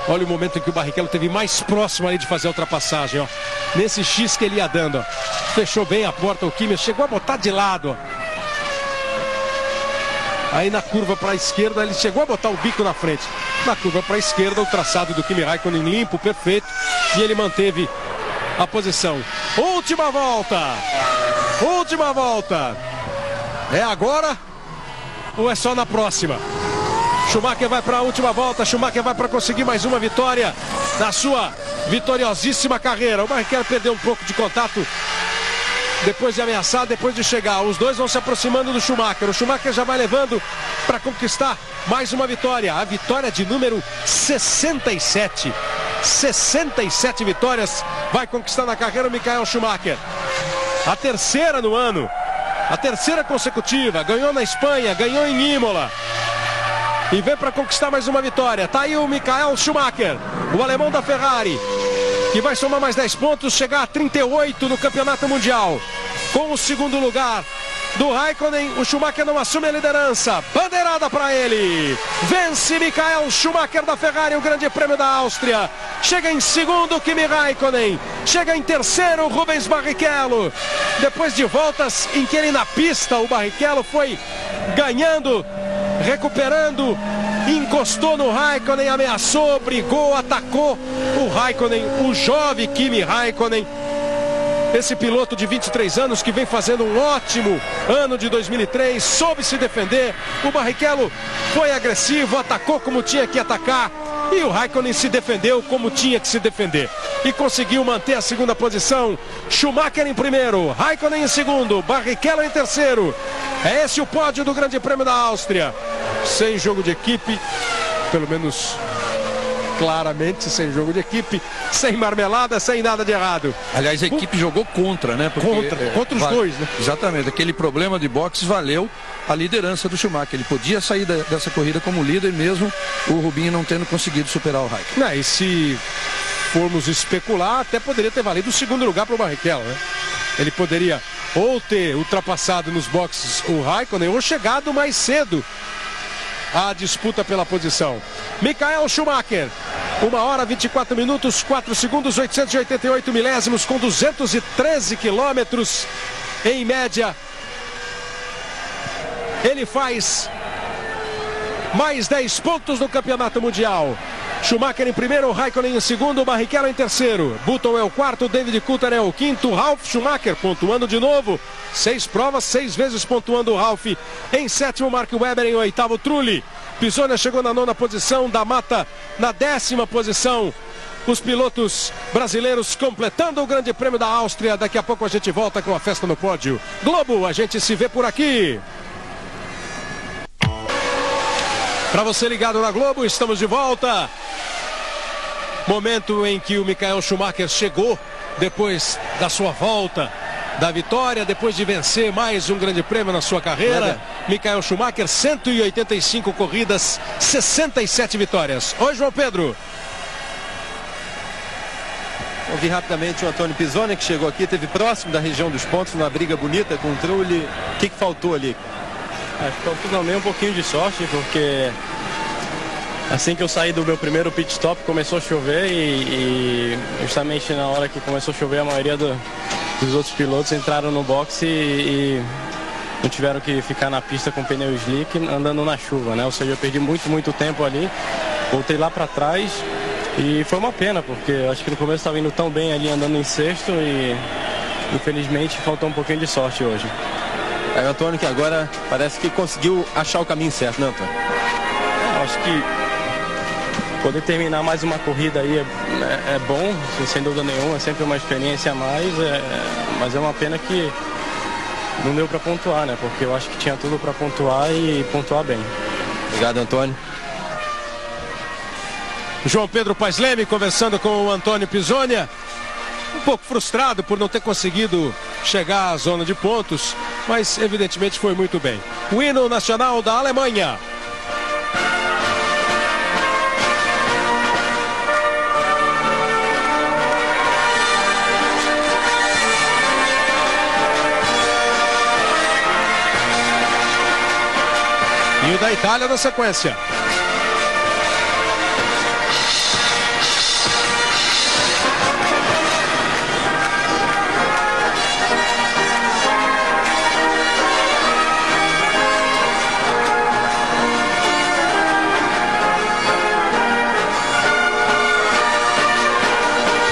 Olha o momento em que o Barrichello teve mais próximo ali de fazer a ultrapassagem, ó. Nesse X que ele ia dando, ó. Fechou bem a porta o Kimi, chegou a botar de lado, ó. Aí na curva para a esquerda, ele chegou a botar o bico na frente. Na curva para a esquerda, o traçado do Kimi Raikkonen limpo, perfeito. E ele manteve a posição. Última volta! Última volta! É agora ou é só na próxima? Schumacher vai para a última volta, Schumacher vai para conseguir mais uma vitória na sua vitoriosíssima carreira. O Barrichello perdeu um pouco de contato depois de ameaçar, depois de chegar. Os dois vão se aproximando do Schumacher. O Schumacher já vai levando para conquistar mais uma vitória. A vitória de número 67 67 vitórias vai conquistar na carreira o Michael Schumacher. A terceira no ano, a terceira consecutiva. Ganhou na Espanha, ganhou em Imola e vem para conquistar mais uma vitória. Tá aí o Michael Schumacher, o alemão da Ferrari, que vai somar mais 10 pontos, chegar a 38 no Campeonato Mundial. Com o segundo lugar do Raikkonen, o Schumacher não assume a liderança. Bandeirada para ele. Vence Michael Schumacher da Ferrari, o Grande Prêmio da Áustria. Chega em segundo Kimi Raikkonen. Chega em terceiro Rubens Barrichello. Depois de voltas em que ele na pista, o Barrichello foi ganhando, recuperando, encostou no Raikkonen, ameaçou, brigou, atacou o Raikkonen, o jovem Kimi Raikkonen. Esse piloto de 23 anos que vem fazendo um ótimo ano de 2003, soube se defender. O Barrichello foi agressivo, atacou como tinha que atacar. E o Raikkonen se defendeu como tinha que se defender. E conseguiu manter a segunda posição. Schumacher em primeiro, Raikkonen em segundo, Barrichello em terceiro. É esse o pódio do Grande Prêmio da Áustria. Sem jogo de equipe, pelo menos claramente sem jogo de equipe, sem marmelada, sem nada de errado. Aliás, a equipe jogou contra, né? Porque, contra os dois, né? Exatamente, aquele problema de boxes valeu a liderança do Schumacher. Ele podia sair dessa corrida como líder mesmo, o Rubinho não tendo conseguido superar o Raikkonen. E se formos especular, até poderia ter valido o segundo lugar para o Barrichello, né? Ele poderia ou ter ultrapassado nos boxes o Raikkonen ou chegado mais cedo à disputa pela posição. Michael Schumacher, 1 hora 24 minutos 4 segundos 888 milésimos, com 213 quilômetros em média. Ele faz mais 10 pontos no Campeonato Mundial. Schumacher em primeiro, Raikkonen em segundo, Barrichello em terceiro, Button é o quarto, David Coulthard é o quinto, Ralf Schumacher pontuando de novo, 6 provas, 6 vezes pontuando o Ralf. Em sétimo, Mark Webber. Em oitavo, Trulli. Pisonia chegou na 9ª posição, da Mata na 10ª posição. Os pilotos brasileiros completando o Grande Prêmio da Áustria. Daqui a pouco a gente volta com a festa no pódio. Globo, a gente se vê por aqui. Para você ligado na Globo, estamos de volta. Momento em que o Michael Schumacher chegou depois da sua volta, da vitória, depois de vencer mais um grande prêmio na sua carreira. Michael Schumacher, 185 corridas, 67 vitórias. Oi, João Pedro. Ouvi rapidamente o Antônio Pisonia, que chegou aqui, esteve próximo da região dos pontos, numa briga bonita com o Trulli. O que faltou ali? Acho que faltou também um pouquinho de sorte, porque assim que eu saí do meu primeiro pit stop começou a chover e justamente na hora que começou a chover a maioria dos outros pilotos entraram no boxe e não tiveram que ficar na pista com pneu slick andando na chuva, né? Ou seja, eu perdi muito tempo ali, voltei lá para trás e foi uma pena, porque acho que no começo estava indo tão bem ali andando em sexto e infelizmente faltou um pouquinho de sorte hoje. É o Antônio que agora parece que conseguiu achar o caminho certo, né, Antônio? Acho que poder terminar mais uma corrida aí é bom, sem dúvida nenhuma, é sempre uma experiência a mais, mas é uma pena que não deu para pontuar, né? Porque eu acho que tinha tudo para pontuar e pontuar bem. Obrigado, Antônio. João Pedro Paes Leme conversando com o Antônio Pisonia, um pouco frustrado por não ter conseguido chegar à zona de pontos, mas evidentemente foi muito bem. O hino nacional da Alemanha. E o da Itália na sequência.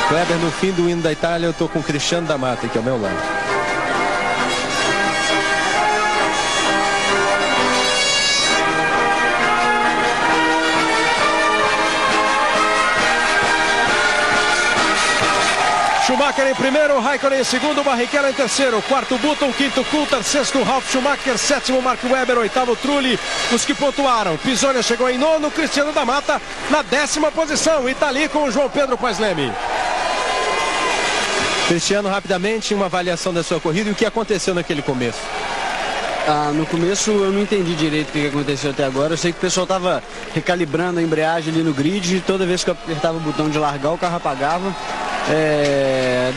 Kleber, no fim do hino da Itália, eu estou com o Cristiano da Mata aqui ao meu lado. Schumacher em primeiro, Raikkonen em segundo, Barrichello em terceiro, quarto Button, quinto Coulthard, sexto Ralf Schumacher, sétimo Mark Webber, oitavo Trulli. Os que pontuaram: Pisonia chegou em nono, Cristiano da Mata na 10ª posição e tá ali com o João Pedro Paes Leme. Cristiano, rapidamente, uma avaliação da sua corrida e o que aconteceu naquele começo. No começo eu não entendi direito o que aconteceu até agora. Eu sei que o pessoal estava recalibrando a embreagem ali no grid e toda vez que eu apertava o botão de largar, o carro apagava.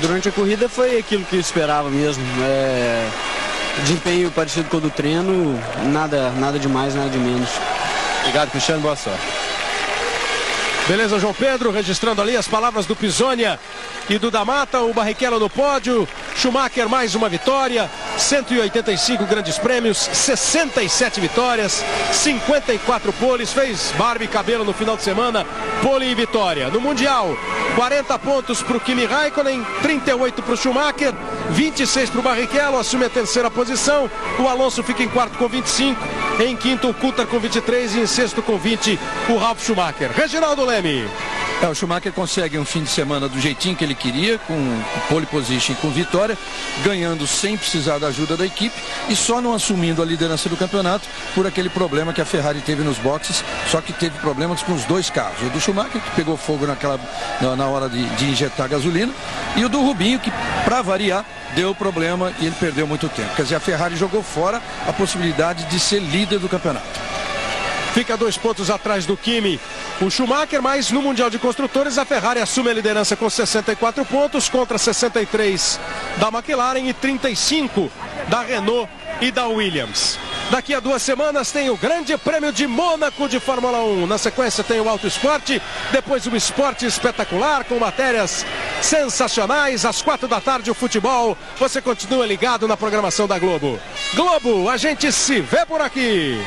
Durante a corrida foi aquilo que eu esperava mesmo. Desempenho parecido com o do treino, nada demais, nada de menos. Obrigado, Cristiano, boa sorte. Beleza, João Pedro, registrando ali as palavras do Pisonia e do da Mata, o Barrichello no pódio, Schumacher mais uma vitória, 185 grandes prêmios, 67 vitórias, 54 poles, fez barba e cabelo no final de semana, pole e vitória. No Mundial, 40 pontos para o Kimi Raikkonen, 38 para o Schumacher, 26 para o Barrichello, assume a terceira posição, o Alonso fica em quarto com 25, em quinto o Coulthard com 23 e em sexto com 20 o Ralf Schumacher. Reginaldo Leme. O Schumacher consegue um fim de semana do jeitinho que ele queria, com pole position, com vitória, ganhando sem precisar da ajuda da equipe e só não assumindo a liderança do campeonato por aquele problema que a Ferrari teve nos boxes, só que teve problemas com os dois carros. O do Schumacher, que pegou fogo na hora de injetar gasolina, e o do Rubinho, que, para variar, deu problema e ele perdeu muito tempo. Quer dizer, a Ferrari jogou fora a possibilidade de ser líder do campeonato. Fica 2 pontos atrás do Kimi, o Schumacher, mas no Mundial de Construtores a Ferrari assume a liderança com 64 pontos contra 63 da McLaren e 35 da Renault e da Williams. Daqui a 2 semanas tem o Grande Prêmio de Mônaco de Fórmula 1. Na sequência tem o Auto Esporte, depois o Esporte Espetacular com matérias sensacionais. Às 4 da tarde o futebol. Você continua ligado na programação da Globo. Globo, a gente se vê por aqui.